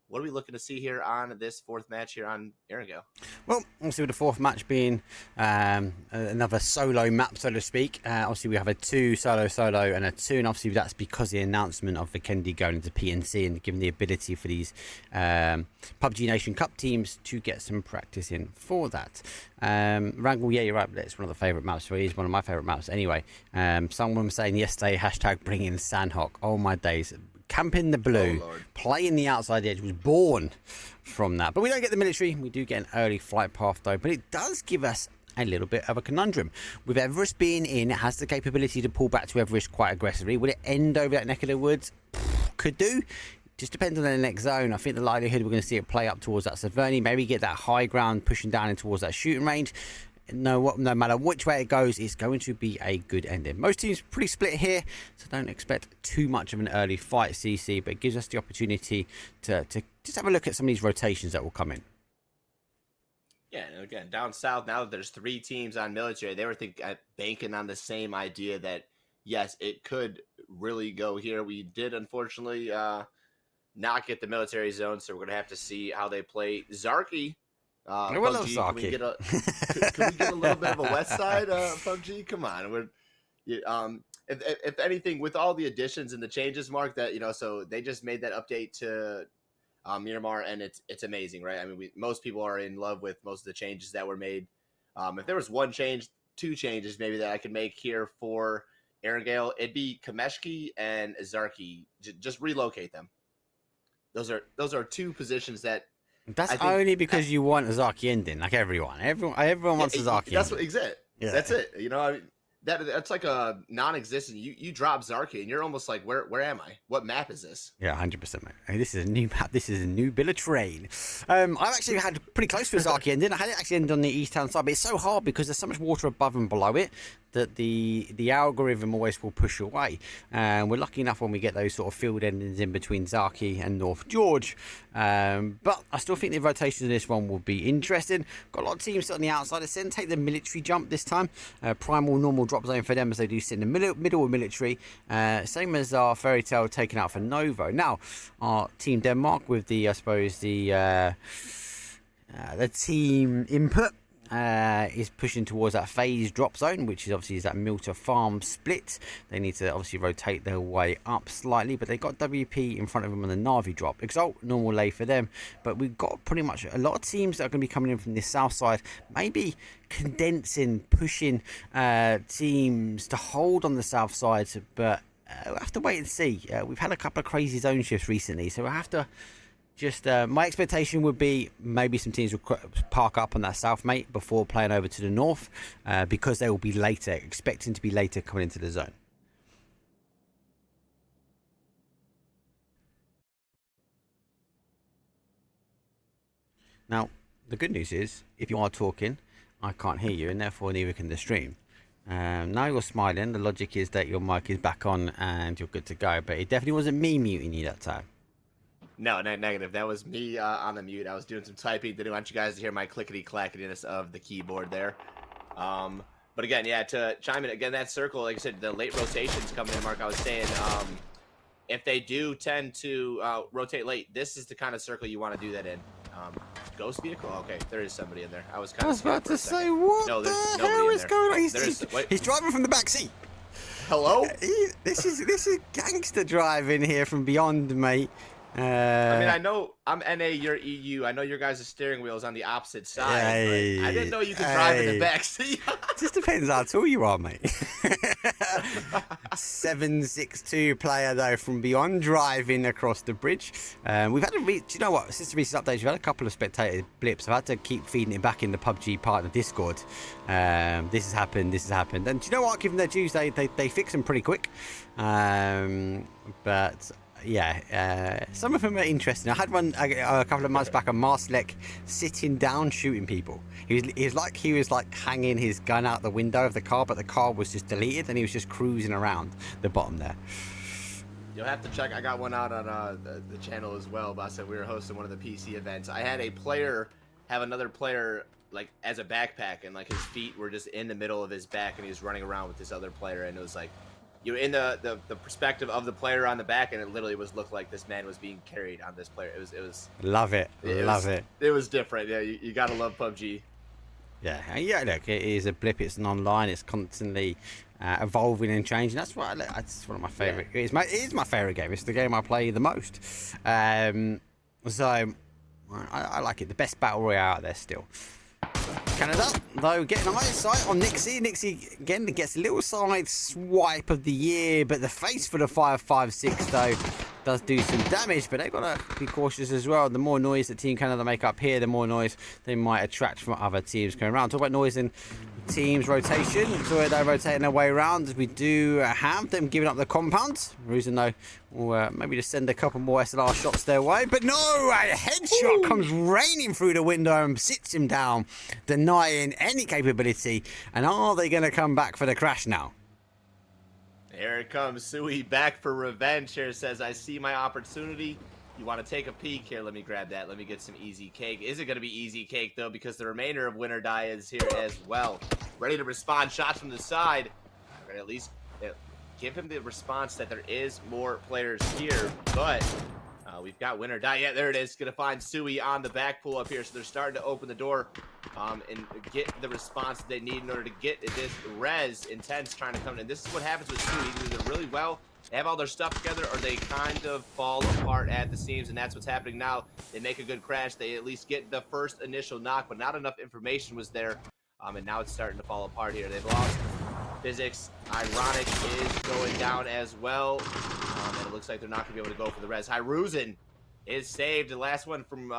what are we looking to see here on this 4th match here on Erangel? Well, obviously with the 4th match being another solo map, so to speak. Obviously we have a 2 solo and a 2, and obviously that's because the announcement of Vikendi going into PNC and giving the ability for these PUBG Nation Cup teams to get some practice in for that. Erangel, yeah, you're right, but it's one of the favourite maps. So it is one of my favourite maps anyway. Someone was saying yesterday, hashtag bring in Sandhawk. Oh my days. Camping the blue, playing the outside edge was born from that. But we don't get the military. We do get an early flight path, though. But it does give us a little bit of a conundrum. With Everest being in, it has the capability to pull back to Everest quite aggressively. Will it end over that neck of the woods? Could do. Just depends on the next zone. I think the likelihood we're going to see it play up towards that Saverni, maybe get that high ground pushing down in towards that shooting range. No matter which way it goes, it's going to be a good ending. Most teams pretty split here, so don't expect too much of an early fight, CC, but it gives us the opportunity to just have a look at some of these rotations that will come in. Yeah, and again, down south, now that there's 3 teams on military, they were banking on the same idea that, yes, it could really go here. We did, unfortunately, not get the military zone, so we're going to have to see how they play. Zarky. PUBG, can we get a little bit of a west side, PUBG? Come on. If anything, with all the additions and the changes, Mark, that, so they just made that update to Miramar, and it's amazing, right? I mean, most people are in love with most of the changes that were made. If there was one change, 2 changes maybe that I could make here for Erangel, it'd be Kameshki and Zarky. Just relocate them. Those are 2 positions that. That's only because you want a Zaki ending, like everyone. Everyone wants a Zaki. That's what it. Yeah. That's it. That's like a non-existent. You drop Zarki, and you're almost like, where am I? What map is this? Yeah, 100%, mate. I mean, this is a new map. This is a new bill of terrain. I've actually had pretty close to a Zarki ending. I had it actually end on the east-hand side, but it's so hard because there's so much water above and below it that the algorithm always will push away. And we're lucky enough when we get those sort of field endings in between Zaki and North George. But I still think the rotation of this one will be interesting. Got a lot of teams sit on the outside. Let's then take the military jump this time. Primal normal drop zone for them as they do sit in the middle of military. Same as our Fairy Tale taken out for Novo. Now, our Team Denmark with the, I suppose, the The team input is pushing towards that phase drop zone, which is obviously that mill to farm split. They need to obviously rotate their way up slightly, but they've got WP in front of them on the Navi drop. Exalt, normal lay for them, but we've got pretty much a lot of teams that are going to be coming in from the south side, maybe condensing, pushing teams to hold on the south side, but we'll have to wait and see. We've had a couple of crazy zone shifts recently, so we'll have to just my expectation would be maybe some teams will park up on that south mate before playing over to the north, because they will be later, expecting to be later coming into the zone. Now, the good news is, if you are talking, I can't hear you, and therefore neither can the stream. Now you're smiling, the logic is that your mic is back on and you're good to go, but it definitely wasn't me muting you that time. No, negative. That was me on the mute. I was doing some typing. Didn't want you guys to hear my clickety-clacketiness of the keyboard there. But again, yeah, to chime in, again, that circle, like I said, the late rotations coming in, Mark, I was saying, if they do tend to rotate late, this is the kind of circle you want to do that in. Ghost vehicle? Okay, there is somebody in there. I was kind of about to say, what the hell is going on? He's driving from the back seat. Hello? This is gangster driving here from beyond, mate. I mean, I know I'm NA, you're EU. I know your guys' steering wheel is on the opposite side. Hey, but I didn't know you could drive in the back seat. Just depends how tall you are, mate. 762 player though from beyond driving across the bridge. We've had do you know what? Since the recent updates, we've had a couple of spectator blips. I've had to keep feeding it back in the PUBG partner Discord. This has happened. And do you know what? Given their dues, they fix them pretty quick. But yeah, some of them are interesting. I had one a couple of months back, a Marslek sitting down shooting people. He was like hanging his gun out the window of the car, but the car was just deleted and he was just cruising around the bottom there. You'll have to check. I got one out on the channel as well, but I said we were hosting one of the PC events. I had a player have another player like as a backpack, and like his feet were just in the middle of his back, and he was running around with this other player, and it was like, you're in the perspective of the player on the back, and it literally looked like this man was being carried on this player. It was love it. It was different. Yeah, you gotta love PUBG. Yeah, look, it is a blip. It's an online. It's constantly evolving and changing. That's why it's one of my favorite. Yeah. It is my favorite game. It's the game I play the most. So I like it. The best battle royale out there still. Canada, though, getting eyesight on Nixie. Nixie, again, gets a little side swipe of the year, but the face for the 5.56, though, does do some damage, but they've got to be cautious as well. The more noise that Team Canada make up here, the more noise they might attract from other teams going around. Talk about noise in teams rotation, so where they're rotating their way around. We do have them giving up the compound. Reason though, we'll maybe just send a couple more SLR shots their way, but no, a headshot comes raining through the window and sits him down, denying any capability. And are they going to come back for the crash now? Here it comes, Sui back for revenge. Here says, I see my opportunity. You want to take a peek? Here, let me grab that. Let me get some easy cake. Is it going to be easy cake, though? Because the remainder of Win or Die is here as well. Ready to respond. Shots from the side. We're going to at least give him the response that there is more players here. But we've got Win or Die. Yeah, there it is. Going to find Sui on the back pull up here. So they're starting to open the door and get the response they need in order to get this res intense trying to come in. This is what happens with Sui. Either they're really well, they have all their stuff together, or they kind of fall apart at the seams, and that's what's happening now. They make a good crash. They at least get the first initial knock, but not enough information was there, and now it's starting to fall apart here. They've lost physics. Ironic is going down as well, and it looks like they're not going to be able to go for the res. Hyruzen is saved. The last one from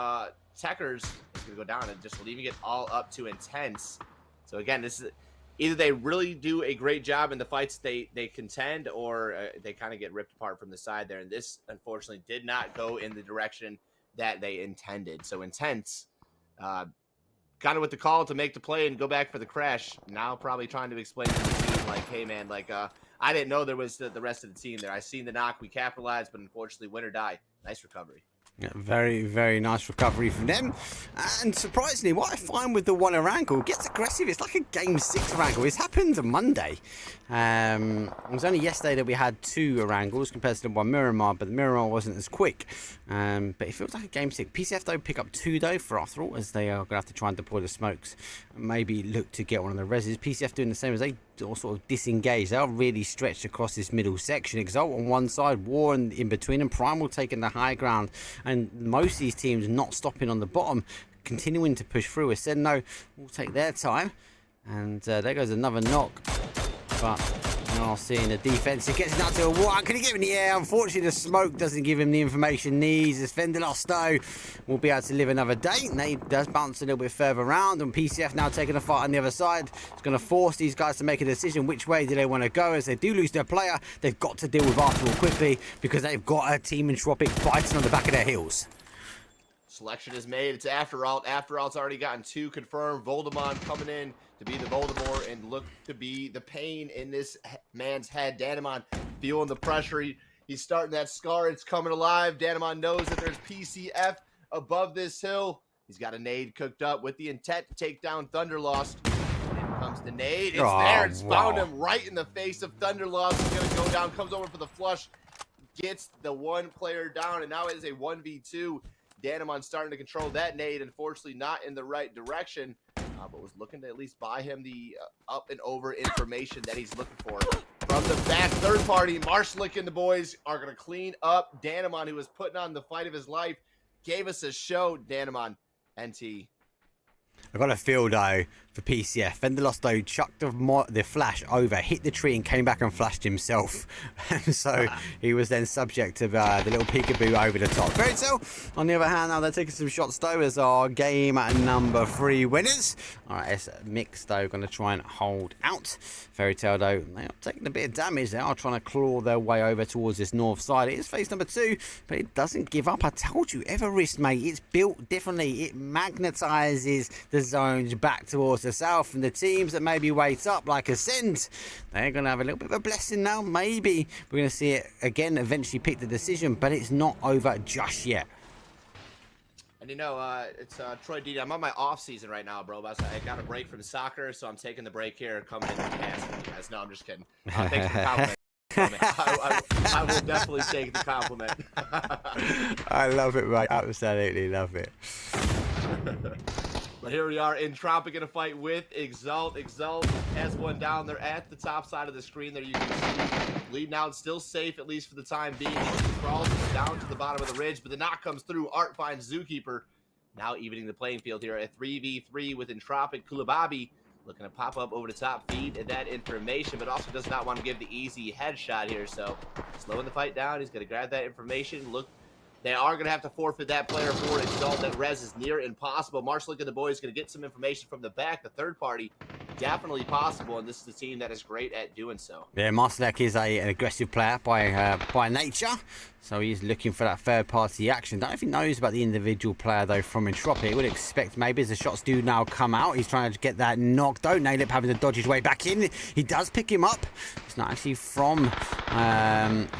Techers is going to go down and just leaving it all up to intense. So again, this is either they really do a great job in the fights they contend, or they kind of get ripped apart from the side there. And this, unfortunately, did not go in the direction that they intended. So intense, kind of with the call to make the play and go back for the crash. Now probably trying to explain to the team, like, hey, man, like, I didn't know there was the rest of the team there. I seen the knock. We capitalized, but unfortunately, Win or Die. Nice recovery. Yeah, very, very nice recovery from them. And surprisingly, what I find with the one Oracle gets aggressive. It's like a game 6 Oracle. It's happened on Monday. It was only yesterday that we had 2 Oracles compared to the one Miramar, but the Miramar wasn't as quick. But it feels like a game 6. PCF though pick up 2 though for after all, as they are going to have to try and deploy the smokes. Maybe look to get one of the reses. PCF doing the same as they sort of disengage. They are really stretched across this middle section. Exalt on one side, War in between, and Primal taking the high ground. And most of these teams not stopping on the bottom, continuing to push through. Ascendo will take their time. And there goes another knock. But now seeing the defense, it gets out to a one. Can he get him in the air? Unfortunately, the smoke doesn't give him the information he needs. As Fendelosto will be able to live another day. Nate does bounce a little bit further around, and PCF now taking a fight on the other side. It's going to force these guys to make a decision. Which way do they want to go? As they do lose their player, they've got to deal with Arsenal quickly because they've got a team in Tropic biting on the back of their heels. Selection is made. It's After Alt. After Alt's already gotten 2 confirmed. Voldemort coming in to be the Voldemort and look to be the pain in this man's head. Danamon feeling the pressure. He's starting that scar. It's coming alive. Danamon knows that there's PCF above this hill. He's got a nade cooked up with the intent to take down Thunderlost. In comes the nade. It's there. It's found him right in the face of Thunderlost. He's going to go down. Comes over for the flush. Gets the one player down, and now it is a 1v2. Danamon starting to control that nade, unfortunately not in the right direction, but was looking to at least buy him the up and over information that he's looking for. From the back, third party, Marshlick and the boys are going to clean up Danamon, who was putting on the fight of his life. Gave us a show, Danamon, NT. I got a feel though for PCF. Fendelosto chucked the flash over, hit the tree, and came back and flashed himself. And so he was then subject to the little peekaboo over the top. Fairy Tail, on the other hand, now they're taking some shots though as our game at number 3 winners. All right, it's mixed though, going to try and hold out. Fairy Tail though, they are taking a bit of damage. They are trying to claw their way over towards this north side. It is phase number 2, but it doesn't give up. I told you, Everest, mate, it's built differently. It magnetizes the zones back towards the south, and the teams that maybe wait up like Ascend, they're going to have a little bit of a blessing now. Maybe we're going to see it again eventually pick the decision, but it's not over just yet. And you know, it's Troy D. I'm on my off season right now, bro. I got a break from soccer, so I'm taking the break here, coming in and asking you guys. No, I'm just kidding. Thanks for the compliment. I will definitely take the compliment. I love it, mate. Absolutely love it. But here we are in Tropic in a fight with Exalt. Exalt has one down. They're at the top side of the screen there. You can see leading out, still safe, at least for the time being. Crawls down to the bottom of the ridge, but the knock comes through. Art finds Zookeeper. Now evening the playing field here. A 3v3 with Entropic. Kulababi looking to pop up over the top, feed that information, but also does not want to give the easy headshot here. So slowing the fight down. He's going to grab that information. Look. They are going to have to forfeit that player for Exalt. That res is near impossible. Marshall and the boys going to get some information from the back. The third party, definitely possible, and this is a team that is great at doing so. Yeah, Marcelek is an aggressive player by nature, so he's looking for that third-party action. Don't know if he knows about the individual player, though, from Entropic. Would expect maybe as the shots do now come out. He's trying to get that knock. Don't nail it, having to dodge his way back in. He does pick him up. It's not actually from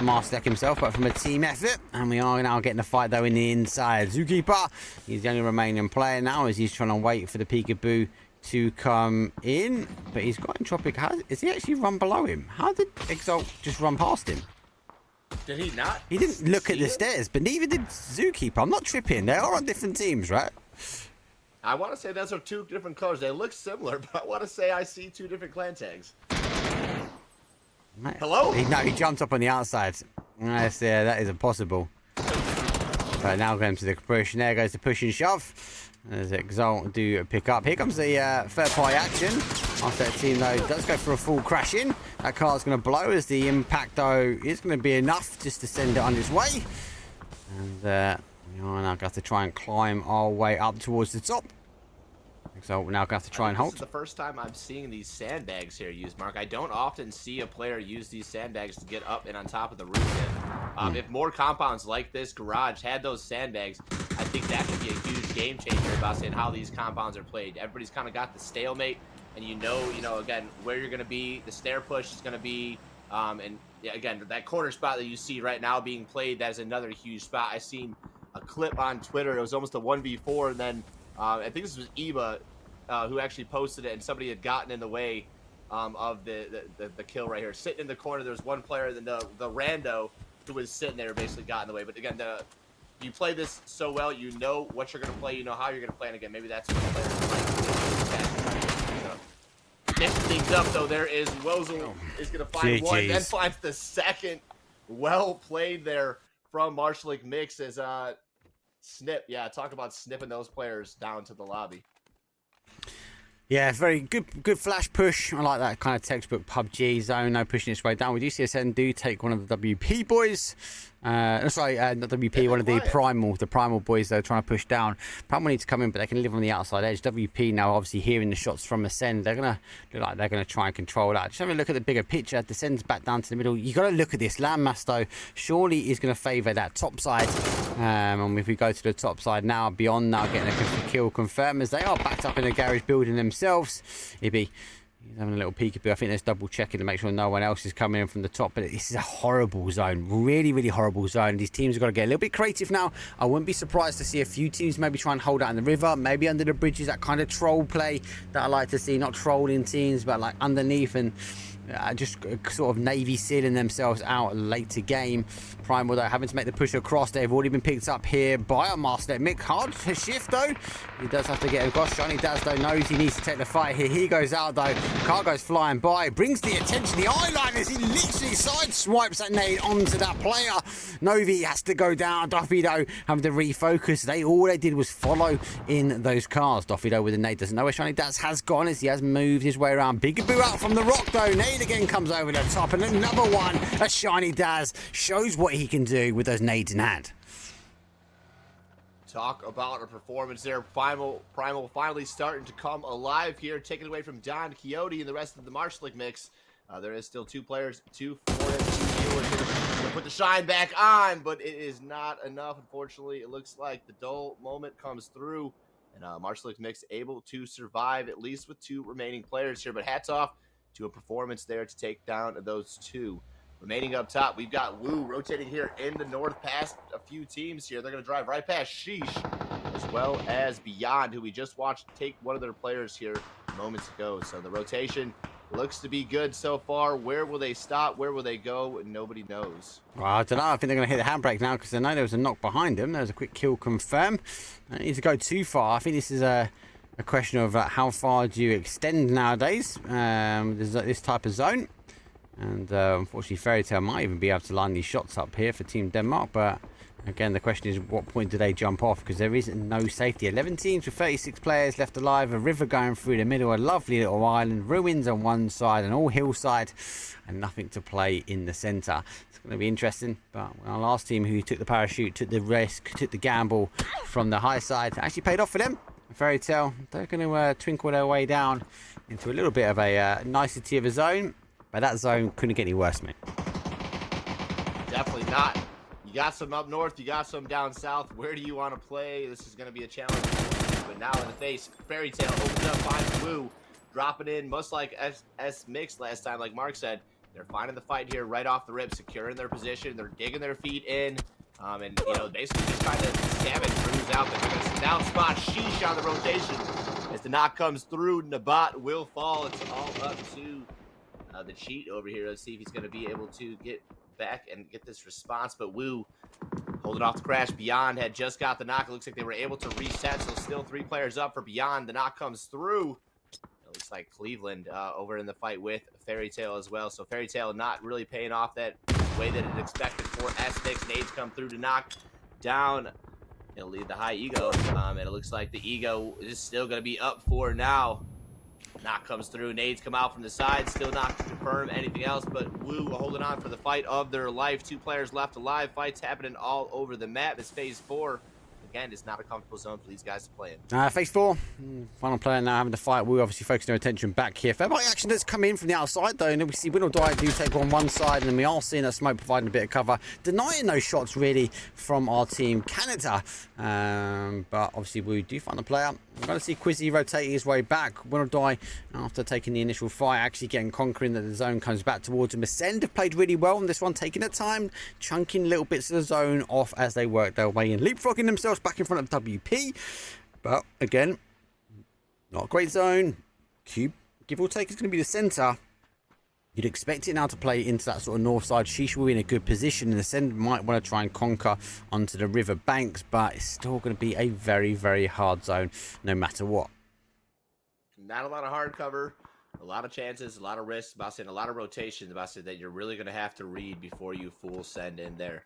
Marcelek himself, but from a team effort. And we are now getting the fight, though, in the inside. Zookeeper, he's the only remaining player now as he's trying to wait for the peekaboo to come in, but he's got Entropic. Is he actually run below him? How did Exalt just run past him? Did he not? He didn't look at the stairs, but neither did Zookeeper. I'm not tripping. They are on different teams, right? I want to say those are 2 different colors. They look similar, but I want to say I see 2 different clan tags. Mate, hello? He jumped up on the outside. Yes, yeah, that is impossible. But now going to the push. There goes the push and shove. As Exalt do pick up. Here comes the third party action. After that team, though, does go for a full crash in. That car's going to blow as the impact, though, is going to be enough just to send it on its way. And we are now going to have to try and climb our way up towards the top. So we're now going to have to try and hold. This is the first time I'm seeing these sandbags here used, Mark. I don't often see a player use these sandbags to get up and on top of the roof. If more compounds like this garage had those sandbags, I think that could be a huge game changer about saying how these compounds are played. Everybody's kind of got the stalemate, and you know, again, where you're going to be. The stair push is going to be, and yeah, again, that corner spot that you see right now being played, that is another huge spot. I've seen a clip on Twitter. It was almost a 1v4, and then I think this was Eba who actually posted it, and somebody had gotten in the way of the kill right here. Sitting in the corner, there was one player, then the rando who was sitting there basically got in the way. But again, you play this so well, you know what you're going to play, you know how you're going to play, and again, maybe that's what the players like. Mix things up, though. There is Wozel is going to find one, then finds the second. Well played there from Marshall Mix as Snip. Yeah, talk about snipping those players down to the lobby. Yeah, very good flash push. I like that kind of textbook PUBG zone. No pushing its way down. We do see SN do take one of the WP boys. Sorry, not WP, one of the primal boys they're trying to push down. Primal need to come in, but they can live on the outside edge. WP now obviously hearing the shots from Ascend. They're gonna look like they're gonna try and control that. Just having a look at the bigger picture. Descends back down to the middle. You got to look at this. Landmass though surely is going to favour that top side. And if we go to the top side now, beyond now getting a kill confirmed as they are backed up in the garage building themselves. He's having a little peekaboo. I think there's double checking to make sure no one else is coming in from the top. But this is a horrible zone. Really, really horrible zone. These teams have got to get a little bit creative now. I wouldn't be surprised to see a few teams maybe try and hold out in the river. Maybe under the bridges. That kind of troll play that I like to see. Not trolling teams, but like underneath and just sort of Navy sealing themselves out later game. Primal though having to make the push across. They've already been picked up here by a Master Mick. Hard to shift though. He does have to get across. Shiny Daz though knows he needs to take the fight here. He goes out though. Car goes flying by. Brings the attention. The eyeliners. He literally side swipes that nade onto that player. Novi has to go down. Duffy though having to refocus. All they did was follow in those cars. Duffy though with the nade doesn't know where Shiny Daz has gone as he has moved his way around. Bigaboo out from the rock though. Nade again comes over the top and another one. A Shiny Daz shows what he can do with those nades in hand. Talk about a performance there. Primal finally starting to come alive here, taken away from Don Quixote and the rest of the Marshall mix. There is still two players, 2 for 2 viewers here to put the shine back on, but it is not enough. Unfortunately, it looks like the dull moment comes through, and Marshall mix able to survive at least with 2 remaining players here. But hats off to a performance there to take down those 2. Remaining up top, we've got Woo rotating here in the north past a few teams here. They're going to drive right past Sheesh, as well as Beyond, who we just watched take one of their players here moments ago. So the rotation looks to be good so far. Where will they stop? Where will they go? Nobody knows. Well, I don't know. I think they're going to hit the handbrake now because I know there was a knock behind them. There was a quick kill confirm. I don't need to go too far. I think this is a question of how far do you extend nowadays. This type of zone. And unfortunately, Fairy Tale might even be able to line these shots up here for Team Denmark. But again, the question is, what point do they jump off? Because there is no safety. 11 teams with 36 players left alive. A river going through the middle. A lovely little island. Ruins on one side and all hillside. And nothing to play in the centre. It's going to be interesting. But our last team who took the parachute, took the risk, took the gamble from the high side, actually paid off for them. Fairy Tale, they're going to twinkle their way down into a little bit of a nicety of a zone. But that zone couldn't get any worse, mate. Definitely not. You got some up north, you got some down south. Where do you want to play? This is going to be a challenge. But now in the face, Fairy Tale opens up, finds Woo, dropping in, much like S Mix last time, like Mark said. They're finding the fight here right off the rip, securing their position. They're digging their feet in. And, you know, basically just trying to stab it, cruise out. They're going to down spot Sheesh on the rotation. As the knock comes through, Nabat will fall. It's all up to the cheat over here. Let's see if he's going to be able to get back and get this response. But Woo holding off the crash. Beyond had just got the knock. It looks like they were able to reset. So still 3 players up for Beyond. The knock comes through. It looks like Cleveland over in the fight with Fairy Tale as well. So Fairy Tale not really paying off that way that it expected for S-Mix. Nades come through to knock down. It'll lead the high ego. And it looks like the ego is still going to be up for now. Knock comes through. Nades come out from the side. Still not to confirm anything else, but Woo holding on for the fight of their life. 2 players left alive. Fights happening all over the map. It's phase 4 again, is not a comfortable zone for these guys to play in. Phase 4, final player now having to fight. We're obviously focusing our attention back here. Fair bit action that's come in from the outside though, and we see Win or Die do take on one side, and then we are seeing that smoke providing a bit of cover, denying those shots really from our team Canada. But obviously we do find the player. We're going to see Quizzy rotating his way back. Win or Die, after taking the initial fight, actually getting conquering that the zone comes back towards him. Ascend have played really well on this one, taking their time, chunking little bits of the zone off as they work their way in, leapfrogging themselves back in front of WP. But again, not a great zone. Cube, give or take, is going to be the centre. You'd expect it now to play into that sort of north side. Sheesh will be in a good position, and Ascend might want to try and conquer onto the river banks, but it's still going to be a very, very hard zone no matter what. Not a lot of hard cover, a lot of chances, a lot of risks, a lot of rotations that you're really going to have to read before you full send in there.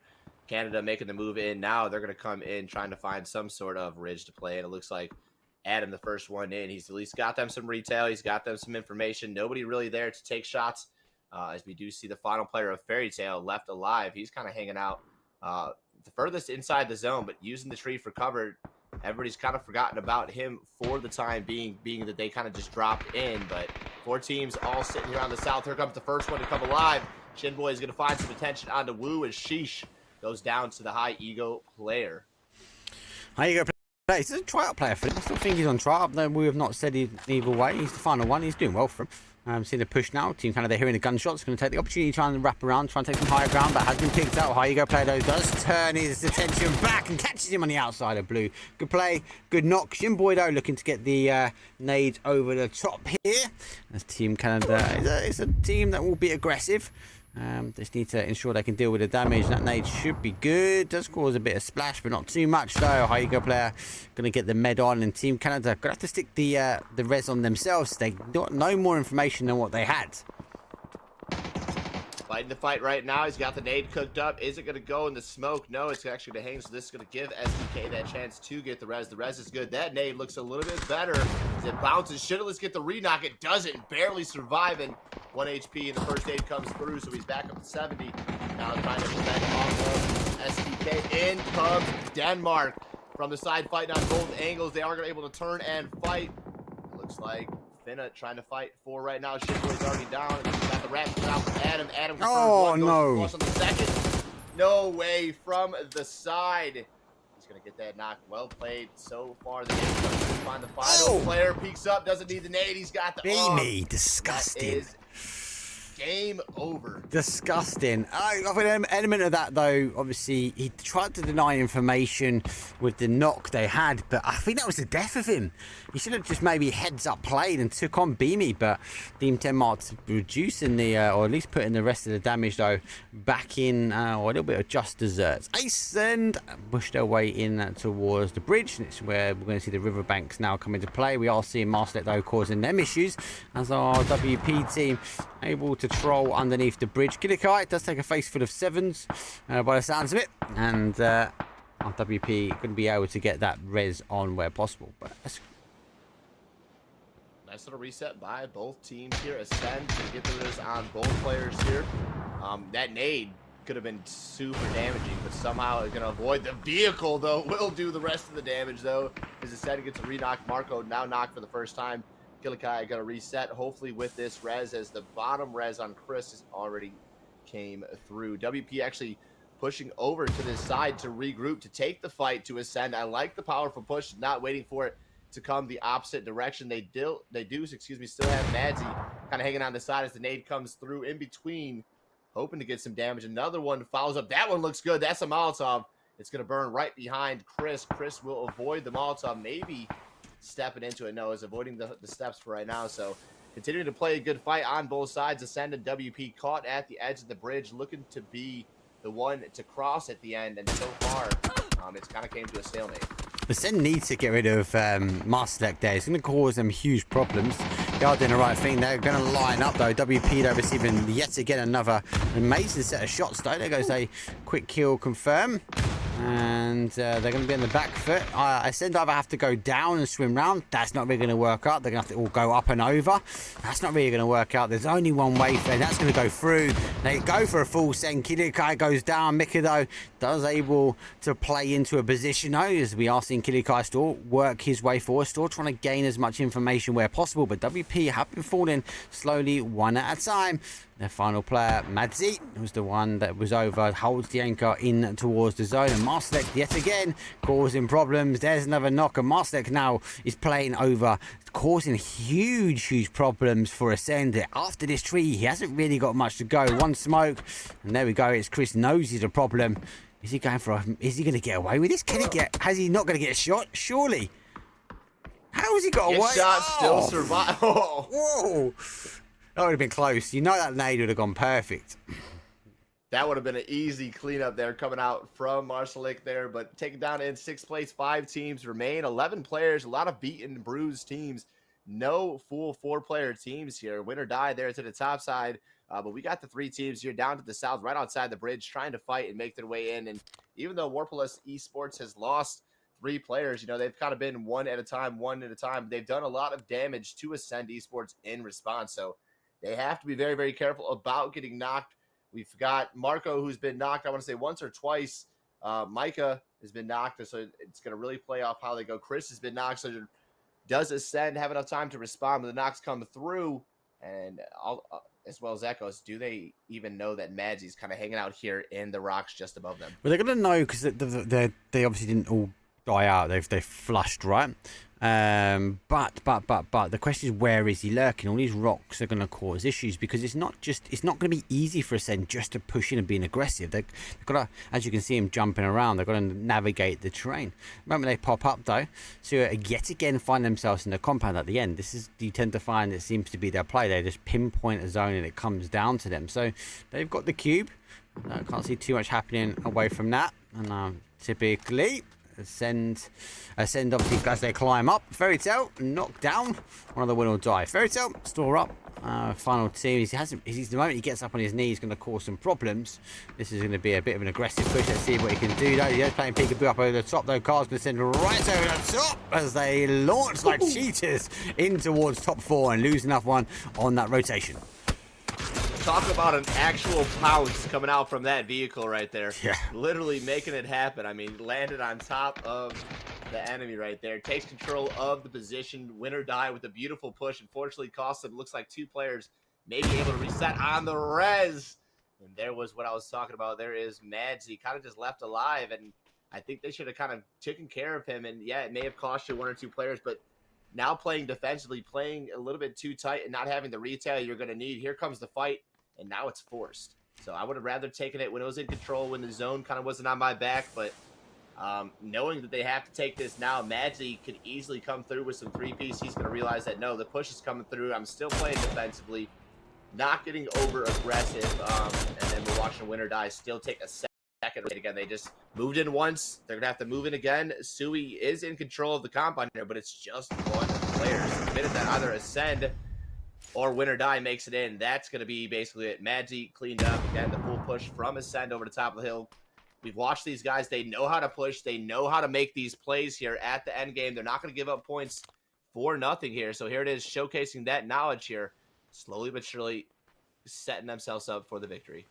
Canada making the move in now. They're going to come in trying to find some sort of ridge to play, and it looks like Adam, the first one in, he's at least got them some retail. He's got them some information. Nobody really there to take shots. As we do see the final player of Fairy Tale left alive. He's kind of hanging out the furthest inside the zone, but using the tree for cover. Everybody's kind of forgotten about him for the time being that they kind of just dropped in. But 4 teams all sitting here on the south. Here comes the first one to come alive. Shinboy is going to find some attention onto Wu as Sheesh goes down to the high ego player. High ego player. He's a tryout player for him. I still think he's on tryout, though we have not said either way. He's the final one. He's doing well for him. Seeing the push now. Team Canada hearing the gunshots. Going to take the opportunity to try and wrap around, try and take some higher ground, but has been picked out. High ego player though does turn his attention back and catches him on the outside of blue. Good play, good knock. Shinboy though looking to get the nade over the top here. As Team Canada is a team that will be aggressive. Just need to ensure they can deal with the damage. That nade should be good. Does cause a bit of splash, but not too much though. High ego player going to get the med on, and Team Canada going to have to stick the res on themselves. They got no more information than what they had. Fighting the fight right now. He's got the nade cooked up. Is it going to go in the smoke? No, it's actually going to hang. So this is going to give SDK that chance to get the res. The res is good. That nade looks a little bit better as it bounces. Should let's get the re-knock. It doesn't. Barely surviving. 1 HP and the first aid comes through, so he's back up to 70. Now trying to prevent off of SDK. In comes Denmark from the side, fighting on both angles. They are able to turn and fight. It looks like Finna trying to fight for right now. Shitboy's already down. And he's got the wrap coming out from Adam. Adam confirms one, goes flush on the second. No way from the side. He's going to get that knock. Well played so far. The game comes to find the final player. Peeks up. Doesn't need the nade. He's got the Beamy. Disgusting. That is game over. Disgusting. I think an element of that, though, obviously, he tried to deny information with the knock they had, but I think that was the death of him. He should have just maybe heads up played and took on Beamy, but Team Denmark reducing the, or at least putting the rest of the damage, though, back in, or a little bit of just desserts. Ace and push their way in towards the bridge, and it's where we're going to see the riverbanks now come into play. We are seeing Marslet, though, causing them issues, as our WP team able to troll underneath the bridge. Gillikai does take a face full of 7s by the sounds of it, and our WP going to be able to get that res on where possible. But that's nice little reset by both teams here. Ascend to get the res on both players here. That nade could have been super damaging, but somehow it's going to avoid the vehicle, though. Will do the rest of the damage, though, as Ascend gets a re-knock. Marco now knocked for the first time. Gillikai going to reset, hopefully with this res, as the bottom res on Chris has already came through. WP actually pushing over to this side to regroup, to take the fight to Ascend. I like the powerful push, not waiting for it to come the opposite direction. They do, still have Madsy kind of hanging on the side as the nade comes through in between, hoping to get some damage. Another one follows up. That one looks good. That's a Molotov. It's going to burn right behind Chris. Chris will avoid the Molotov, maybe stepping into it. No, is avoiding the steps for right now. So continuing to play a good fight on both sides. Ascend and WP caught at the edge of the bridge, looking to be the one to cross at the end. And so far, it's kind of came to a stalemate. Ascend needs to get rid of Masterlek there. It's going to cause them huge problems. They are doing the right thing. They're going to line up, though. WP, though, receiving yet again another amazing set of shots, though. There goes a quick kill confirm. And they're going to be on the back foot. I said either have to go down and swim round. That's not really going to work out. They're going to have to all go up and over. That's not really going to work out. There's only one way for it. That's going to go through. They go for a full send. Kilikai goes down. Mikado does able to play into a position, though, as we are seeing Kilikai still work his way forward, still trying to gain as much information where possible. But WP have been falling slowly, one at a time. Their final player, Madzi, was the one that was over, holds the anchor in towards the zone. And Marslek, yet again, causing problems. There's another knock. And Marslek now is playing over, causing huge problems for Ascend. After this tree, he hasn't really got much to go. One smoke. And there we go. It's Chris knows he's a problem. Is he going for is he going to get away with this? Can he get, has he not going to get a shot? Surely. How has he got away? Shot still survive. Oh. Whoa. That would have been close. You know that nade would have gone perfect. That would have been an easy cleanup there coming out from Marshalik there. But taken down in 6th place, 5 teams remain. 11 players, a lot of beaten, bruised teams. No full 4-player teams here. Win or die there to the top side. But we got the 3 teams here down to the south, right outside the bridge, trying to fight and make their way in. And even though Warpalus Esports has lost 3 players, you know, they've kind of been one at a time. They've done a lot of damage to Ascend Esports in response. So they have to be very, very careful about getting knocked. We've got Marco, who's been knocked, I want to say once or twice. Micah has been knocked, so it's going to really play off how they go. Chris has been knocked, so does Ascend have enough time to respond when the knocks come through? And as well as Echoes, do they even know that Madzi's kind of hanging out here in the rocks just above them? Well, they're going to know because they obviously didn't all die out. They flushed, right? But the question is, where is he lurking? All these rocks are going to cause issues because it's not going to be easy for Ascend just to push in and being aggressive. They've got to, as you can see him jumping around, they've got to navigate the terrain. The moment they pop up though, so yet again find themselves in the compound at the end. You tend to find it seems to be their play. They just pinpoint a zone and it comes down to them. So they've got the cube. I can't see too much happening away from that. And typically Ascend obviously as they climb up. Fairy Tail knocked down. One of the win or die. Fairy Tail store up. Final team. He's the moment he gets up on his knee, he's going to cause some problems. This is going to be a bit of an aggressive push. Let's see what he can do. Though he's playing peekaboo up over the top. Though Carl's going to send right over the top as they launch like cheaters in towards top 4 and lose enough one on that rotation. Talk about an actual pounce coming out from that vehicle right there. Yeah. Literally making it happen. I mean, landed on top of the enemy right there. Takes control of the position. Win or die with a beautiful push. Unfortunately, cost them. Looks like 2 players may be able to reset on the res. And there was what I was talking about. There is Madzi kind of just left alive. And I think they should have kind of taken care of him. And yeah, it may have cost you 1 or 2 players, but now playing defensively, playing a little bit too tight and not having the retail you're going to need. Here comes the fight. And now it's forced. So I would have rather taken it when it was in control, when the zone kind of wasn't on my back. But knowing that they have to take this now, Madzi could easily come through with some 3-piece. He's going to realize that, no, the push is coming through. I'm still playing defensively, not getting over aggressive. And then we're watching Win or Die still take a second. Again, they just moved in once. They're going to have to move in again. Sui is in control of the compound here, but it's just 1 player. So the minute that either Ascend or Win or Die makes it in, that's going to be basically it. Madzi cleaned up. Again, the full push from Ascend over the top of the hill. We've watched these guys. They know how to push. They know how to make these plays here at the end game. They're not going to give up points for nothing here. So here it is, showcasing that knowledge here, slowly but surely setting themselves up for the victory.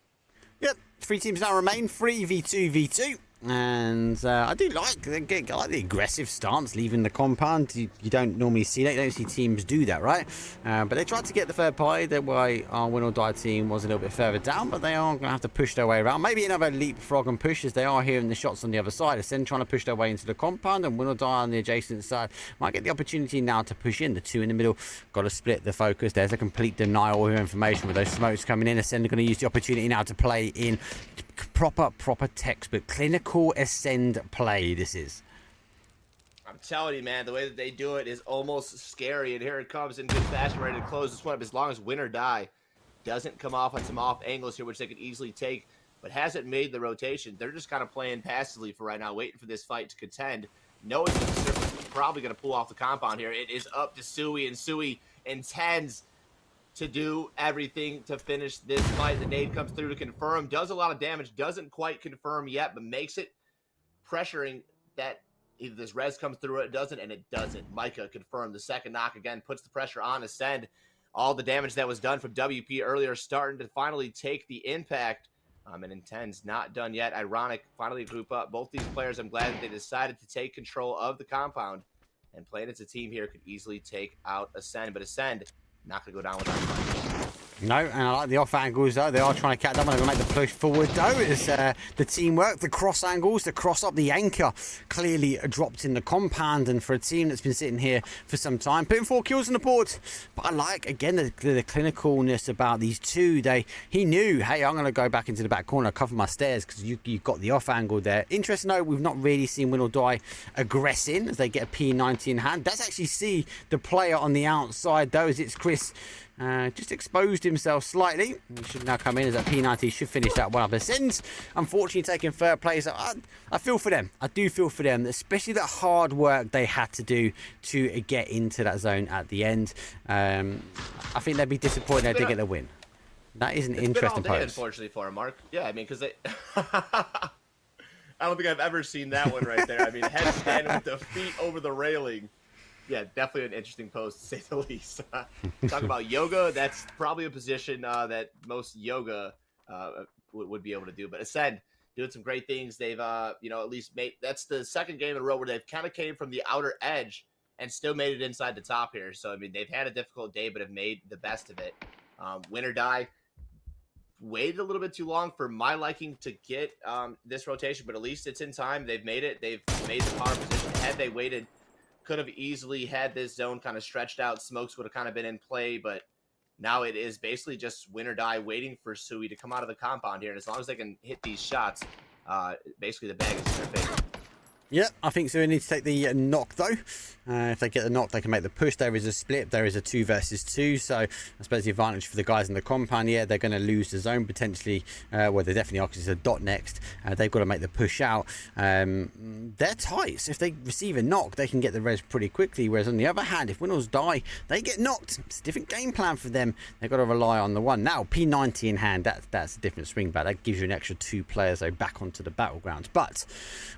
Yep, 3 teams now remain. 3v2v2. And I do like the aggressive stance, leaving the compound. You don't normally see that. You don't see teams do that, right? But they tried to get the third party. That's why our Win or Die team was a little bit further down, but they are going to have to push their way around. Maybe another leapfrog and push as they are hearing the shots on the other side. Ascend trying to push their way into the compound, and Win or Die on the adjacent side might get the opportunity now to push in. The 2 in the middle got to split the focus. There's a complete denial of information with those smokes coming in. Ascend are going to use the opportunity now to play in proper textbook clinical Ascend play. This is, I'm telling you, man, the way that they do it is almost scary. And here it comes in good fashion, ready to close this one up. As long as Win or Die doesn't come off on some off angles here, which they could easily take, but hasn't made the rotation. They're just kind of playing passively for right now, waiting for this fight to contend, knowing that the Serpent's probably going to pull off the compound here. It is up to Sui, and Sui intends to do everything to finish this fight. The nade comes through to confirm, does a lot of damage, doesn't quite confirm yet, but makes it pressuring that either this res comes through or it doesn't, and it doesn't. Micah confirmed the second knock again, puts the pressure on Ascend. All the damage that was done from WP earlier starting to finally take the impact. And Intend's not done yet. Ironic, finally group up. Both these players, I'm glad that they decided to take control of the compound. And playing as a team here could easily take out Ascend. But Ascend, not going to go down without fight. No, and I like the off angles though. They are trying to catch them. They're going to make the push forward though. It's the teamwork, the cross angles, the cross up, the anchor clearly dropped in the compound. And for a team that's been sitting here for some time, putting 4 kills on the board. But I like again the clinicalness about these two. He knew, hey, I'm going to go back into the back corner, cover my stairs because you got the off angle there. Interesting though, we've not really seen Win or Die aggressing as they get a P90 in hand. Let's actually see the player on the outside though, as it's Chris. Just exposed himself slightly. He should now come in as a P90 should finish that one up. Ascend, unfortunately, taking third place. I feel for them. I do feel for them, especially the hard work they had to do to get into that zone at the end. I think they'd be disappointed if they get the win. That is an interesting post. Unfortunately for him, Mark. Yeah, I mean, because they... I don't think I've ever seen that one right there. I mean, head standing with the feet over the railing. Yeah, definitely an interesting post, to say the least. Talk about yoga. That's probably a position that most yoga would be able to do. But Ascend, doing some great things. They've, at least made – that's the second game in a row where they've kind of came from the outer edge and still made it inside the top here. So, I mean, they've had a difficult day but have made the best of it. Win or Die waited a little bit too long for my liking to get this rotation, but at least it's in time. They've made it. They've made the power position. Had they waited – could have easily had this zone kind of stretched out. Smokes would have kind of been in play, but now it is basically just Win or Die waiting for Sui to come out of the compound here. And as long as they can hit these shots, basically the bag is in their favor. Yeah, I think so. They need to take the knock though. If they get the knock, they can make the push. There is a split. There is a 2 versus 2. So I suppose the advantage for the guys in the compound, yeah, they're going to lose the zone potentially. Well, they definitely are because it's a dot next. They've got to make the push out. They're tight. So if they receive a knock, they can get the res pretty quickly. Whereas on the other hand, if Winners die, they get knocked. It's a different game plan for them. They've got to rely on the one. Now, P90 in hand, that's a different swing back. That gives you an extra 2 players though back onto the battlegrounds. But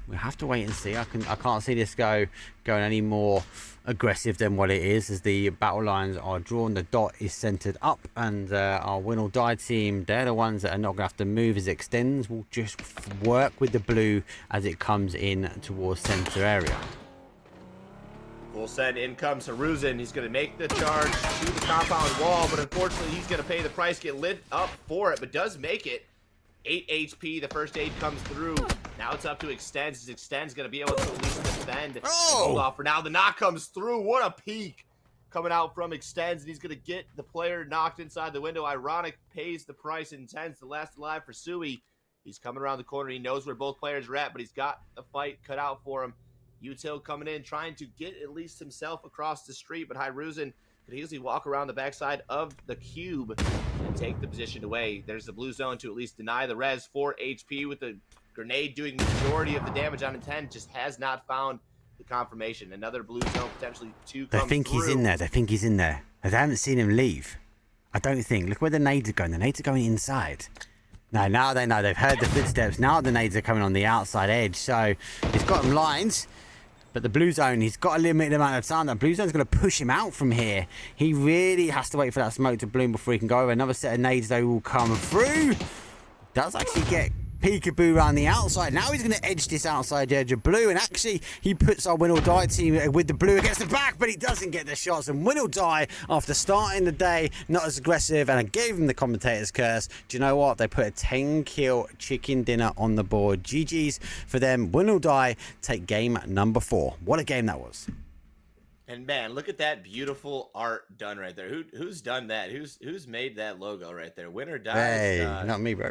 we'll have to wait and see. I can't see this going any more aggressive than what it is, as the battle lines are drawn. The dot is centered up, and our Win or Die team, they're the ones that are not going to have to move as it extends. We'll just work with the blue as it comes in towards center area. Full send, in comes Haruzan. He's going to make the charge to the compound wall, but unfortunately he's going to pay the price, get lit up for it, but does make it. 8 HP, the first aid comes through. Now it's up to Extends. Extends going to be able to at least defend. Hold off for now. The knock comes through. What a peek coming out from Extends, and he's going to get the player knocked inside the window. Ironic pays the price. Intends the last alive for Sui. He's coming around the corner. He knows where both players are at, but he's got the fight cut out for him. Util coming in, trying to get at least himself across the street, but Hiruzan could easily walk around the backside of the cube and take the position away. There's the blue zone to at least deny the res. 4 HP with the grenade doing majority of the damage on Intent. Just has not found the confirmation. Another blue zone potentially to come They think through. he's in there. They think he's in there. They haven't seen him leave. I don't think. Look where the nades are going. The nades are going inside. No, now they know. They've heard the footsteps. Now the nades are coming on the outside edge. So he's got them lines. But the blue zone, he's got a limited amount of time. That blue zone's going to push him out from here. He really has to wait for that smoke to bloom before he can go over. Another set of nades, though, will come through. Does actually get peekaboo around the outside. Now he's going to edge this outside edge of blue. And actually, he puts our Win or Die team with the blue against the back, but he doesn't get the shots. And Win or Die, after starting the day, not as aggressive. And I gave him the commentator's curse. Do you know what? They put a 10-kill chicken dinner on the board. GG's for them. Win or Die take game number 4. What a game that was. And man, look at that beautiful art done right there. Who's done that? Who's made that logo right there? Win or Die. Hey, not me, bro.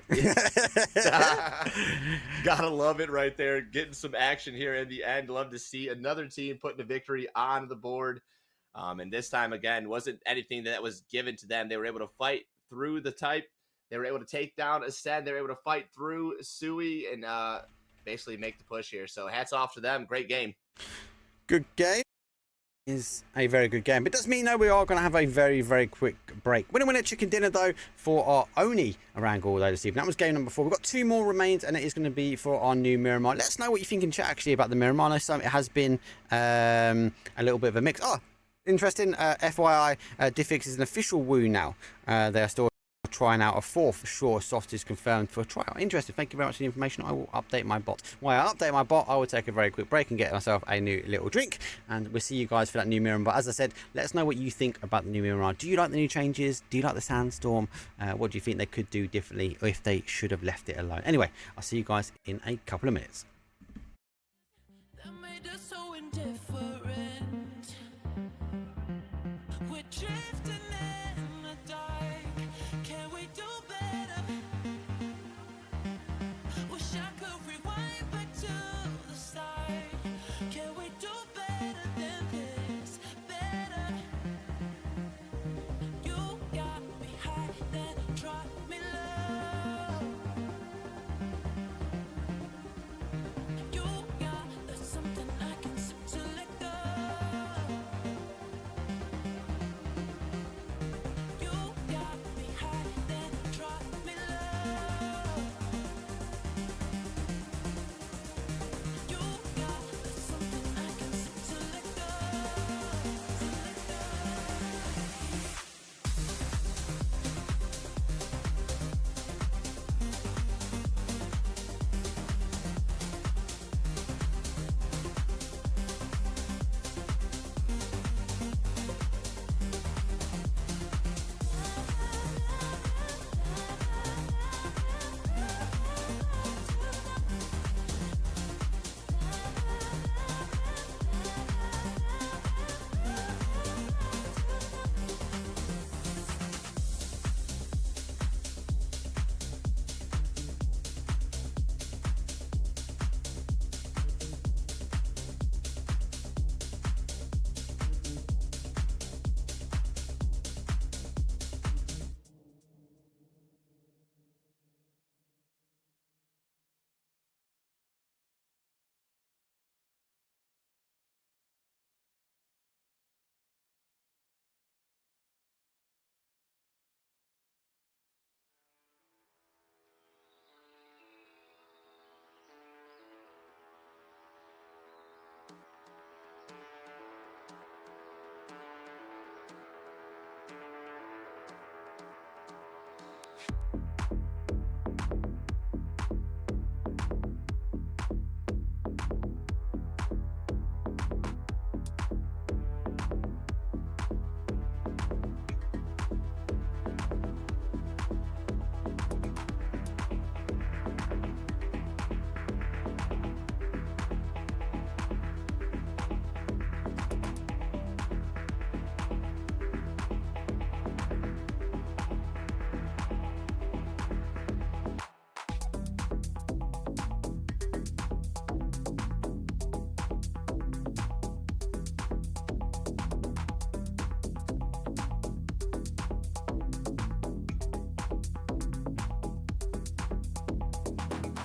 Gotta love it right there. Getting some action here in the end. Love to see another team putting a victory on the board. And this time, again, wasn't anything that was given to them. They were able to fight through the type. They were able to take down Ascend. They were able to fight through Sui and basically make the push here. So hats off to them. Great game. Good game. is a very good game. But it does mean though we are going to have a very, very quick break. Winner chicken dinner though for our only Erangel though this evening. That was game number 4. We've got 2 more remains, and it is going to be for our new Miramar. Let us know what you think in chat actually about the Miramar. I know it has been a little bit of a mix. Oh, interesting. FYI, Diffix is an official woo now. They are still trying out a 4th for sure. Soft is confirmed for a trial. Interesting. Thank you very much for the information. I will update my bot. While I update my bot, I will take a very quick break and get myself a new little drink, and we'll see you guys for that new Miramar. But as I said, let us know what you think about the new Miramar. Do you like the new changes? Do you like the sandstorm? What do you think they could do differently, or if they should have left it alone? Anyway, I'll see you guys in a couple of minutes. That made us so indifferent. We're drifting in the dark. Can we do better? Wish I could rewind back to the start. Can we do better than this? Better. You got me high, then drop me low. You got there's something I can seem to let go. You got me high, then drop me low. You got there's something I can seem to let go.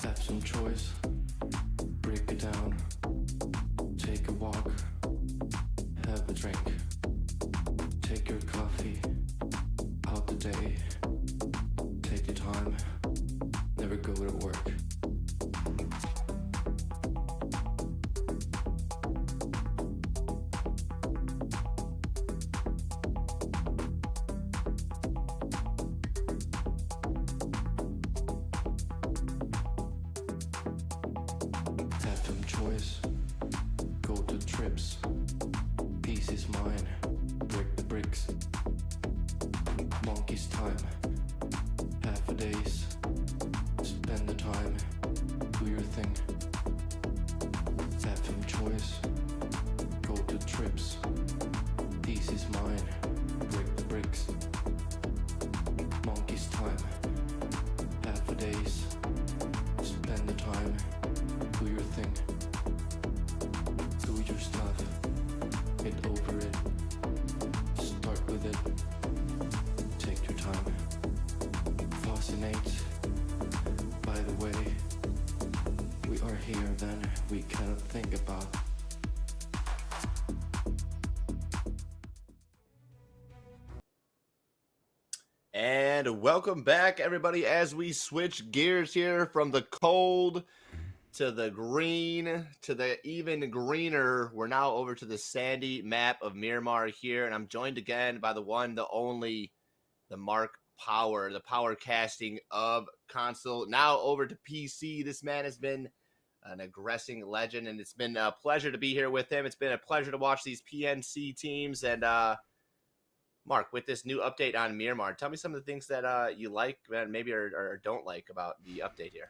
Have some choice, break it down, take a walk, have a drink, take your coffee out the day, take your time, never go to work. Have some choice, go to trips, peace is mine, break the bricks, monkey's time, half a days, spend the time, do your thing. Have some choice, go to trips, peace is mine, break the bricks, monkey's time, half a days, spend the time, do your thing. Do your stuff. Get over it. Start with it. Take your time. Fascinate. By the way, we are here then we cannot think about. And welcome back, everybody, as we switch gears here from the cold to the green to the even greener. We're now over to the sandy map of Miramar here, and I'm joined again by the one, the only, the Mark Power, the power casting of console. Now over to PC. This man has been an aggressing legend, and it's been a pleasure to be here with him. It's been a pleasure to watch these PNC teams, and Mark, with this new update on Miramar, tell me some of the things that you like and maybe or don't like about the update here.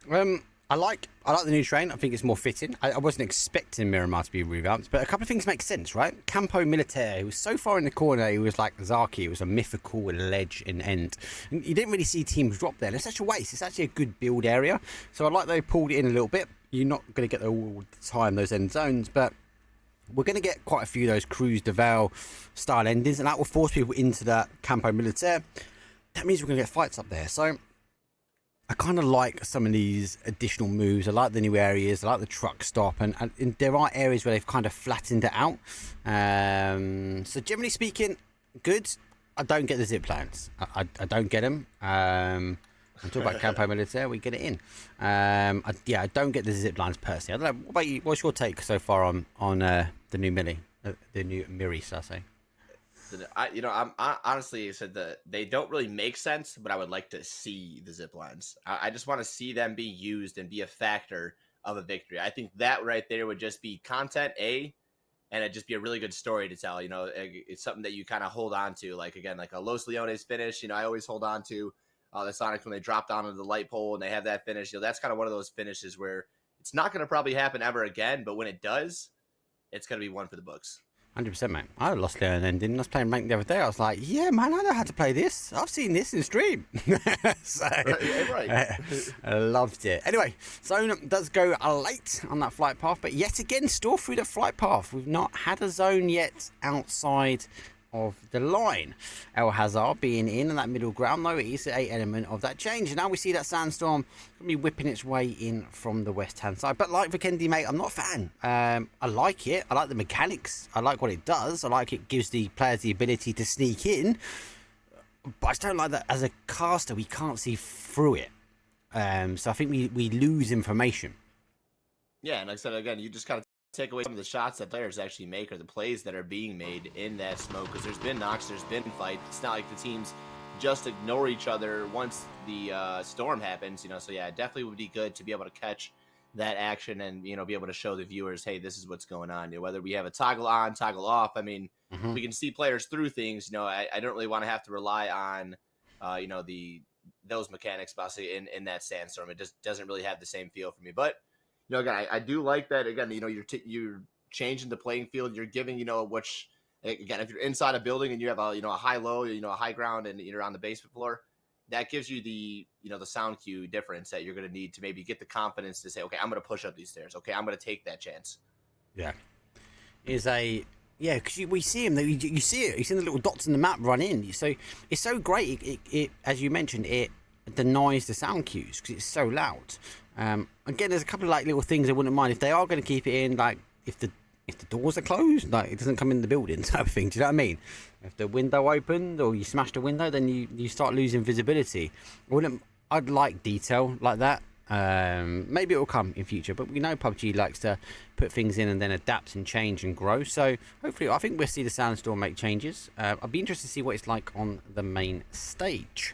I like the new train. I think it's more fitting. I wasn't expecting Miramar to be revamped, but a couple of things make sense, right? Campo Militaire, he was so far in the corner, he was like Zaki. It was a mythical ledge in end. And you didn't really see teams drop there. And it's such a waste. It's actually a good build area. So I like they pulled it in a little bit. You're not going to get all the time those end zones, but we're going to get quite a few of those Cruz de Val style endings, and that will force people into that Campo Militaire. That means we're going to get fights up there. So I kind of like some of these additional moves. I like the new areas. I like the truck stop, and there are areas where they've kind of flattened it out. So generally speaking, good. I don't get the zip lines. I don't get them. I'm talking about Campo Militaire. We get it in. I don't get the zip lines personally. I don't know. What about you? What's your take so far on the new Millie, the new Miri? I say. I'm honestly said that they don't really make sense, but I would like to see the zip lines. I just want to see them be used and be a factor of a victory. I think that right there would just be content and it'd just be a really good story to tell. It's something that you kind of hold on to. Like again, like a Los Leones finish. I always hold on to the Sonics when they drop down into the light pole and they have that finish. That's kind of one of those finishes where it's not going to probably happen ever again, but when it does, it's going to be one for the books. 100%, mate. I lost Leon ending. I was playing ranked the other day. I was like, yeah, man, I know how to play this. I've seen this in stream. So, right. I loved it. Anyway, zone does go late on that flight path, but yet again, still through the flight path. We've not had a zone yet outside of the line. El Hazard being in that middle ground, though, it is an element of that change. And now we see that Sandstorm going to be whipping its way in from the west-hand side. But like Vikendi, mate, I'm not a fan. I like it. I like the mechanics. I like what it does. I like it gives the players the ability to sneak in. But I just don't like that as a caster, we can't see through it. So I think we lose information. Yeah, and like I said, again, you just kind of take away some of the shots that players actually make or the plays that are being made in that smoke, because there's been knocks, there's been fights. It's not like the teams just ignore each other once the storm happens, so yeah, it definitely would be good to be able to catch that action and be able to show the viewers, hey, this is what's going on. Whether we have a toggle on, toggle off, I mean, we can see players through things. I don't really want to have to rely on those mechanics possibly in that Sandstorm. It just doesn't really have the same feel for me. But again, I do like that. Again, you're changing the playing field. You're giving, which, again, if you're inside a building and you have a high-low, a high ground, and you're on the basement floor, that gives you the sound cue difference that you're going to need to maybe get the confidence to say, okay, I'm going to push up these stairs. Okay, I'm going to take that chance. Yeah. Because we see him. You see it. You see the little dots in the map run in. So it's so great. It as you mentioned, it denies the sound cues because it's so loud. Again, there's a couple of little things I wouldn't mind if they are going to keep it in. Like if the doors are closed, it doesn't come in the building type of thing. Do you know what I mean? If the window opened or you smashed a window, then you start losing visibility. I'd like detail like that. Maybe it will come in future, but we know PUBG likes to put things in and then adapt and change and grow. So hopefully, I think we'll see the Sandstorm make changes. I'd be interested to see what it's like on the main stage.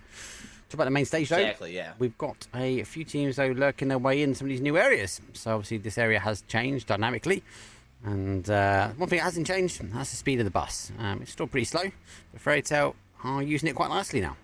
Talk about the main stage, though. Exactly, yeah. We've got a few teams, though, lurking their way in some of these new areas. So obviously, this area has changed dynamically. And one thing that hasn't changed, that's the speed of the bus. It's still pretty slow, but Fairy Tail are using it quite nicely now.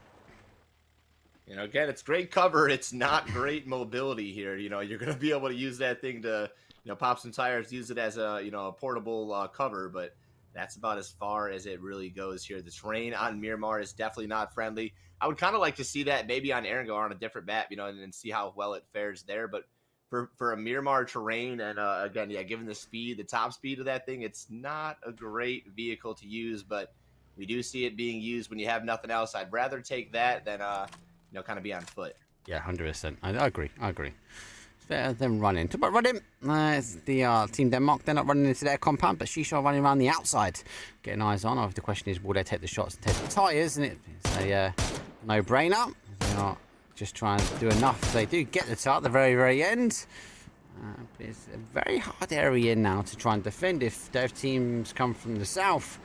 Again, it's great cover. It's not great mobility here. You're going to be able to use that thing to, pop some tires, use it as a, a portable cover, but that's about as far as it really goes here. The terrain on Miramar is definitely not friendly. I would kind of like to see that maybe on Erangel or on a different map, and see how well it fares there. But for a Miramar terrain, and again, yeah, given the speed, the top speed of that thing, it's not a great vehicle to use. But we do see it being used when you have nothing else. I'd rather take that than kind of be on foot. Yeah, 100%. I agree. It's better than running. Talk about running. It's the Team Denmark. They're not running into their compound, but Shisha are running around the outside, getting eyes on. The question is, will they take the shots and take the tyres? And it's a no-brainer. They're not just trying to do enough. They do get the tar at the very, very end. But it's a very hard area now to try and defend. If dev teams come from the south,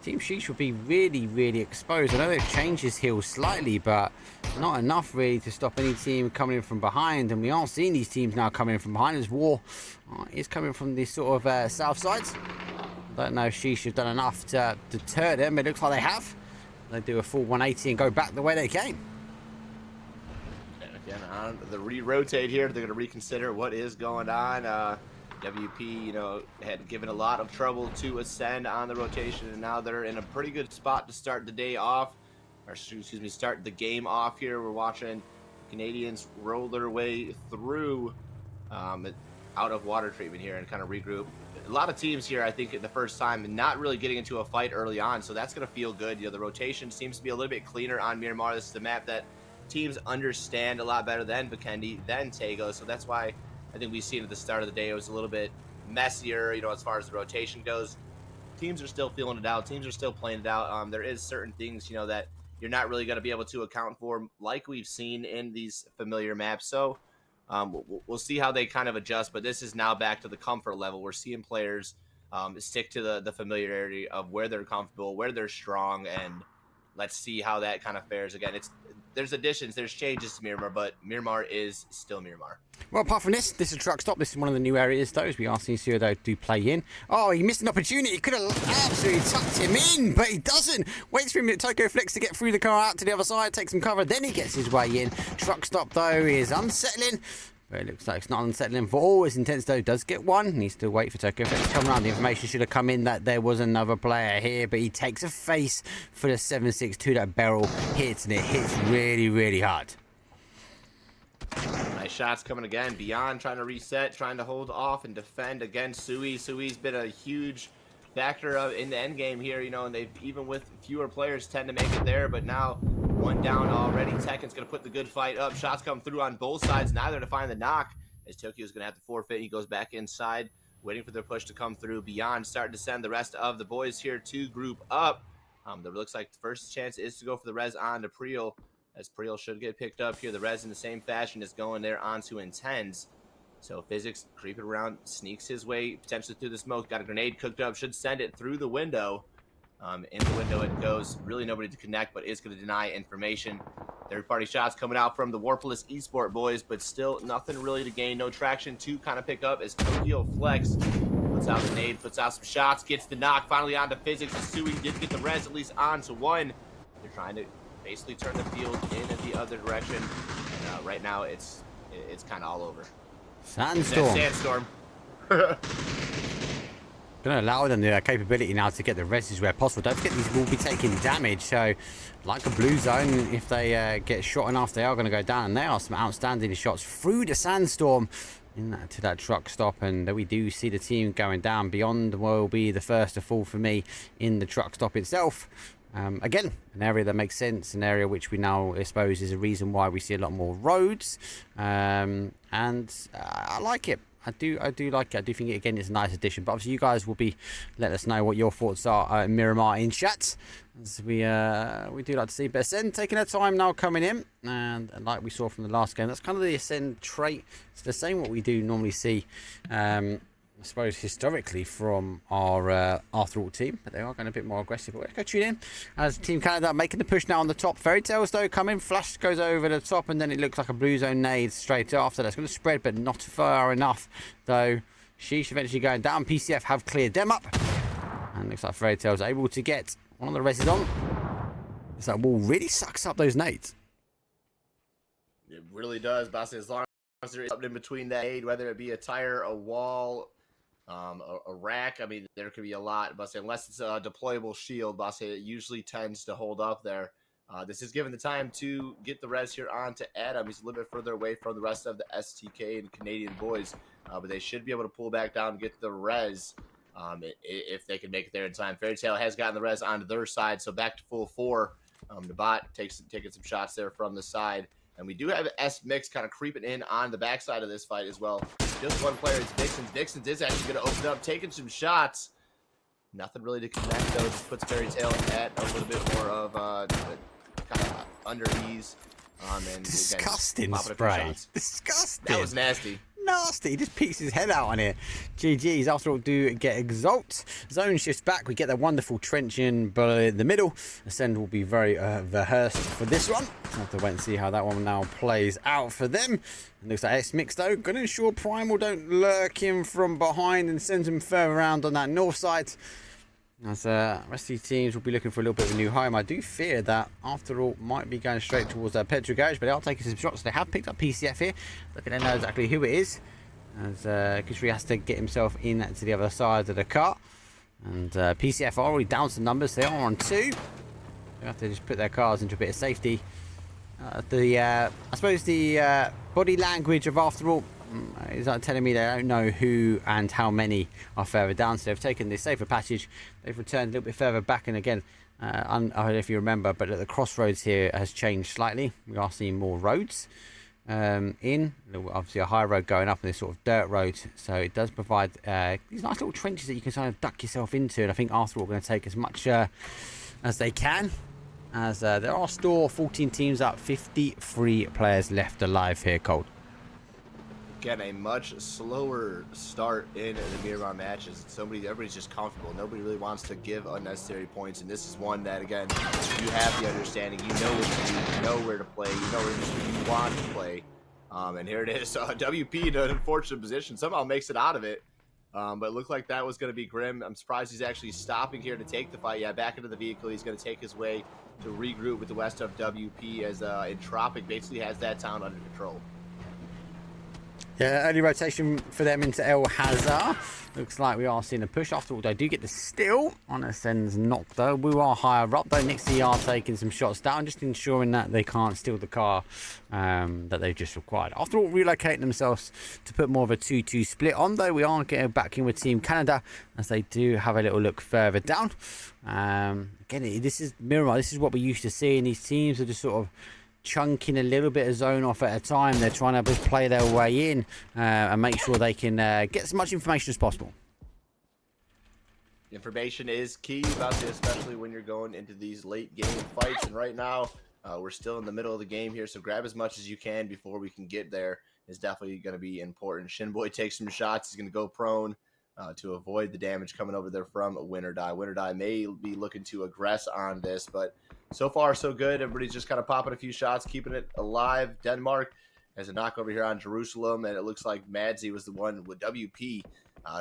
Team Sheesh will be really, really exposed. I know they've changed his heals slightly, but not enough really to stop any team coming in from behind. And we are seeing these teams now coming in from behind as War is coming from the sort of south side. I don't know if Sheesh have done enough to deter them. It looks like they have. They do a full 180 and go back the way they came. And again, on the re-rotate here, they're going to reconsider what is going on. WP, you know, had given a lot of trouble to ascend on the rotation, and now they're in a pretty good spot to start the day off, or excuse me, start the game off here. We're watching Canadians roll their way through out of water treatment here and kind of regroup. A lot of teams here, I think, at the first time, not really getting into a fight early on, so that's going to feel good. You know, the rotation seems to be a little bit cleaner on Miramar. This is the map that teams understand a lot better than Vikendi, than Tego, so that's why I think we seen at the start of the day it was a little bit messier, you know, as far as the rotation goes. Teams are still feeling it out. Teams are still playing it out. There is certain things, you know, that you're not really going to be able to account for like we've seen in these familiar maps. So we'll see how they kind of adjust, but this is now back to the comfort level. We're seeing players stick to the familiarity of where they're comfortable, where they're strong, and let's see how that kind of fares. Again, there's additions, there's changes to Miramar, but Miramar is still Miramar. Well, apart from this is a truck stop. This is one of the new areas, though, as we are seeing Sudo do play in. Oh, he missed an opportunity. He could have absolutely tucked him in, but he doesn't. Waits for him to Tokyo Flex to get through the car out to the other side, takes some cover, then he gets his way in. Truck stop, though, is unsettling. But it looks like it's not unsettling for all its intents, though. Does get one. Needs to wait for Tokyo Flex to come around. The information should have come in that there was another player here, but he takes a face for the 7.62. That barrel hits, and it hits really, really hard. Nice shots coming again. Beyond trying to reset, trying to hold off and defend against Sui. Sui's been a huge factor in the end game here, you know, and they've, even with fewer players, tend to make it there, but now one down already. Tekken's going to put the good fight up. Shots come through on both sides, neither to find the knock, as Tokyo's going to have to forfeit. He goes back inside, waiting for their push to come through. Beyond starting to send the rest of the boys here to group up. That looks like the first chance is to go for the res on to Priel, as Priel should get picked up here. The res in the same fashion is going there onto Intens. So Physics creeping around, sneaks his way potentially through the smoke. Got a grenade cooked up, should send it through the window. In the window it goes. Really nobody to connect, but is going to deny information. Third-party shots coming out from the Warpless Esport boys, but still nothing really to gain. No traction to kind of pick up as Tokyo Flex puts out the nade, puts out some shots, gets the knock finally onto Physics. Sui did get the res at least onto one. They're trying to basically turn the field in the other direction. And right now it's kind of all over. Sandstorm. Sandstorm. Going to allow them the capability now to get the reses where possible. Don't forget these will be taking damage, so like a blue zone, if they get shot enough, they are going to go down. And there are some outstanding shots through the Sandstorm to that truck stop, and we do see the team going down. Beyond will be the first to fall for me in the truck stop itself. Again, an area that makes sense, an area which we now suppose is a reason why we see a lot more roads, and I like it. I do like it. I do think it again is a nice addition. But obviously, you guys will be letting us know what your thoughts are at Miramar in chat, as we do like to see. But Ascend taking their time now coming in, and like we saw from the last game, that's kind of the Ascend trait. It's the same what we do normally see. I suppose historically from our Arthur team, but they are going a bit more aggressive. But let's go tune in as Team Canada making the push now on the top. Fairy Tales though coming, flash goes over the top, and then it looks like a blue zone nade straight after. That's going to spread, but not far enough though. Sheesh eventually going down. PCF have cleared them up, and looks like Fairy Tales able to get one of the reses on. It's that wall really sucks up those nades. It really does, Boss. As long as there is something in between that aid, whether it be a tire, a wall, a rack, I mean, there could be a lot, but unless it's a deployable shield, boss, it usually tends to hold up there. This is given the time to get the res here on to Adam. He's a little bit further away from the rest of the STK and Canadian boys, but they should be able to pull back down and get the res if they can make it there in time. Fairy Tail has gotten the res onto their side, so back to full 4. The bot taking some shots there from the side. And we do have S-Mix kind of creeping in on the backside of this fight as well. Just one player, it's Vixens. Vixens is actually going to open up, taking some shots. Nothing really to connect, though. Just puts Fairy Tail at a little bit more of kind of under ease. And Disgusting again, popping a few spray. shots. Disgusting. That was nasty. Nasty. He just peeks his head out on it. GG's. After all, do get Exalt. Zone shifts back. We get that wonderful trench in the middle. Ascend will be very rehearsed for this one. We'll have to wait and see how that one now plays out for them. It looks like X-Mix, though, going to ensure Primal don't lurk him from behind and sends him further around on that north side. As rest of these teams will be looking for a little bit of a new home. I do fear that, after all, might be going straight towards their petrol garage, but they are taking some shots. They have picked up PCF here. Looking to know exactly who it is, as Kishri has to get himself in to the other side of the car. And PCF are already down some numbers. They are on 2. They have to just put their cars into a bit of safety. I suppose the body language of, after all, is that telling me they don't know who and how many are further down, so they've taken the safer passage. They've returned a little bit further back, and again, I don't know if you remember, but at the crossroads here has changed slightly. We are seeing more roads obviously a high road going up and this sort of dirt road, so it does provide these nice little trenches that you can kind of duck yourself into, and I think after all, we're going to take as much as they can, as there are still 14 teams up, 53 players left alive here, Cold. Again, a much slower start in the Miramar matches. Everybody's just comfortable. Nobody really wants to give unnecessary points, and this is one that, again, you have the understanding. You know what to do. You know where to play. You know where you want to play. And here it is. WP in an unfortunate position. Somehow makes it out of it. But it looked like that was going to be Grim. I'm surprised he's actually stopping here to take the fight. Yeah, back into the vehicle. He's going to take his way to regroup with the rest of WP, as Entropic basically has that town under control. Yeah, early rotation for them into El Hazar. Looks like we are seeing a push. After all, they do get the steal on Ascend's knock, though. We are higher up, though. Nixie are taking some shots down, just ensuring that they can't steal the car that they've just required. After all, relocating themselves to put more of a 2-2 split on, though. We are getting back in with Team Canada, as they do have a little look further down. Again, this is Miramar. This is what we used to see, and these teams are just sort of chunking a little bit of zone off at a time. They're trying to just play their way in and make sure they can get as much information as possible. Information is key about this, especially when you're going into these late game fights. And right now, we're still in the middle of the game here, so grab as much as you can before we can get there. Is definitely going to be important. Shinboy takes some shots. He's going to go prone to avoid the damage coming over there from Win or Die. Win or Die may be looking to aggress on this, but so far, so good. Everybody's just kind of popping a few shots, keeping it alive. Denmark has a knock over here on Jerusalem, and it looks like Madsy was the one with WP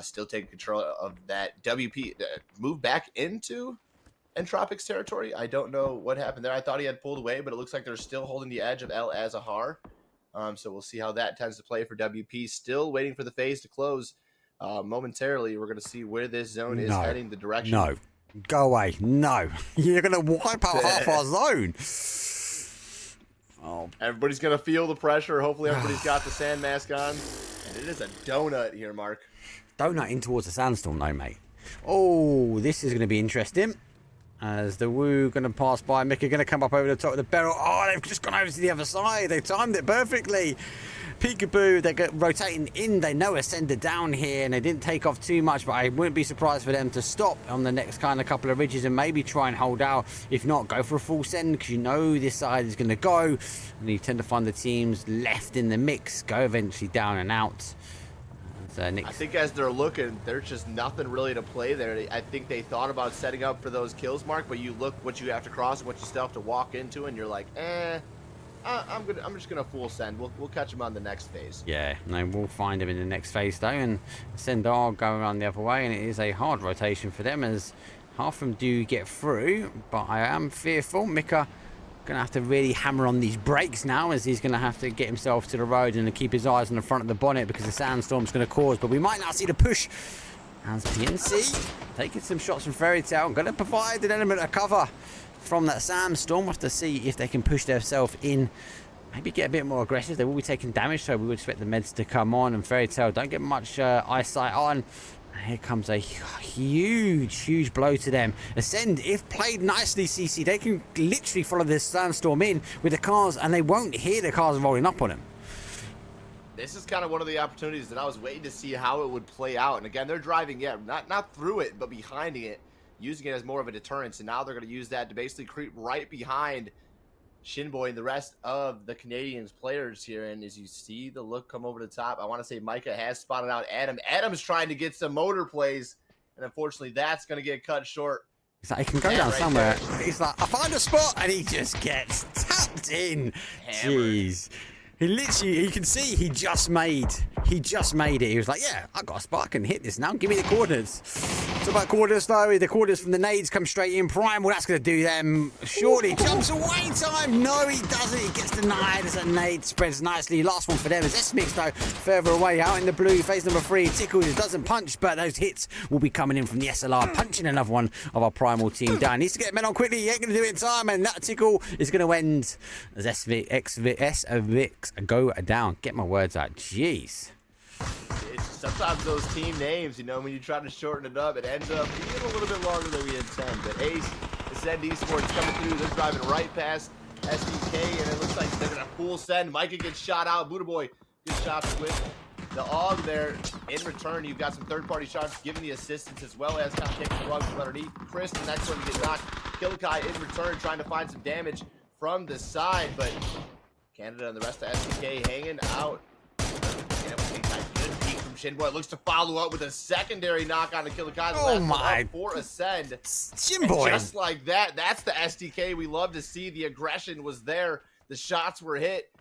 still taking control of that. WP moved back into Entropic's territory. I don't know what happened there. I thought he had pulled away, but it looks like they're still holding the edge of El Azahar. So we'll see how that tends to play for WP. Still waiting for the phase to close momentarily. We're going to see where this zone is heading, the direction. No. Go away. No. You're going to wipe out half our zone. Oh. Everybody's going to feel the pressure. Hopefully everybody's got the sand mask on. And it is a donut here, Mark. Donut in towards the sandstorm, though, mate. Oh, this is going to be interesting. As the Woo going to pass by. Mika going to come up over the top of the barrel. Oh, they've just gone over to the other side. They timed it perfectly. Peekaboo, they're rotating in. They know Ascender down here, and they didn't take off too much, but I wouldn't be surprised for them to stop on the next kind of couple of ridges and maybe try and hold out. If not, go for a full send, because you know this side is going to go, and you tend to find the teams left in the mix go eventually down and out. I think as they're looking, there's just nothing really to play there. I think they thought about setting up for those kills, Mark, but you look what you have to cross and what you still have to walk into, and you're like, I'm just gonna full send. We'll catch him on the next phase. Yeah, no, we'll find him in the next phase though, and send are going around the other way, and it is a hard rotation for them as half of them do get through. But I am fearful. Mika gonna have to really hammer on these brakes now, as he's gonna have to get himself to the road and keep his eyes on the front of the bonnet, because the sandstorm's gonna cause. But we might not see the push. As PNC taking some shots from Fairy Tale, gonna provide an element of cover from that sandstorm. We'll have to see if they can push themselves in, maybe get a bit more aggressive. They will be taking damage, so we would expect the meds to come on, and Fairy Tale don't get much eyesight on. Here comes a huge blow to them. Ascend, if played nicely, CC, they can literally follow this sandstorm in with the cars, and they won't hear the cars rolling up on them. This is kind of one of the opportunities that I was waiting to see how it would play out. And again, they're driving, not through it, but behind it, using it as more of a deterrence. And now they're going to use that to basically creep right behind Shinboy and the rest of the Canadians players here. And as you see the look come over the top, I want to say Micah has spotted out Adam. Adam's trying to get some motor plays, and unfortunately that's going to get cut short. He's like, he can go down somewhere. He's like, I find a spot, and he just gets tapped in. Hammered. Jeez. He literally, you can see he just made it. He was like, yeah, I got a spot, I can hit this now. Give me the coordinates. It's about coordinates though. The coordinates from the nades come straight in. Primal, that's going to do them. Surely jumps away time. No, he doesn't. He gets denied as a nade spreads nicely. Last one for them is S-Mix though. Further away, out in the blue. Phase number 3. Tickles, it doesn't punch, but those hits will be coming in from the SLR. Punching another one of our Primal team down. Needs to get men on quickly. He ain't going to do it in time. And that tickle is going to end as S-Vix go down. Get my words out. Jeez. It's sometimes those team names, you know, when you try to shorten it up, it ends up being a little bit longer than we intend. But Ace, Ascend Esports coming through. They're driving right past SDK, and it looks like they're going to full send. Micah gets shot out. Buddha Boy, good shots with the AUG there. In return, you've got some third-party shots giving the assistance, as well as kind of taking the rug from underneath. Chris, the next one to get knocked. Killikai in return, trying to find some damage from the side, but Canada and the rest of SDK hanging out. Good peek from Shinboy. Looks to follow up with a secondary knock on the Killikai. Oh my! For Ascend. Shinboy. And just like that, that's the SDK we love to see. The aggression was there. The shots were hit.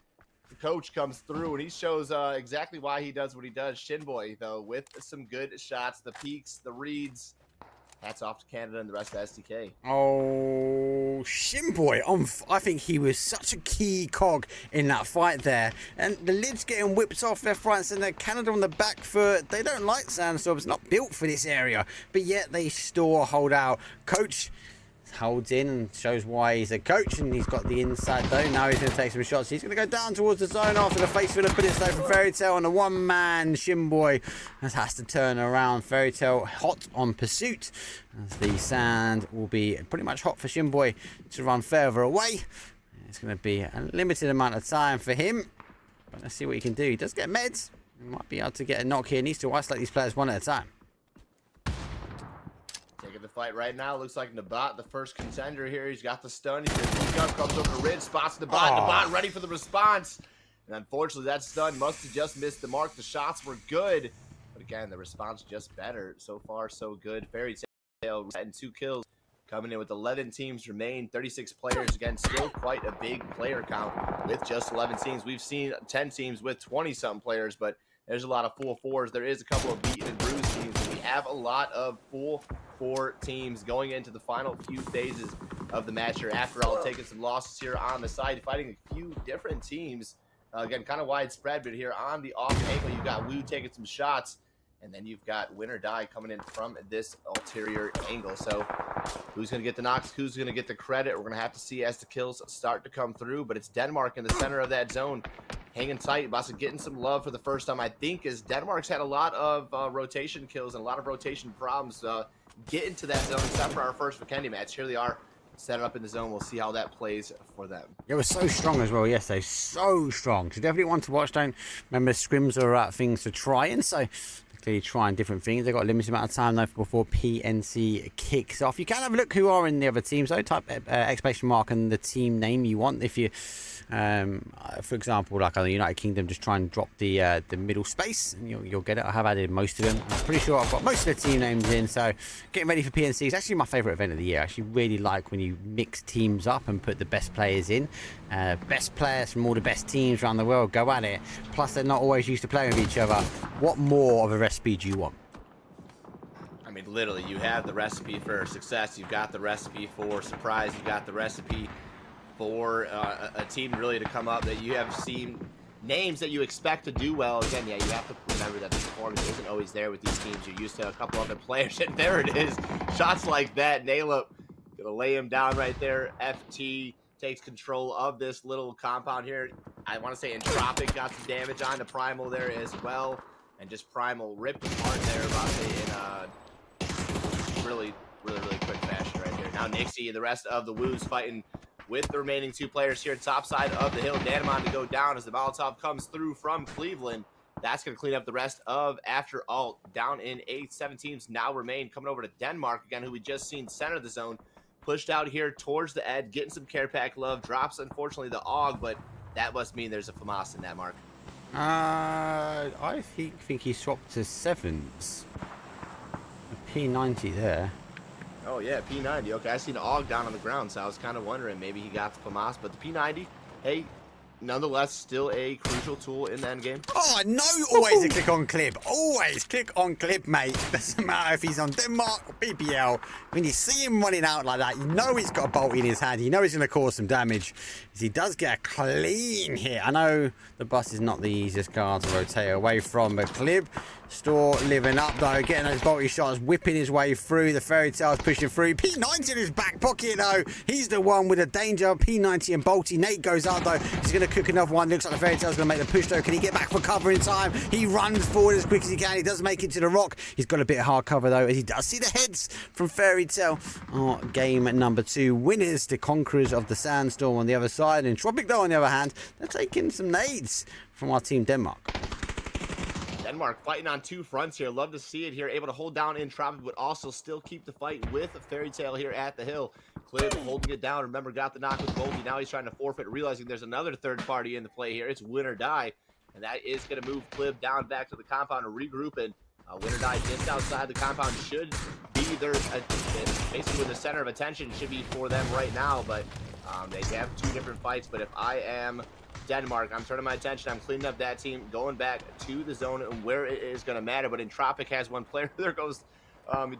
The coach comes through and he shows exactly why he does what he does. Shinboy, though, with some good shots, the peaks, the reads. Hats off to Canada and the rest of SDK. Oh, Shinboy, I think he was such a key cog in that fight there. And the lid's getting whipped off left, right, and center. Canada on the back foot. They don't like sandstorms, not built for this area. But yet they still hold out. Coach holds in and shows why he's a coach, and he's got the inside though. Now he's going to take some shots. He's going to go down towards the zone after the face full of bullets though from Fairy Tail, and a one-man Shinboy has to turn around. Fairy Tail hot on pursuit as the sand will be pretty much hot for Shinboy to run further away. It's going to be a limited amount of time for him, but let's see what he can do. He does get meds. He might be able to get a knock here. He needs to isolate these players one at a time. Taking the fight right now. Looks like Nabat, the first contender here. He's got the stun. He's going to peek up, comes over the ridge, spots Nabat. Nabat ready for the response. And unfortunately, that stun must have just missed the mark. The shots were good. But again, the response just better. So far, so good. Fairy Tail and 2 kills. Coming in with 11 teams remain, 36 players. Again, still quite a big player count with just 11 teams. We've seen 10 teams with 20-something players, but there's a lot of full 4s. There is a couple of beaten and bruised teams. We have a lot of full 4 teams going into the final few phases of the match here. After all, taking some losses here on the side, fighting a few different teams. Again, kind of widespread, but here on the off angle, you've got Wu taking some shots, and then you've got Win or Die coming in from this ulterior angle. So who's going to get the knocks? Who's going to get the credit? We're going to have to see as the kills start to come through, but it's Denmark in the center of that zone. Hanging tight, Basa getting some love for the first time, I think, as Denmark's had a lot of rotation kills and a lot of rotation problems getting to that zone, except for our first Vikendi match. Here they are, set it up in the zone. We'll see how that plays for them. It was so strong as well yesterday, so strong. So definitely one to watch. Don't remember, scrims are things to try, and so clearly trying different things. They've got a limited amount of time though before PNC kicks off. You can have a look who are in the other teams though. Type exclamation mark and the team name you want. If you for example, like on the United Kingdom, just try and drop the middle space and you'll get it. I have added most of them. I'm pretty sure I've got most of the team names in, so getting ready for PNC is actually my favourite event of the year. I actually really like when you mix teams up and put the best players in. Best players from all the best teams around the world go at it, plus they're not always used to playing with each other. What more of a recipe do you want? I mean, literally, you have the recipe for success. You've got the recipe for surprise. You've got the recipe for a team really to come up that you have seen names that you expect to do well. Again, yeah, you have to remember that the performance isn't always there with these teams. You're used to a couple other players, and there it is. Shots like that. Nail gonna lay him down right there. FT takes control of this little compound here. I want to say Entropic got some damage on the Primal there as well. And just Primal ripped apart there in really quick fashion right there. Now Nixie and the rest of the Woos fighting with the remaining 2 players here, top side of the hill. Danamon to go down as the Molotov comes through from Cleveland. That's going to clean up the rest of After Alt. Down in 8, 7 teams now remain. Coming over to Denmark again, who we just seen center the zone. pushed out here towards the edge, getting some care pack love. Drops, unfortunately, the AUG, but that must mean there's a FAMAS in that, Mark. I think he swapped to 7s. A P90 there. Oh, yeah, P90. Okay, I seen the AUG down on the ground, so I was kind of wondering maybe he got the FAMAS. But the P90, hey, nonetheless, still a crucial tool in the end game. Oh, no, always a click on clip. Always click on clip, mate. Doesn't matter if he's on Denmark or BBL. When you see him running out like that, you know he's got a bolt in his hand. You know he's going to cause some damage. He does get a clean hit. I know the bus is not the easiest car to rotate away from, but Clip Store living up though, getting those bolty shots, whipping his way through. The Fairy Tale's pushing through. P90 in his back pocket though. He's the one with the danger. P90 and Bolty. Nate goes out though. He's going to cook another one. Looks like the Fairy Tale's going to make the push though. Can he get back for cover in time? He runs forward as quick as he can. He does make it to the rock. He's got a bit of hard cover though, as he does see the heads from Fairy Tale. Oh, game number 2. Winners, the conquerors of the Sandstorm on the other side. And Tropic though on the other hand, they're taking some nades from our team Denmark. Denmark fighting on 2 fronts here. Love to see it here. Able to hold down Entropic, but also still keep the fight with a Fairy Tale here at the hill. Clip holding it down. Remember, got the knock with Bolty. Now he's trying to forfeit, realizing there's another third party in the play here. It's win or die, and that is going to move Clip down back to the compound and regroup. And win or die just outside the compound should be their basically the center of attention should be for them right now. But they have 2 different fights. But if I am Denmark, I'm turning my attention. I'm cleaning up that team, going back to the zone and where it is going to matter. But Entropic has one player. There goes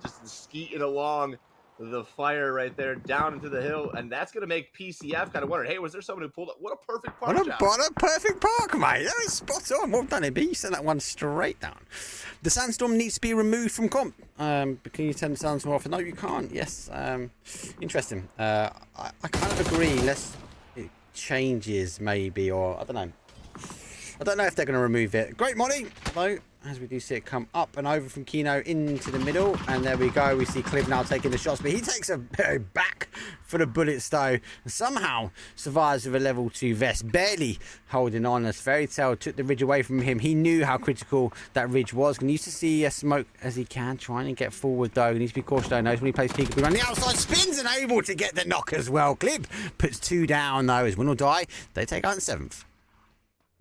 just skeeting along the fire right there down into the hill, and that's going to make PCF kind of wonder, hey, was there someone who pulled up? What a perfect park job. What a perfect park, mate. That was spot on. Well done, AB. You sent that one straight down. The Sandstorm needs to be removed from comp. Can you turn the Sandstorm off? No, you can't. Yes. Interesting. I kind of agree. Unless it changes, maybe, or I don't know. I don't know if they're going to remove it. Great Molly, though, as we do see it come up and over from Kino into the middle. And there we go. We see Cliff now taking the shots, but he takes a back for the bullets, though, and somehow survives with a level 2 vest, barely holding on as Fairy Tale took the ridge away from him. He knew how critical that ridge was. Can use to see a smoke as he can, trying to get forward, though. He needs to be cautious, though. Knows when he plays peekaboo on the outside, spins and able to get the knock as well. Clip puts 2 down, though, as win or die. They take out in 7th.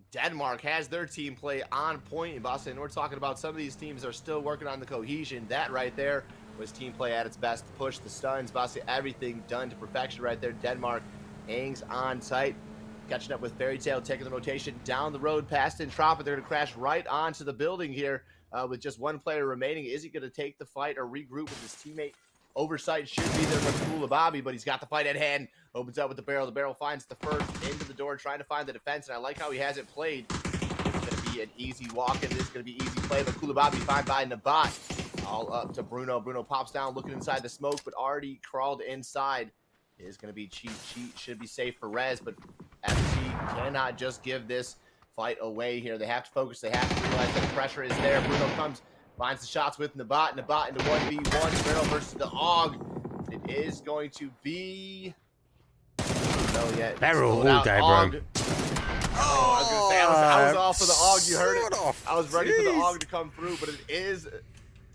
Denmark has their team play on point in Boston. We're talking about some of these teams are still working on the cohesion. That right there was team play at its best. Push the stuns, Boston, everything done to perfection right there. Denmark hangs on tight. Catching up with Fairy Tale, taking the rotation down the road past Entropic. They're going to crash right onto the building here with just 1 player remaining. Is he going to take the fight or regroup with his teammate? Oversight should be there for Bobby, but he's got the fight at hand. Opens up with the barrel. The barrel finds the first into the door, trying to find the defense. And I like how he hasn't played. It's going to be an easy walk-in. This is going to be easy play. But Bobby found by Nabat. All up to Bruno. Bruno pops down, looking inside the smoke, but already crawled inside. It is going to be cheat. Should be safe for Rez, but FC cannot just give this fight away here. They have to focus. They have to realize that the pressure is there. Bruno comes. Finds the shots with Nabat into 1v1. Barrel versus the AUG. It is going to be... No, yet. Barrel all day, bro. I was going to say, I was off for the AUG. You heard it. I was ready for the AUG to come through, but it is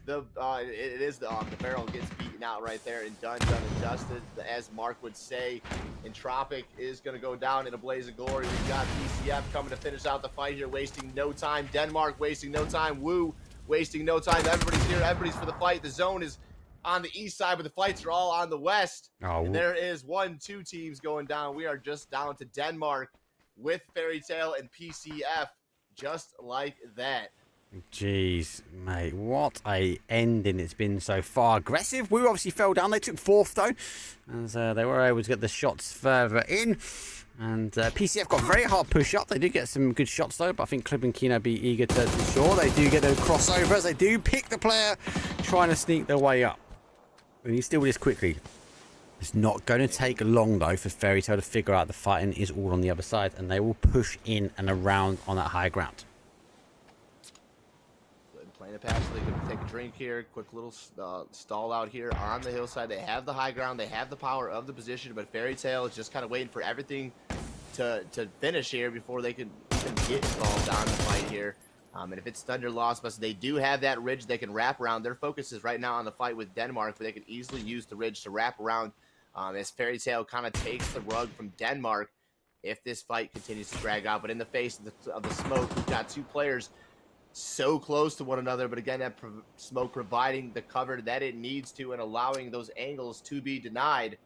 the AUG. The barrel gets beaten out right there and done and dusted. As Mark would say, Entropic is going to go down in a blaze of glory. We've got PCF coming to finish out the fight here, wasting no time. Denmark wasting no time. Woo wasting no time. Everybody's here. Everybody's for the fight. The zone is on the east side, but the fights are all on the west. Oh. And there is 2 teams going down. We are just down to Denmark with Fairy Tale and PCF, just like that. Jeez, mate, what a ending it's been so far. Aggressive. We obviously fell down. They took 4th, though, as they were able to get the shots further in. And PCF got very hard push up. They do get some good shots, though, but I think Clip and Kino be eager to ensure they do get a crossover as they do pick the player trying to sneak their way up. We need to deal with this quickly. It's not going to take long, though, for Fairy Tale to figure out the fighting is all on the other side, and they will push in and around on that high ground. Playing a pass, so they can take a drink here. Quick little stall out here on the hillside. They have the high ground. They have the power of the position, but Fairy Tale is just kind of waiting for everything to finish here before they can even get involved on the fight here. And if it's stunned or lost, but they do have that ridge they can wrap around. Their focus is right now on the fight with Denmark, but they can easily use the ridge to wrap around as Fairy Tale kind of takes the rug from Denmark if this fight continues to drag out. But in the face of the smoke, we've got two players so close to one another, but again, that smoke providing the cover that it needs to and allowing those angles to be denied.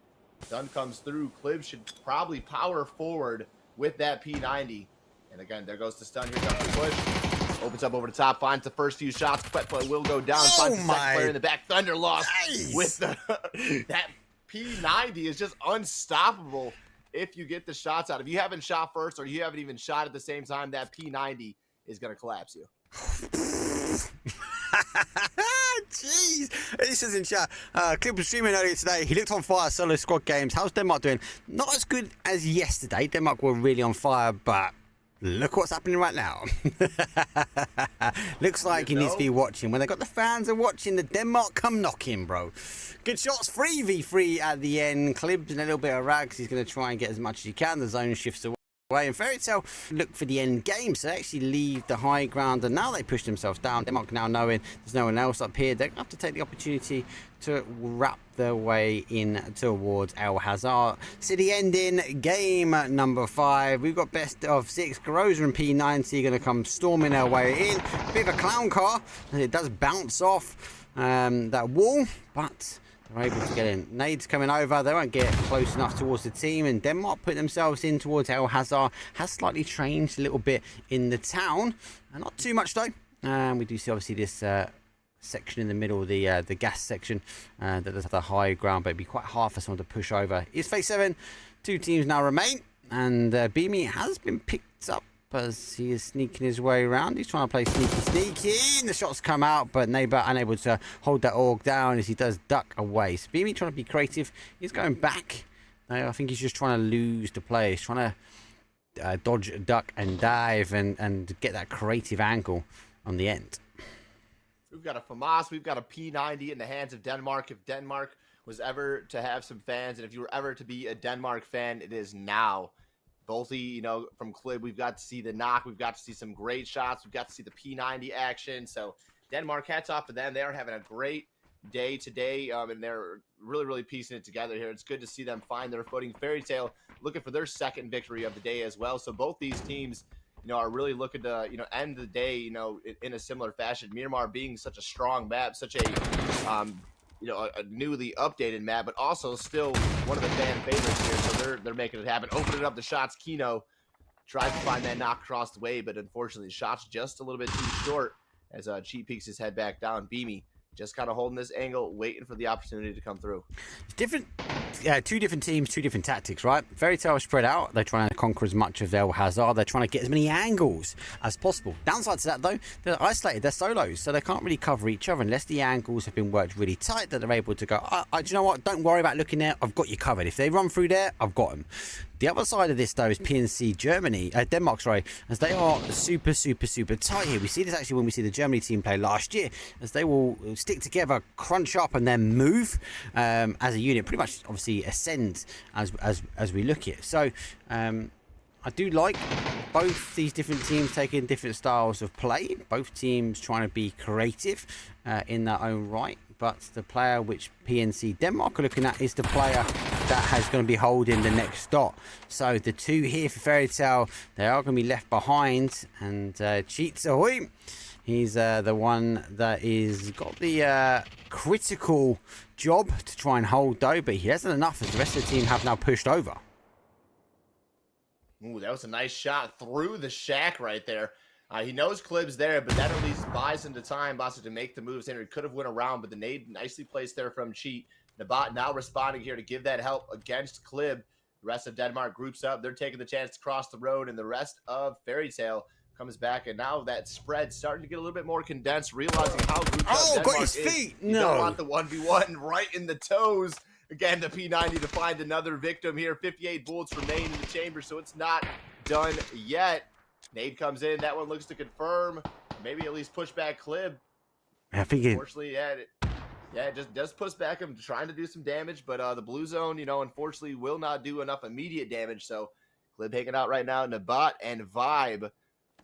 Stun comes through. Clib should probably power forward with that P90. And again, there goes the stun. Here comes the push. Opens up over the top, finds the first few shots. Quetpa will go down. Finds the second player in the back. Thunder lost with the that P90 is just unstoppable if you get the shots out. If you haven't shot first or you haven't even shot at the same time, that P90 is going to collapse you. Jeez, this is in chat. Clip was streaming earlier today. He looked on fire. Solo squad games. How's Denmark doing? Not as good as yesterday. Denmark were really on fire, but look what's happening right now. Looks like he needs to be watching. When they got the fans are watching, the Denmark come knocking, bro. Good shots. 3v3 at the end. Clib's in a little bit of rags. He's going to try and get as much as he can. The zone shifts away. And Fairy Tale look for the end game, so they actually leave the high ground, and now they push themselves down. Denmark now knowing there's no one else up here, they're going to have to take the opportunity to wrap their way in towards El Hazard. City ending game number 5. We've got best of 6. Garoza and P90 going to come storming their way in. Bit of a clown car, and it does bounce off that wall, but they're able to get in. Nades coming over. They won't get close enough towards the team. And Denmark put themselves in towards El Hazard. Has slightly changed a little bit in the town. Not too much though. We do see obviously this section in the middle, the gas section that does have the high ground, but it'd be quite hard for someone to push over. It's phase 7. 2 teams now remain. And Beamy has been picked up as he is sneaking his way around. He's trying to play sneaky. The shots come out, but Neighbor unable to hold that org down as he does duck away. So Beamy trying to be creative. He's going back. I think he's just trying to lose the play. He's trying to dodge, duck, and dive and get that creative angle on the end. We've got a FAMAS. We've got a P90 in the hands of Denmark. If Denmark was ever to have some fans, and if you were ever to be a Denmark fan, it is now. Bolty, you know, from Clib, we've got to see the knock. We've got to see some great shots. We've got to see the P90 action. So Denmark, hats off to them. They are having a great day today, and they're really piecing it together here. It's good to see them find their footing. Fairy Tale looking for their second victory of the day as well. So both these teams, you know, are really looking to, you know, end the day, you know, in a similar fashion. Miramar being such a strong map, such a you know, a newly updated map, but also still one of the fan favorites here. So they're making it happen. Opening up the shots. Kino tries to find that knock across the way, but unfortunately, shots just a little bit too short as Cheat peeks his head back down. Beamy just kind of holding this angle, waiting for the opportunity to come through. It's different. Yeah, 2 different teams, 2 different tactics, right? Fairy Tale spread out. They're trying to conquer as much of El Hazard. They're trying to get as many angles as possible. Downside to that, though, they're isolated. They're solos, so they can't really cover each other unless the angles have been worked really tight that they're able to go, do you know what? Don't worry about looking there. I've got you covered. If they run through there, I've got them. The other side of this, though, is PNC Denmark, sorry, as they are super tight here. We see this actually when we see the Germany team play last year, as they will stick together, crunch up, and then move as a unit. Pretty much, obviously, ascend as we look at it. So, I do like both these different teams taking different styles of play. Both teams trying to be creative in their own right. But the player which PNC Denmark are looking at is the player that has going to be holding the next dot. So the 2 here for Fairy Tale, they are going to be left behind. And Cheats ahoy! He's the one that is got the critical job to try and hold though, but he hasn't enough as the rest of the team have now pushed over. Ooh, that was a nice shot through the shack right there. He knows Clib's there, but that at least buys him the time, Bossa, to make the moves. Henry could have went around, but the nade nicely placed there from Cheat. Nabat now responding here to give that help against Clib. The rest of Denmark groups up. They're taking the chance to cross the road, and the rest of Fairy Tale comes back, and now that spread starting to get a little bit more condensed, realizing how grouped up Denmark got his feet. You don't want the 1v1 right in the toes. Again, the P90 to find another victim here. 58 bullets remain in the chamber, so it's not done yet. Nade comes in. That one looks to confirm. Maybe at least push back Clib. I think unfortunately, it just does push back him, trying to do some damage, but the blue zone, you know, unfortunately will not do enough immediate damage. So Clib hanging out right now. Nabat and Vibe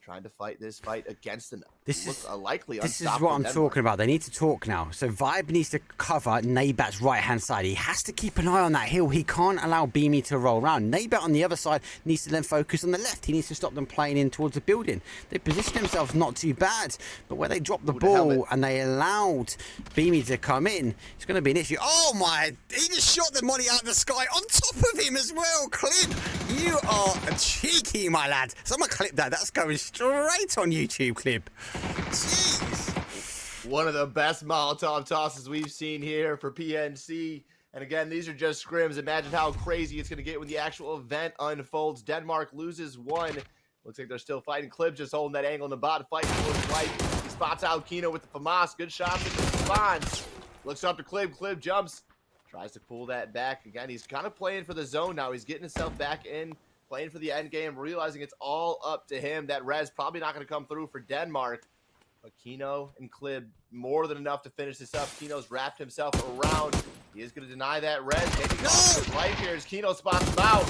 trying to fight this fight against This is a likely This is unstoppable what I'm Denmark. talking about. They need to talk now. So Vibe needs to cover Nabat's right-hand side. He has to keep an eye on that hill. He can't allow Beamy to roll around. Nabat on the other side needs to then focus on the left. He needs to stop them playing in towards the building. They position themselves not too bad, but where they dropped the ball and they allowed Beamy to come in, it's going to be an issue. Oh my, he just shot the molly out of the sky on top of him as well. Clip, you are a cheeky, my lad. Someone clip that. That's going straight on YouTube, Clip. Jeez. One of the best Molotov tosses we've seen here for PNC. And again, these are just scrims. Imagine how crazy it's going to get when the actual event unfolds. Denmark loses one. Looks like they're still fighting. Clip just holding that angle in the bot, fighting for his life. He spots out Kino with the FAMAS. Good shots in response. Looks up to Clip. Clip jumps. Tries to pull that back. Again, he's kind of playing for the zone now. He's getting himself back in, playing for the end game, realizing it's all up to him. That res probably not going to come through for Denmark. But Kino and Klib more than enough to finish this up. Kino's wrapped himself around. He is going to deny that res. Taking off his life here as Kino spots him out.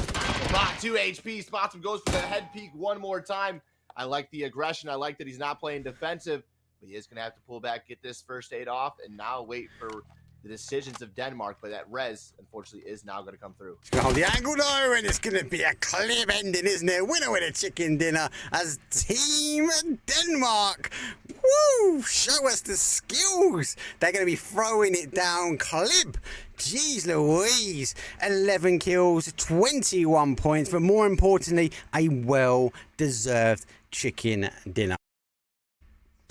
Bot 2 HP. Spots him, goes for the head peek one more time. I like the aggression. I like that he's not playing defensive. But he is going to have to pull back, get this first aid off, and now wait for the decisions of Denmark. But that res, unfortunately, is now going to come through. It's going to hold the angle though, and it's going to be a Clip ending, isn't it? Winner with a chicken dinner as Team Denmark. Woo! Show us the skills. They're going to be throwing it down. Clip. Jeez Louise. 11 kills, 21 points, but more importantly, a well-deserved chicken dinner.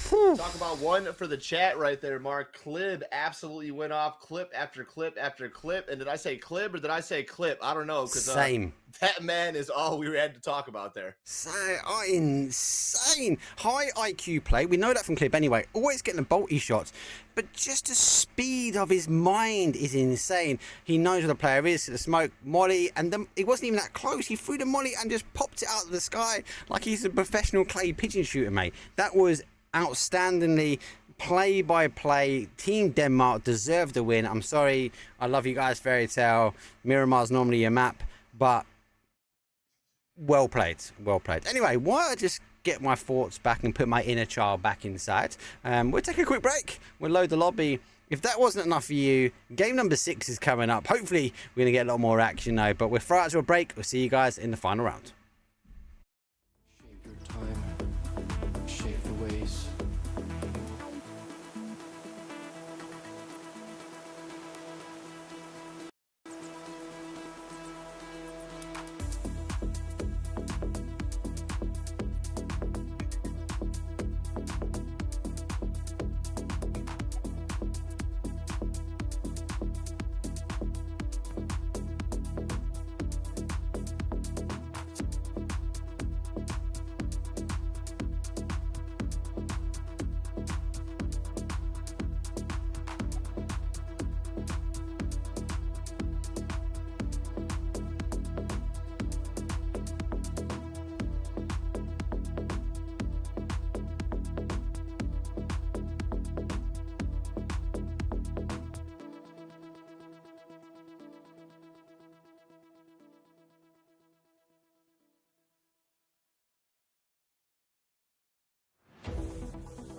Talk about one for the chat right there, Mark. Clip absolutely went off, clip after clip after clip. And did I say clip or did I say clip? I don't know. Same. That man is all we had to talk about there. So insane. High IQ play. We know that from Clip anyway. Always getting the bolty shots. But just the speed of his mind is insane. He knows where the player is. The smoke, molly, and it wasn't even that close. He threw the molly and just popped it out of the sky like he's a professional clay pigeon shooter, mate. That was outstandingly play-by-play. Team Denmark deserved the win. I'm sorry. I love you guys, Fairy Tale. Miramar's normally your map, but well played. Well played. Anyway, why don't I just get my thoughts back and put my inner child back inside? We'll take a quick break. We'll load the lobby. If that wasn't enough for you, game number 6 is coming up. Hopefully, we're going to get a lot more action now, but we'll throw out to a break. We'll see you guys in the final round. Shape your time, shape the ways.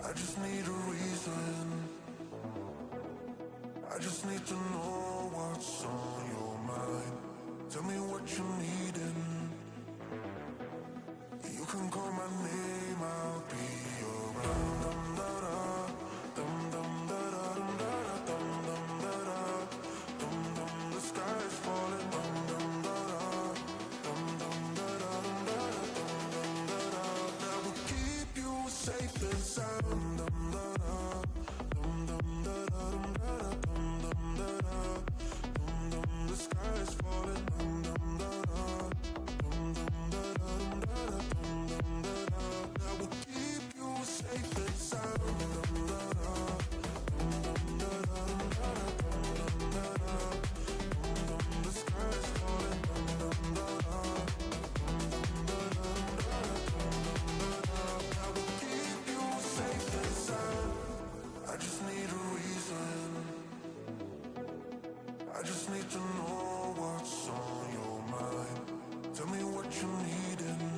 I just need a reason. I just need to know what's on your mind. Tell me what you needin'. You can call my name, I'll be around. Dum da da, dum dum da da, dum da da, dum dum da da, dum dum. The sky is falling, dum dum da da, dum dum da da, dum da da, dum dum da da. That will keep you safe and sound. Dum da da, dum dum da da, dum da da, dum dum da da, dum dum. The sky is falling, dum dum da da, dum dum da da, dum da da, dum dum da da. That will keep you safe and sound. Dum da da, dum dum da da, dum da da, dum dum da da, dum dum. The sky is falling, dum dum da da, dum dum da da, dum da da, dum dum da da. That will keep you safe and sound. I just need a reason. I just need to know what's on your mind. Tell me what you needin'.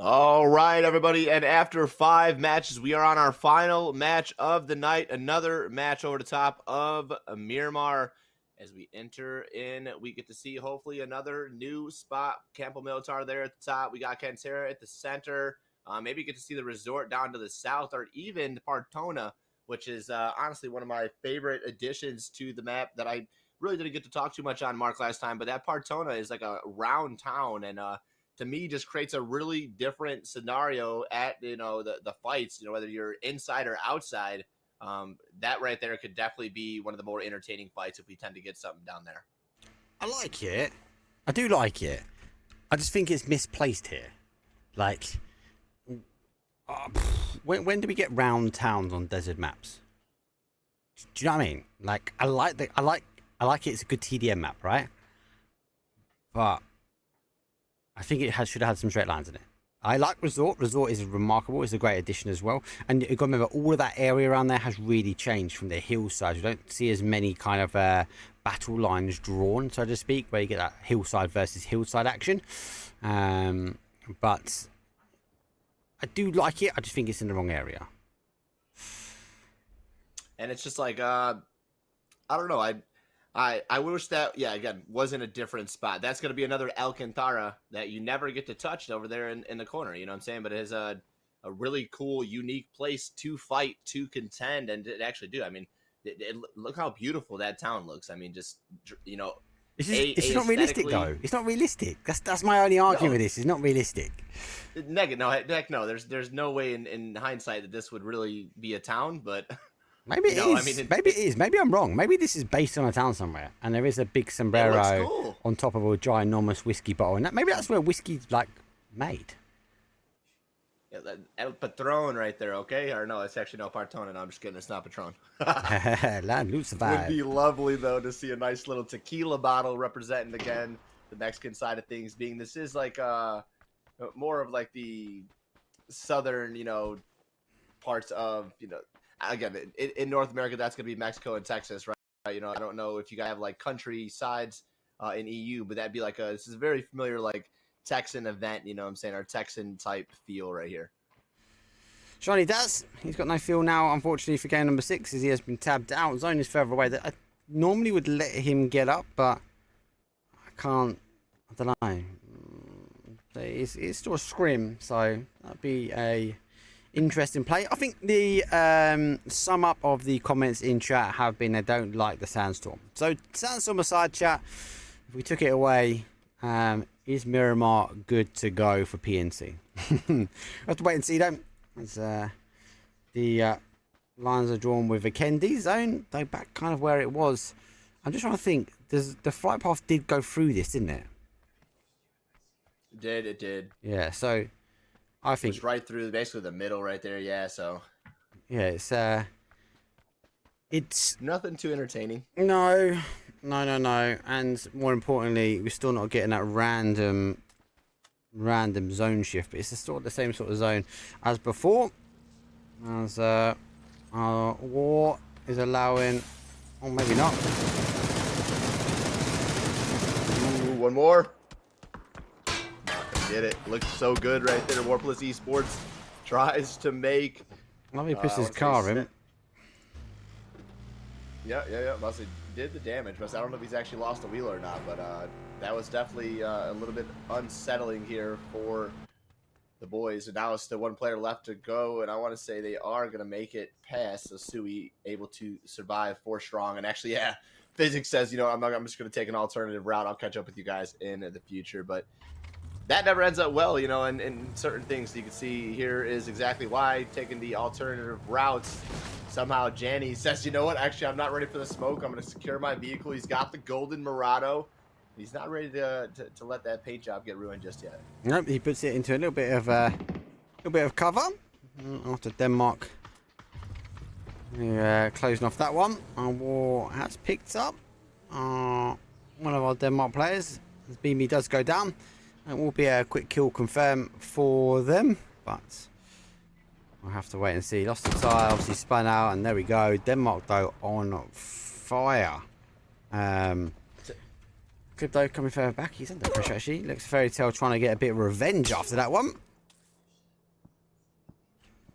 All right, everybody. And after 5 matches, we are on our final match of the night. Another match over the top of Miramar. As we enter in, we get to see hopefully another new spot. Campo Militar there at the top. We got Cantera at the center. Maybe get to see the resort down to the south, or even Partona, which is honestly one of my favorite additions to the map that I really didn't get to talk too much on, Mark, last time. But that Partona is like a round town, and to me, just creates a really different scenario at, the fights, whether you're inside or outside. That right there could definitely be one of the more entertaining fights if we tend to get something down there. I like it. I do like it. I just think it's misplaced here. Like, when do we get round towns on desert maps? Do you know what I mean? Like, I like it. It's a good TDM map, right? But I think it should have had some straight lines in it. I like Resort. Resort is remarkable. It's a great addition as well. And you've got to remember, all of that area around there has really changed from the hillside. You don't see as many kind of battle lines drawn, so to speak, where you get that hillside versus hillside action. But I do like it. I just think it's in the wrong area. And it's just like, I don't know. I wish that, again, was in a different spot. That's going to be another Alcantara that you never get to touch over there in the corner. You know what I'm saying? But it has a really cool, unique place to fight, to contend, and to actually do. I mean, look how beautiful that town looks. I mean, just, It's not realistic, though. It's not realistic. That's my only argument with this. It's not realistic. Heck no. There's no way in hindsight that this would really be a town, but... Maybe it is. I mean, maybe it is. Maybe I'm wrong. Maybe this is based on a town somewhere, and there is a big sombrero cool on top of a ginormous whiskey bottle, and maybe that's where whiskey's like made. Yeah, El Patron right there, okay? Or no, it's actually no Partona. No, I'm just kidding. It's not Patron. Land loose vibe. Would be lovely though to see a nice little tequila bottle representing again the Mexican side of things. Being this is like more of like the southern, parts of again, in North America, that's going to be Mexico and Texas, right? I don't know if you guys have like country sides in EU, but that'd be like this is a very familiar like Texan event, you know what I'm saying, our Texan type feel right here. Shiny Daz, he's got no feel now, unfortunately, for game number 6, as he has been tabbed out. Zone is further away. I normally would let him get up, but I can't. I don't know. It's still a scrim, so that'd be a interesting play. I think the sum up of the comments in chat have been they don't like the Sandstorm. So Sandstorm aside, chat, if we took it away, is Miramar good to go for PNC? We'll have to wait and see, though. As the lines are drawn with the Kendi zone, though back kind of where it was. I'm just trying to think. The flight path did go through this, didn't it? It did. Yeah, so I think it's right through basically the middle right there. Yeah, so yeah, it's nothing too entertaining. No, and more importantly, we're still not getting that random zone shift. But it's the same sort of zone as before. As war is allowing, or maybe not. Ooh, one more. Get it. Looks so good right there. Warpless Esports tries to make. Let me push his car in. Yeah. Must have did the damage. I don't know if he's actually lost a wheel or not, but that was definitely a little bit unsettling here for the boys. And now it's still one player left to go, and I want to say they are going to make it past. So Sui able to survive 4 strong, and actually, yeah, physics says, I'm just going to take an alternative route. I'll catch up with you guys in the future, but that never ends up well, in certain things. So you can see here is exactly why, taking the alternative routes. Somehow Janny says, you know what? Actually, I'm not ready for the smoke. I'm going to secure my vehicle. He's got the golden Murado. He's not ready to let that paint job get ruined just yet. Nope, he puts it into a little bit of cover after Denmark. Closing off that one. War has picked up one of our Denmark players. As BB does go down. It will be a quick kill confirm for them, but we'll have to wait and see. Lost the tire, obviously spun out, and there we go. Denmark, though, on fire. Crypto coming further back. He's under pressure, actually. Looks Fairy Tale trying to get a bit of revenge after that one.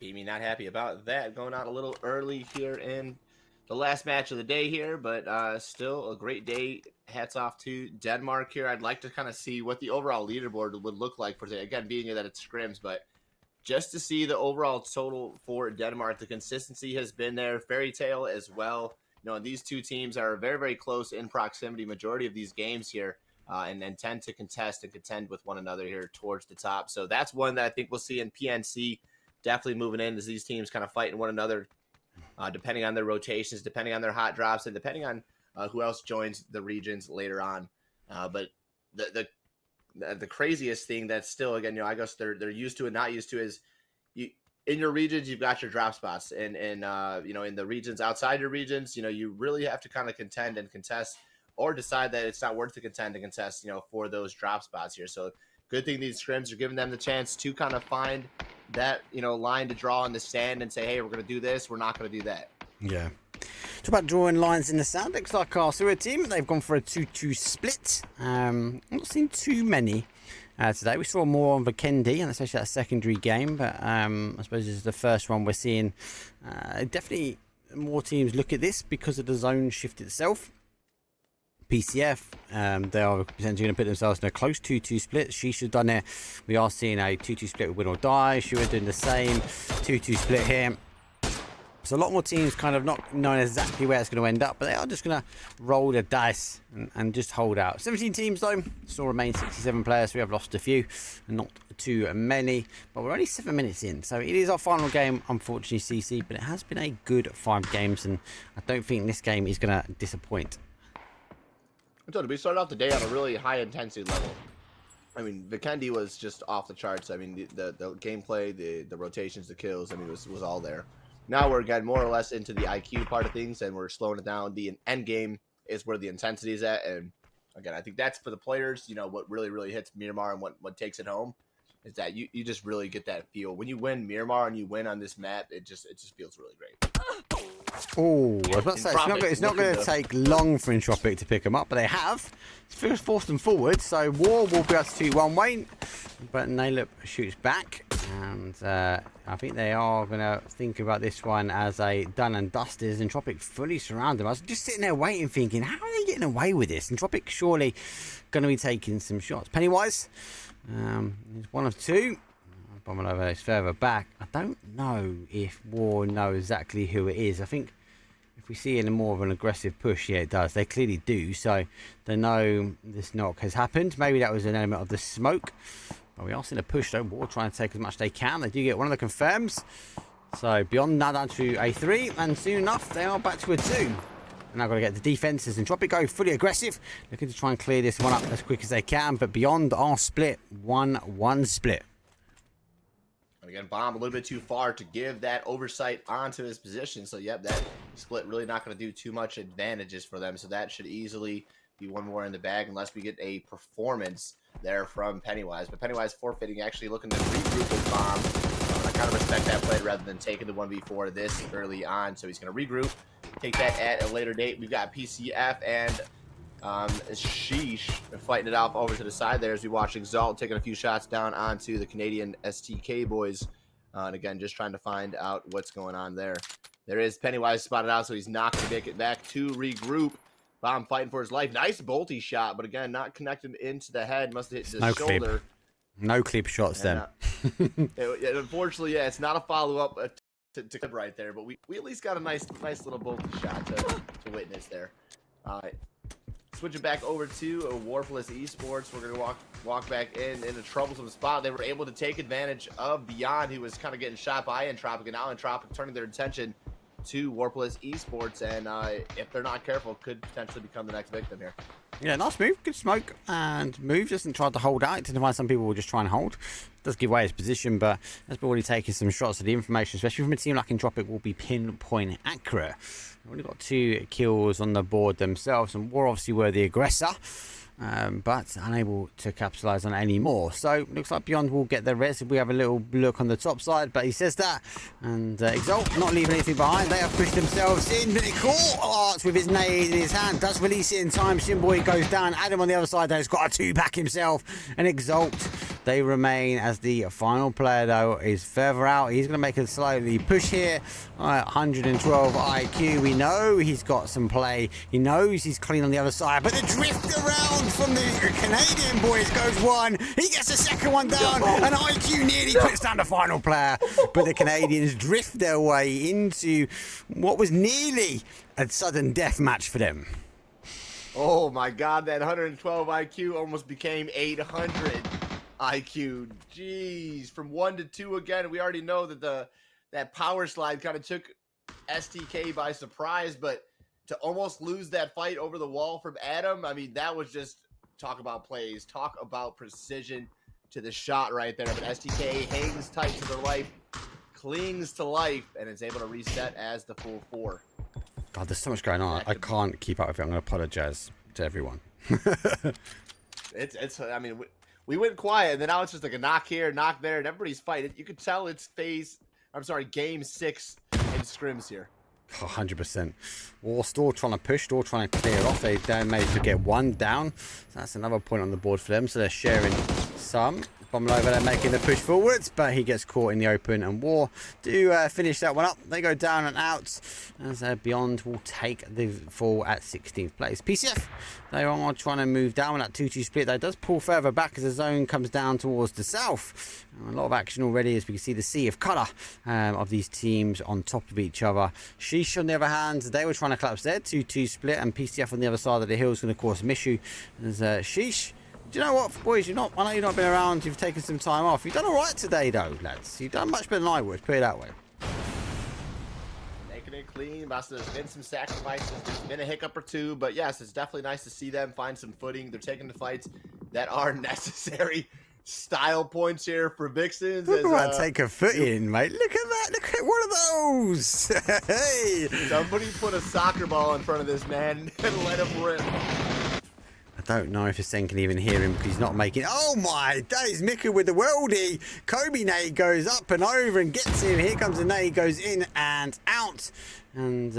Beamy not happy about that, going out a little early here in the last match of the day here, but still a great day. Hats off to Denmark here. I'd like to kind of see what the overall leaderboard would look like for today. Again, being that it's scrims, but just to see the overall total for Denmark. The consistency has been there. Fairy Tale as well. You know, these two teams are very, very close in proximity majority of these games here, and tend to contest and contend with one another here towards the top. So that's one that I think we'll see in PNC definitely moving in as these teams kind of fighting one another, depending on their rotations, depending on their hot drops, and depending on who else joins the regions later on. But the craziest thing that's still, again, you know, I guess they're used to it, not used to, is you in your regions you've got your drop spots, and you know, in the regions outside your regions, you know, you really have to kind of contend and contest, or decide that it's not worth to contend and contest, you know, for those drop spots here. So good thing these scrims are giving them the chance to kind of find that, you know, line to draw in the sand and say, hey, we're going to do this, we're not going to do that. Yeah. Talk about drawing lines in the sand. Looks like our Sewer team, they've gone for a 2-2 split. Not seen too many today. We saw more on Vikendi, and especially that secondary game, but I suppose this is the first one we're seeing. Definitely more teams look at this because of the zone shift itself. PCF, they are potentially going to put themselves in a close 2-2 split. She should have done it. We are seeing a 2-2 split with win or die. She was doing the same 2-2 split here. So a lot more teams kind of not knowing exactly where it's going to end up, but they are just going to roll the dice and just hold out. 17 teams though, still remain 67 players. We have lost a few, not too many, but we're only 7 minutes in. So it is our final game, unfortunately, CC, but it has been a good 5 games, and I don't think this game is going to disappoint. I told you, we started off the day on a really high intensity level. I mean, Vikendi was just off the charts. I mean, the gameplay, the rotations, the kills, I mean, was all there. Now we're getting more or less into the IQ part of things, and we're slowing it down. The end game is where the intensity is at, and again, I think that's for the players. You know, what really hits Miramar and what takes it home is that you just really get that feel when you win Miramar and you win on this map. It just feels really great. Oh, I was about to say, it's not going to take long for Entropic to pick them up, but they have. It's forced them forward, so War will be able to shoot one way, but Naylup shoots back, and I think they are going to think about this one as a done and dusted. As Entropic fully surround them. I was just sitting there waiting, thinking, how are they getting away with this? Entropic surely going to be taking some shots. Pennywise, is one of two. Bombing over, it's further back. I don't know if War know exactly who it is. I think if we see any more of an aggressive push, yeah, it does. They clearly do, so they know this knock has happened. Maybe that was an element of the smoke. But we are seeing a push though. War trying to take as much as they can. They do get one of the confirms. So beyond that, down to a 3, and soon enough they are back to a 2. And now got to get the defenses. And Tropico fully aggressive, looking to try and clear this one up as quick as they can. But beyond our split, 1-1 split. Again, Bomb a little bit too far to give that oversight onto his position. So, yep, that split really not going to do too much advantages for them. So that should easily be one more in the bag unless we get a performance there from Pennywise. But Pennywise forfeiting, actually looking to regroup with Bomb. I kind of respect that play rather than taking the 1v4 this early on. So he's going to regroup, take that at a later date. We've got PCF and Sheesh fighting it off over to the side there as we watch Exalt taking a few shots down onto the Canadian STK boys, and again just trying to find out what's going on there. There is Pennywise spotted out, so he's not going to make it back to regroup. Bomb fighting for his life. Nice bolty shot, but again not connected into the head. Must have hit the shoulder. No clip shots then. Unfortunately, yeah, it's not a follow-up to clip right there, but we at least got a nice little bolty shot to witness there. All right. Switching back over to Warpless Esports, we're going to walk back in a troublesome spot. They were able to take advantage of Beyond, who was kind of getting shot by Entropic, and now Entropic turning their attention to Warpless Esports, and if they're not careful, could potentially become the next victim here. Yeah, nice move, good smoke, and move doesn't try to hold out. Didn't find some people will just try and hold. Does give away his position, but has already taken some shots. So the information, especially from a team like Entropic, will be pinpoint accurate. They've only got 2 kills on the board themselves, and War obviously were the aggressor, but unable to capitalise on any more. So looks like Beyond will get the res. We have a little look on the top side, but he says that, and Exalt not leaving anything behind. They have pushed themselves in, but it caught Arts with his nade in his hand, does release it in time. Shimboy goes down. Adam on the other side though has got a 2 back himself, and Exalt they remain as the final player, though, is further out. He's going to make a slightly push here. 112 IQ. We know he's got some play. He knows he's clean on the other side, but the drift around from the Canadian boys goes one. He gets the second one down, and IQ nearly puts down the final player. But the Canadians drift their way into what was nearly a sudden death match for them. Oh my God, that 112 IQ almost became 800 IQ. Jeez, from 1 to 2 again. We already know that that power slide kind of took STK by surprise, but to almost lose that fight over the wall from Adam, I mean, that was just talk about plays, talk about precision to the shot right there. But STK hangs tight to their life, clings to life, and is able to reset as the full 4. God, there's so much going on. I can't keep up with it. I'm going to apologize to everyone. I mean, we went quiet, and then now it's just like a knock here, knock there, and everybody's fighting. You could tell it's game 6 in scrims here. 100%. War still trying to push, still trying to clear it off. They don't manage to get one down. So that's another point on the board for them. So they're sharing some. Bomb over there making the push forwards, but he gets caught in the open, and War do finish that one up. They go down and out as Beyond will take the fall at 16th place. PCF, they are trying to move down. That 2-2 split, though, does pull further back as the zone comes down towards the south. A lot of action already as we can see the sea of colour of these teams on top of each other. Sheesh, on the other hand, they were trying to collapse their 2-2 split, and PCF on the other side of the hill is going to cause miss you as Sheesh. Do you know what, boys? I know you've not been around. You've taken some time off. You've done all right today, though, lads. You've done much better than I would. Put it that way. Making it clean. There's been some sacrifices. There's been a hiccup or two, but yes, it's definitely nice to see them find some footing. They're taking the fights that are necessary. Style points here for Vixens. Look at that take a foot in, mate. Look at that. Look at one of those. Hey. Somebody put a soccer ball in front of this man and let him rip. I don't know if Hussein can even hear him because he's not making... Oh my days, Mika with the worldie. Kobe nade goes up and over and gets him. Here comes the nade, goes in and out. And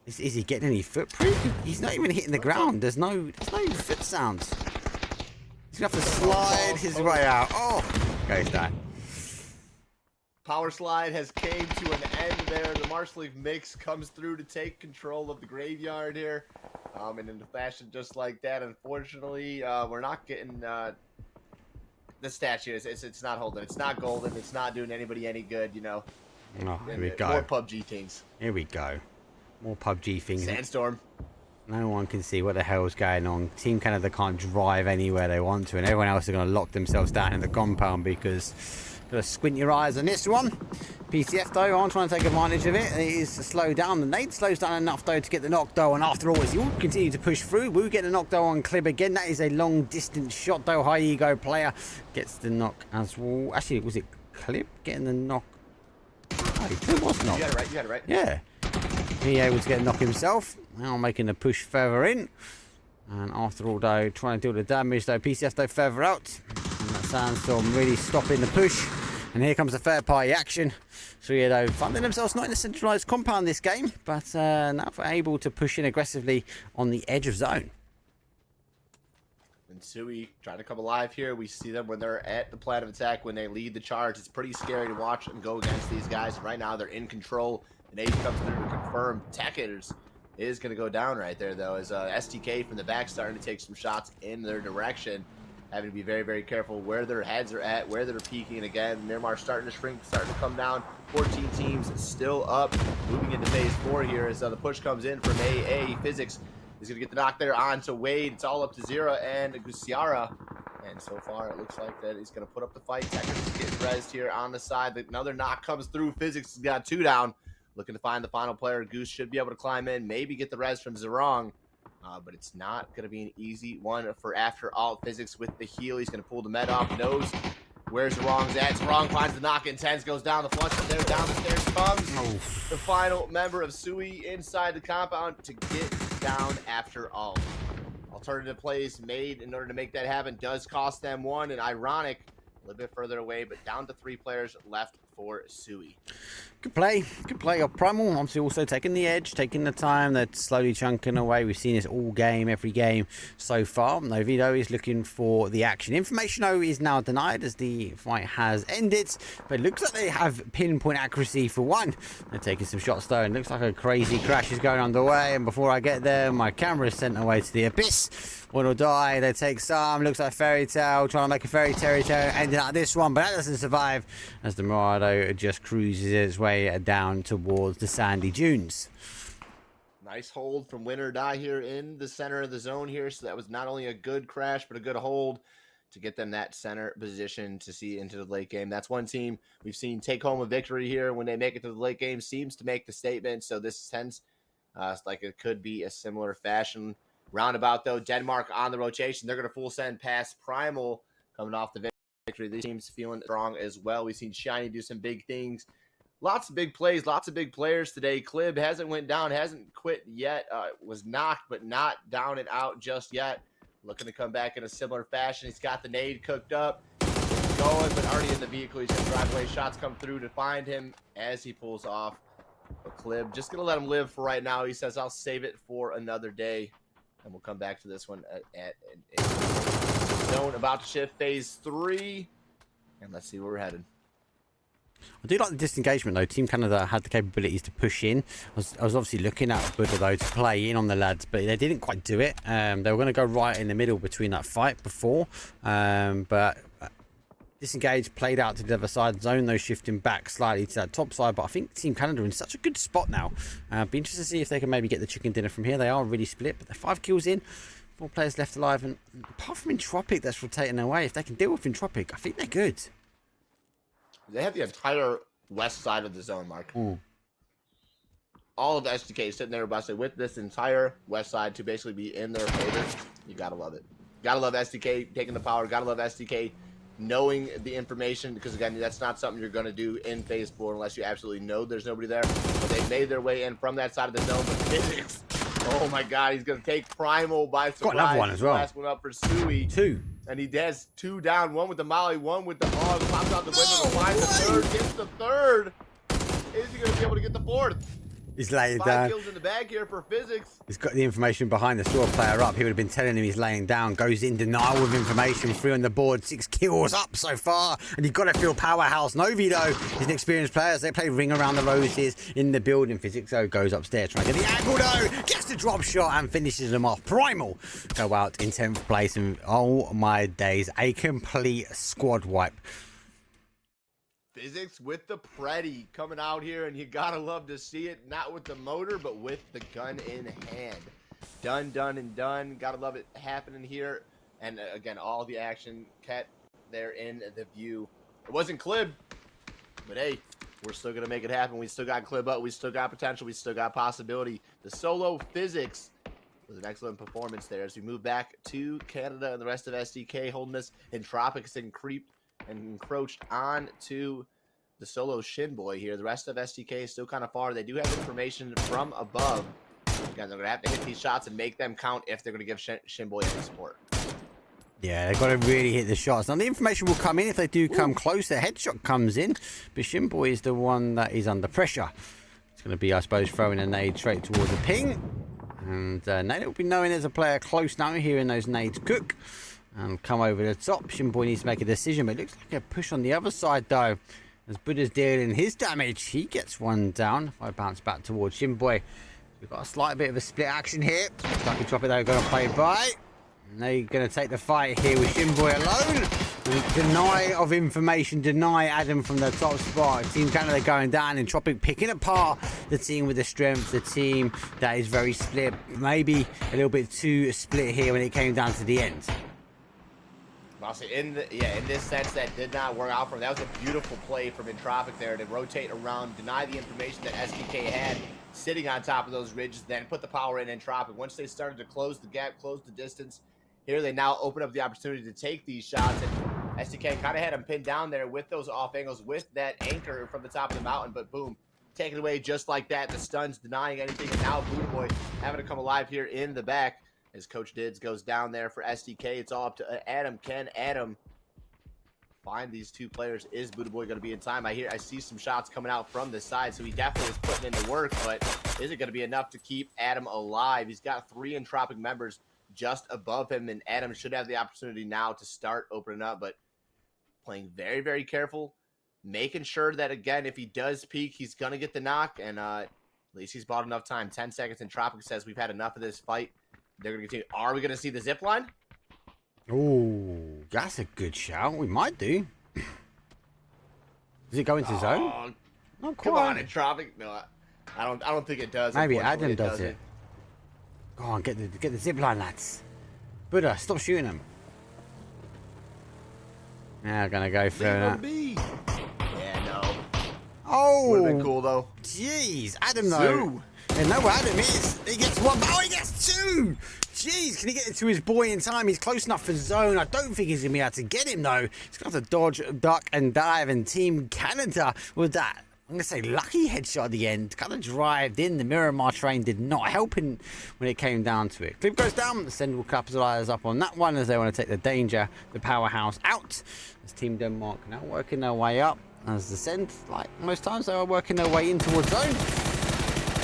is he getting any footprint? He's not even hitting the ground. There's no foot sounds. He's going to have to slide his way out. Oh, goes down. Power slide has came to an end there. The Marshall League mix comes through to take control of the graveyard here. And in a fashion just like that, unfortunately, we're not getting the statue. It's not holding. It's not golden. It's not doing anybody any good, you know. Oh, here we go. More PUBG things. Here we go. More PUBG things. Sandstorm. No one can see what the hell's going on. Team Canada can't drive anywhere they want to, and everyone else is going to lock themselves down in the compound because got to squint your eyes on this one. PCF, though, aren't trying to take advantage of it. It is slowed down. The nade slows down enough, though, to get the knockdown. And after all, as you continue to push through, we'll get the knockdown on Clib again. That is a long-distance shot, though. High ego player gets the knock as well. Actually, was it Clib getting the knock? Oh, Clib was knocked. You got it right. Yeah. He able to get a knock himself. Now making the push further in. And after all, though, trying to deal the damage, though, PCF, though, further out. And that Sandstorm really stopping the push. And here comes the third-party action. So, yeah, though, finding themselves not in a centralised compound this game, but now able to push in aggressively on the edge of zone. And Sui trying to come alive here. We see them when they're at the plan of attack, when they lead the charge. It's pretty scary to watch them go against these guys. Right now, they're in control. And Ace comes through to confirm. Tech Hitters is going to go down right there, though, as STK from the back starting to take some shots in their direction. Having to be very, very careful where their heads are at, where they're peaking. And again, Miramar starting to shrink, starting to come down. 14 teams still up. Moving into phase 4 here as the push comes in from AA. Physics is going to get the knock there on to Wade. It's all up to Zero and Gusiara. And so far, it looks like that he's going to put up the fight. Tekers is getting rezzed here on the side. Another knock comes through. Physics has got 2 down. Looking to find the final player. Goose should be able to climb in, maybe get the res from Zerong. But it's not going to be an easy one for after all. Physics with the heal. He's going to pull the med off. Knows where Zerong's at. Zerong finds the knock. Intense goes down the flush from there. Down the stairs comes the final member of Sui inside the compound to get down after all. Alternative plays made in order to make that happen. Does cost them 1. And ironic, a little bit further away, but down to 3 players left for Sui. Good play of Primal. Obviously also taking the edge, taking the time. They're slowly chunking away. We've seen this all game, every game so far. Novido is looking for the action. Information O is now denied as the fight has ended, but it looks like they have pinpoint accuracy for one. They're taking some shots though, and looks like a crazy crash is going underway, and before I get there, my camera is sent away to the abyss. One will die, they take some, looks like Fairy Tale, trying to make a Fairy Tale, ending up this one, but that doesn't survive as the Morado just cruises its way down towards the sandy dunes. Nice hold from Win or Die here in the center of the zone here, so that was not only a good crash, but a good hold to get them that center position to see into the late game. That's one team we've seen take home a victory here when they make it to the late game, seems to make the statement, so this tends like it could be a similar fashion. Roundabout, though, Denmark on the rotation. They're going to full send past Primal coming off the victory. These teams feeling strong as well. We've seen Shiny do some big things. Lots of big plays, lots of big players today. Clib hasn't went down, hasn't quit yet. Was knocked, but not down and out just yet. Looking to come back in a similar fashion. He's got the nade cooked up. He's going, but already in the vehicle. He's going to drive away. Shots come through to find him as he pulls off. But Clib, just going to let him live for right now. He says, I'll save it for another day. And we'll come back to this one at zone about to shift phase 3. And let's see where we're headed. I do like the disengagement though. Team Canada had the capabilities to push in. I was obviously looking at Buddha though to play in on the lads, but they didn't quite do it. They were going to go right in the middle between that fight before, but disengaged, played out to the other side, zone though shifting back slightly to that top side. But I think Team Canada are in such a good spot now. Be interested to see if they can maybe get the chicken dinner from here. They are really split, but they're 5 kills in, 4 players left alive, and apart from Entropic that's rotating away, if they can deal with Entropic, I think they're good. They have the entire west side of the zone, Mark. All of the SDK sitting there busted with this entire west side to basically be in their favor. You gotta love it. Gotta love SDK taking the power. Gotta love SDK knowing the information, because again, that's not something you're going to do in phase 4 unless you absolutely know there's nobody there. But they made their way in from that side of the zone. But Physics, oh my god, he's going to take Primal by surprise. Got another one as well. Last one up for Suey. 2. And he has 2 down, 1 with the molly, 1 with the hog. Pops out the window to find the third, gets the third. Is he going to be able to get the 4th? He's laying 5 down. kills in the bag here for Physics. He's got the information behind the store player up. He would have been telling him he's laying down. Goes in denial with information. 3 on the board. 6 kills up so far. And you've got to feel powerhouse. Novi, though, is an experienced player. They play Ring Around the Roses in the building. Physics, though, goes upstairs. Trying to get the angle, though. Gets the drop shot and finishes them off. Primal go out in 10th place. And oh my days, a complete squad wipe. Physics with the Preddy coming out here, and you gotta love to see it. Not with the motor, but with the gun in hand. Done, done, and done. Gotta love it happening here. And again, all the action kept there in the view. It wasn't Clib, but hey, we're still gonna make it happen. We still got Clib up. We still got potential. We still got possibility. The solo Physics was an excellent performance there as we move back to Canada and the rest of SDK holding this. Entropics and creeped and encroached on to the solo Shinboy here. The rest of SDK is still kind of far. They do have information from above. Again, they're going to have to hit these shots and make them count if they're going to give Shinboy any support. Yeah, they've got to really hit the shots. Now, the information will come in if they do come close. The headshot comes in, but Shinboy is the one that is under pressure. It's going to be, I suppose, throwing a nade straight towards the ping. And Nade will be knowing there's a player close now, hearing those nades cook. And come over the top. Shinboy needs to make a decision, but it looks like a push on the other side, though. As Buddha's dealing his damage, he gets one down. If I bounce back towards Shinboy, we've got a slight bit of a split action here. Lucky Chopper, though, going to play by. And they're going to take the fight here with Shinboy alone. And deny of information, deny Adam from the top spot. Team Canada going down, and Tropic picking apart the team with the strength, the team that is very split. Maybe a little bit too split here when it came down to the end. In this sense, that did not work out for him. That was a beautiful play from Entropic there to rotate around, deny the information that SDK had sitting on top of those ridges, then put the power in Entropic. Once they started to close the gap, close the distance, here they now open up the opportunity to take these shots. And SDK kind of had him pinned down there with those off angles, with that anchor from the top of the mountain, but boom, taken away just like that. The stuns denying anything, and now Buddha Boy having to come alive here in the back. As Coach Dids goes down there for SDK, it's all up to Adam. Can Adam find these two players. Is Buddha Boy going to be in time? I see some shots coming out from the side, so he definitely is putting in the work, but is it going to be enough to keep Adam alive? He's got 3 Entropic members just above him, and Adam should have the opportunity now to start opening up, but playing very, very careful, making sure that, again, if he does peek, he's going to get the knock, and at least he's bought enough time. 10 seconds, and Tropic says we've had enough of this fight. They're going to continue. Are we going to see the zip line? Oh, that's a good shout. We might do. Does it go into zone? Not Come quite. on, Entropic. No, I don't think it does. Maybe Unfortunately, Adam does it. Go on, get the zip line, lads. Buddha, stop shooting him. Now gonna go for that. Yeah, no. Oh, Would have been cool though. Jeez, Adam though. They know where Adam is. He gets 1. Oh, he gets 2. Jeez, can he get it to his boy in time? He's close enough for zone. I don't think he's gonna be able to get him though. He's gonna have to dodge, duck, and dive. And Team Canada with that, I'm gonna say, lucky headshot at the end. Kind of drived in. The Miramar train did not help him when it came down to it. Clip goes down. The Send will capitalize up on that one as they want to take the danger, the powerhouse out. As Team Denmark now working their way up. As the Send, like most times, they are working their way in towards zone.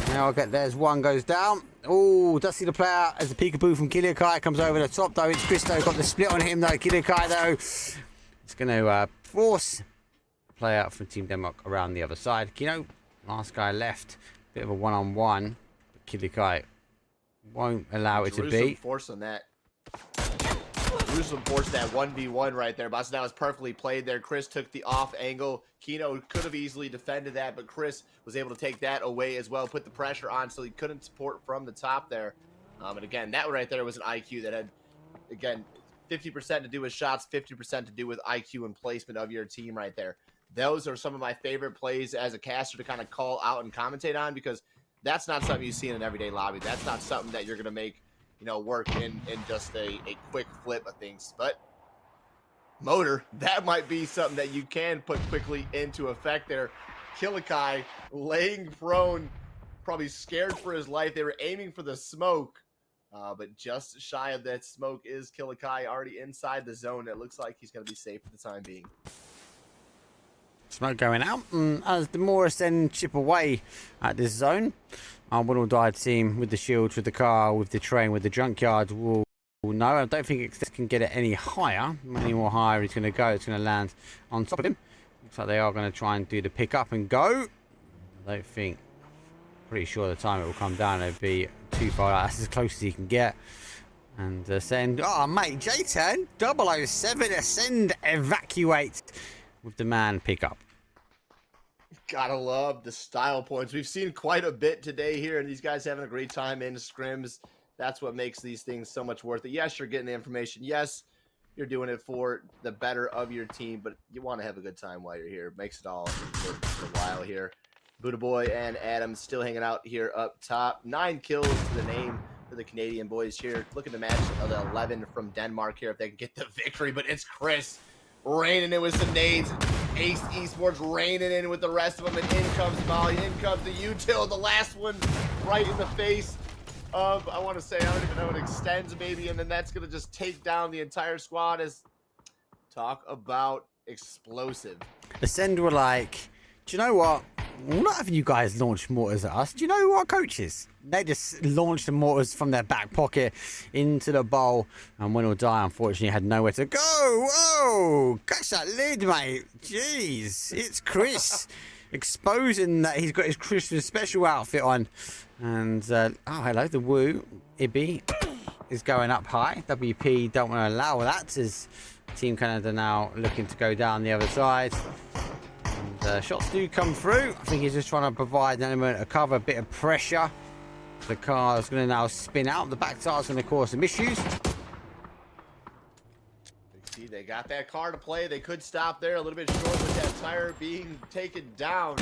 Now I'll get there's one goes down. Oh, does see the player as the peekaboo from Kilikai comes over the top though. It's Christo, got the split on him though. Kilikai though, it's going to force the player from Team Denmark around the other side. Kino, last guy left, bit of a one-on-one. Kilikai won't allow it to be. Force on that. Jerusalem forced that 1v1 right there. But that was perfectly played there. Chris took the off angle. Kino could have easily defended that, but Chris was able to take that away as well. Put the pressure on so he couldn't support from the top there. And again, that right there was an IQ that had, again, 50% to do with shots, 50% to do with IQ and placement of your team right there. Those are some of my favorite plays as a caster to kind of call out and commentate on, because that's not something you see in an everyday lobby. That's not something that you're going to make, you know, work in just a quick flip of things. But Motor, that might be something that you can put quickly into effect there. Kilikai laying prone, probably scared for his life. They were aiming for the smoke, but just shy of that smoke is Kilikai already inside the zone. It looks like he's going to be safe for the time being. Smoke going out as the Morris then chip away at this zone. Our One All Die team with the shields, with the car, with the train, with the junkyard will know. I don't think it can get it any higher. Any more higher he's going to go. It's going to land on top of him. Looks like they are going to try and do the pick up and go. I don't think. Pretty sure the time it will come down, it'll be too far out. That's as close as he can get. And Send. Oh, mate, J-turn. 007 Ascend evacuate with the man pick up. Gotta love the style points. We've seen quite a bit today here, and these guys having a great time in scrims. That's what makes these things so much worth it. Yes, you're getting the information. Yes, you're doing it for the better of your team, but you want to have a good time while you're here. It makes it all worth a while here. Buddha Boy and Adam still hanging out here up top. 9 kills to the name for the Canadian boys here. Looking to match the 11 from Denmark here if they can get the victory, but it's Chris raining in with some nades. Ace Esports raining in with the rest of them, and in comes Molly, in comes the util, the last one right in the face of, I want to say, I don't even know, it extends maybe, and then that's going to just take down the entire squad. As talk about explosive. Ascend were like, do you know what? We're not having you guys launch mortars at us. Do you know who our coach is? They just launched the mortars from their back pocket into the bowl, and Win or Die, unfortunately, had nowhere to go. Whoa! Catch that lid, mate. Jeez. It's Chris exposing that he's got his Christmas special outfit on. And, oh, hello, the Woo. Ibby is going up high. WP don't want to allow that, as Team Canada now looking to go down the other side. Shots do come through. I think he's just trying to provide an element of cover, a bit of pressure. The car is going to now spin out. The back tire is going to cause some issues. See, they got that car to play. They could stop there, a little bit short with that tire being taken down.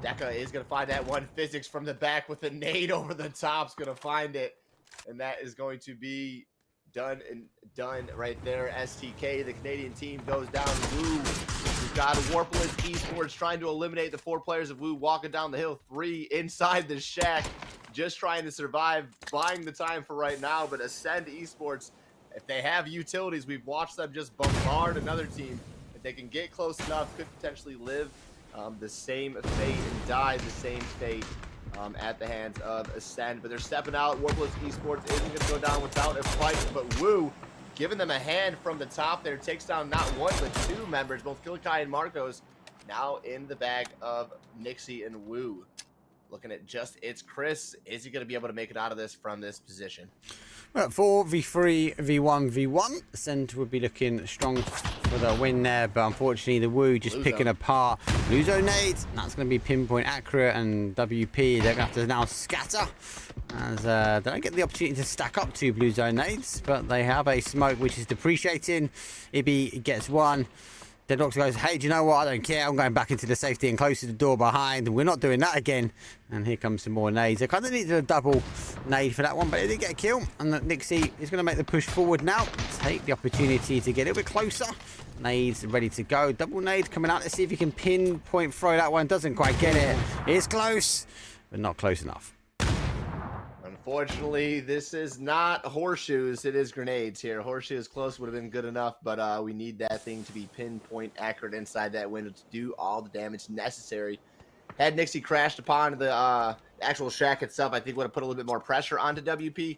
Deka is going to find that one. Physics from the back with a nade over the top is going to find it. And that is going to be done and done right there. STK, the Canadian team, goes down. Woo. We've got Warpless Esports trying to eliminate the 4 players of Woo, walking down the hill. 3 inside the shack, just trying to survive, buying the time for right now. But Ascend Esports, if they have utilities, we've watched them just bombard another team. If they can get close enough, could potentially live the same fate and die the same fate at the hands of Ascend. But they're stepping out. Warbless Esports isn't going to go down without a fight. But Woo, giving them a hand from the top there, takes down not one but two members, both Kilikai and Marcos, now in the bag of Nixie and Woo. Looking at just it's Chris. Is he going to be able to make it out of this from this position? Well, 4v3, v1, v1. Ascend would be looking strong for the win there, but unfortunately the Woo just picking apart Luzo nades. That's going to be pinpoint accurate, and WP, they're going to have to now scatter as they don't get the opportunity to stack up two blue zone nades, but they have a smoke which is depreciating. Ibby gets one. Deadlock goes, hey, do you know what? I don't care. I'm going back into the safety and close to the door behind. And we're not doing that again. And here comes some more nades. They kind of needed a double nade for that one, but they did get a kill. And Nixie is going to make the push forward now. Take the opportunity to get a little bit closer. Nades ready to go. Double nade coming out. Let's see if he can pinpoint throw that one. Doesn't quite get it. It's close, but not close enough. Unfortunately, this is not horseshoes. It is grenades here. Horseshoes close would have been good enough, but we need that thing to be pinpoint accurate inside that window to do all the damage necessary. Had Nixie crashed upon the actual shack itself, I think would have put a little bit more pressure onto WP. A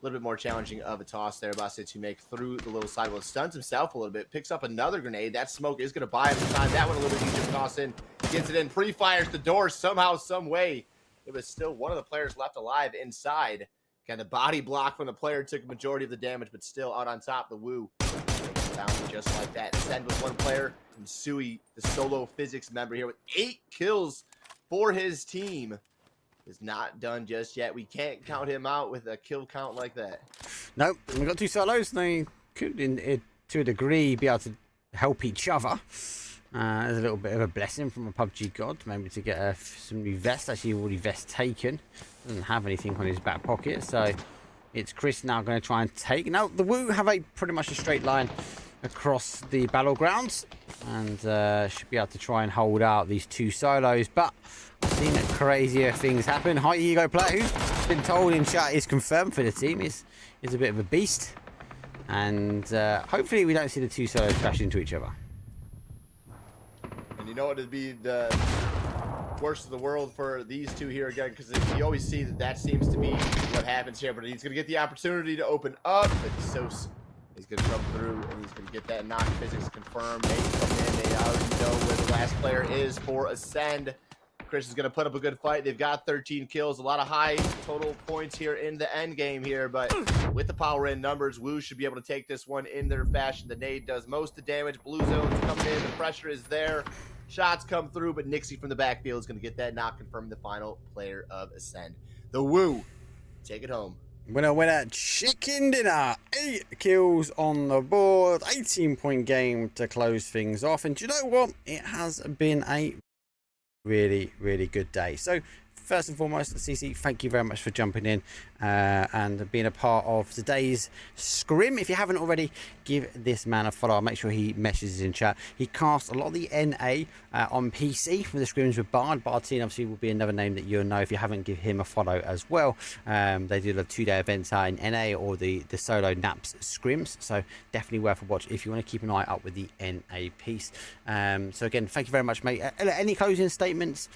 little bit more challenging of a toss there, Bosse, to make through the little sidewall. Stuns himself a little bit, picks up another grenade. That smoke is going to buy him time. That one a little bit easier to toss in. Gets it in, pre-fires the door somehow, some way. It was still one of the players left alive inside. Got a body block from the player, took a majority of the damage, but still out on top. The Woo down just like that. Send with one player, and Sui, the solo physics member here with 8 kills for his team, is not done just yet. We can't count him out with a kill count like that. Nope, we got 2 solos. They could, to a degree, be able to help each other. There's a little bit of a blessing from a PUBG god, maybe to get some new vest. Actually, already vest taken. Doesn't have anything on his back pocket, so it's Chris now going to try and take. Now, the Woo have a pretty much a straight line across the battlegrounds, and should be able to try and hold out these 2 solos. But I've seen crazier things happen. High ego player who's been told in chat is confirmed for the team is a bit of a beast, and hopefully we don't see the 2 solos crash into each other. You know what would be the worst of the world for these two here again, because you always see that seems to be what happens here. But he's going to get the opportunity to open up. But he's going to come through, and he's going to get that knock physics confirmed. They come in. They already know where the last player is for Ascend. Chris is going to put up a good fight. They've got 13 kills, a lot of high total points here in the end game here. But with the power in numbers, Woo should be able to take this one in their fashion. The nade does most of the damage. Blue zone's coming in. The pressure is there. Shots come through, but Nixie from the backfield is going to get that knock, confirming the final player of Ascend. The Woo take it home. Winner, chicken dinner. 8 kills on the board. 18-point game to close things off. And do you know what? It has been a really, really good day. So, first and foremost, CC, thank you very much for jumping in and being a part of today's scrim. If you haven't already, give this man a follow. I'll make sure he messages in chat. He casts a lot of the NA on PC for the scrims with Bard. Bartine obviously will be another name that you'll know if you haven't. Give him a follow as well. They do the 2-day events in NA or the solo Naps scrims, so definitely worth a watch if you want to keep an eye out with the NA piece. So again, thank you very much, mate. Any closing statements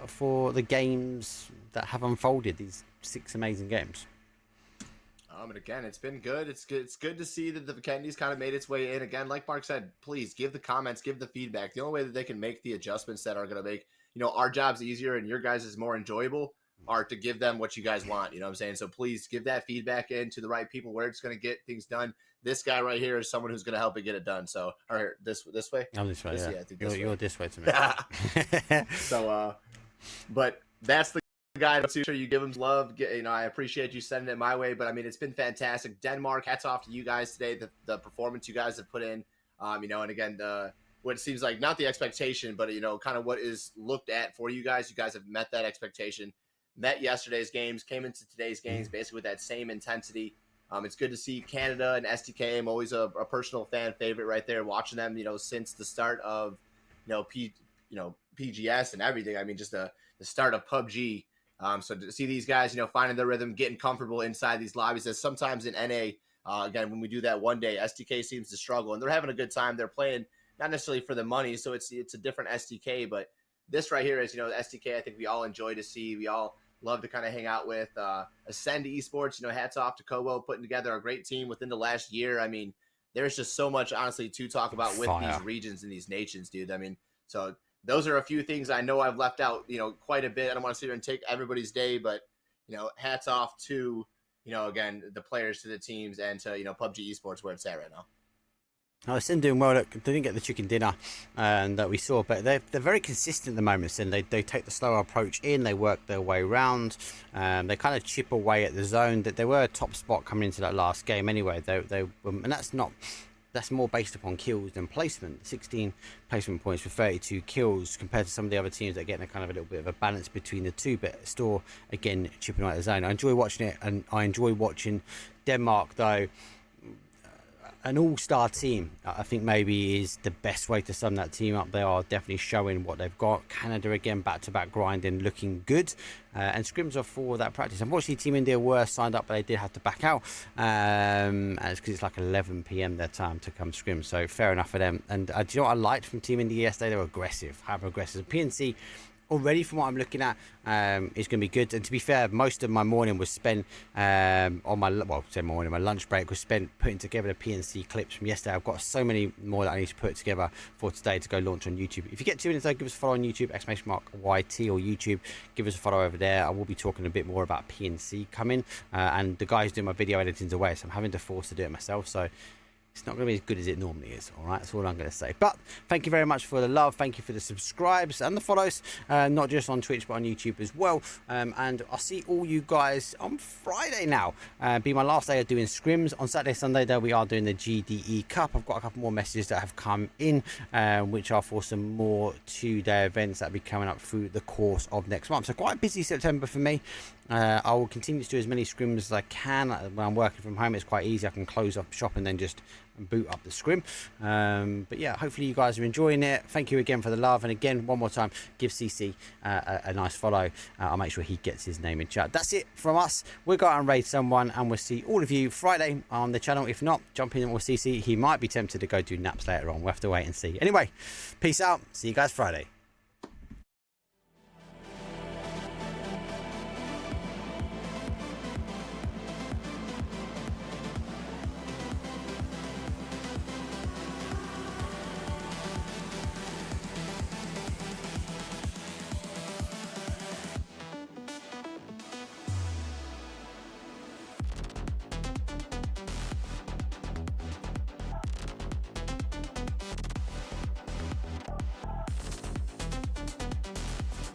for the games that have unfolded, these 6 amazing games? And again, it's been good. It's good to see that the Kennedy's kind of made its way in. Again, like Mark said, please give the comments, give the feedback. The only way that they can make the adjustments that are going to make, our jobs easier and your guys is more enjoyable are to give them what you guys want. You know what I'm saying? So please give that feedback in to the right people where it's going to get things done. This guy right here is someone who's going to help it get it done. So, or this way? I'm this way, yeah. I think you're this way to me. So, but that's the guy to sure you give him love. I appreciate you sending it my way, but I mean, it's been fantastic. Denmark, hats off to you guys today. The performance you guys have put in, and again, what it seems like, not the expectation, but kind of what is looked at for you guys. You guys have met that expectation, met yesterday's games, came into today's games basically with that same intensity. It's good to see Canada and SDK. I'm always a personal fan favorite right there, watching them, since the start of, PGS and everything. I mean, just the start of PUBG. So to see these guys, finding their rhythm, getting comfortable inside these lobbies, as sometimes in NA, again, when we do that one day, SDK seems to struggle, and they're having a good time. They're playing not necessarily for the money. So it's a different SDK, but this right here is, the SDK I think we all enjoy to see. We all love to kind of hang out with. Ascend Esports, hats off to Kobo putting together a great team within the last year. I mean, there's just so much, honestly, to talk about with these regions and these nations, dude. I mean, so those are a few things I know I've left out, quite a bit. I don't want to sit here and take everybody's day, but, hats off to, again, the players, to the teams, and to, PUBG Esports where it's at right now. Oh, Sin doing well. Look, they didn't get the chicken dinner that we saw, but they're very consistent at the moment. Sin, they take the slower approach in, they work their way around, they kind of chip away at the zone. That they were a top spot coming into that last game anyway. And that's more based upon kills than placement. 16 placement points for 32 kills compared to some of the other teams that are getting a kind of a little bit of a balance between the two. But Store again chipping away at the zone. I enjoy watching it, and I enjoy watching Denmark though. An all-star team, I think, maybe is the best way to sum that team up. They are definitely showing what they've got. Canada again, back-to-back grinding, looking good. And Scrims are for that practice. Unfortunately, Team India were signed up, but they did have to back out. And it's because it's like 11 p.m. their time to come Scrim. So fair enough for them. And do you know what I liked from Team India yesterday? They were aggressive, hyper-aggressive. PNC, already from what I'm looking at, is going to be good. And to be fair, most of my morning was spent on my lunch break was spent putting together the PNC clips from yesterday. I've got so many more that I need to put together for today to go launch on YouTube. If you get 2 minutes though, give us a follow on YouTube, !YT or YouTube. Give us a follow over there. I will be talking a bit more about PNC coming, and the guys doing my video editing's away, so I'm having to force to do it myself. So it's not going to be as good as it normally is. All right, that's all I'm going to say. But thank you very much for the love. Thank you for the subscribes and the follows, not just on Twitch but on YouTube as well. And I'll see all you guys on Friday now. Be my last day of doing scrims. On Saturday, Sunday, though, we are doing the GDE Cup. I've got a couple more messages that have come in, which are for some more 2-day events that will be coming up through the course of next month. So quite busy September for me. I will continue to do as many scrims as I can. When I'm working from home, it's quite easy. I can close up shop and then just boot up the scrim. But yeah, hopefully you guys are enjoying it. Thank you again for the love, and again, one more time, give CC a nice follow. I'll make sure he gets his name in chat. That's it from us. We'll go out and raid someone, and we'll see all of you Friday on the channel. If not, jump in with CC. He might be tempted to go do naps later on. We'll have to wait and see. Anyway, peace out. See you guys Friday.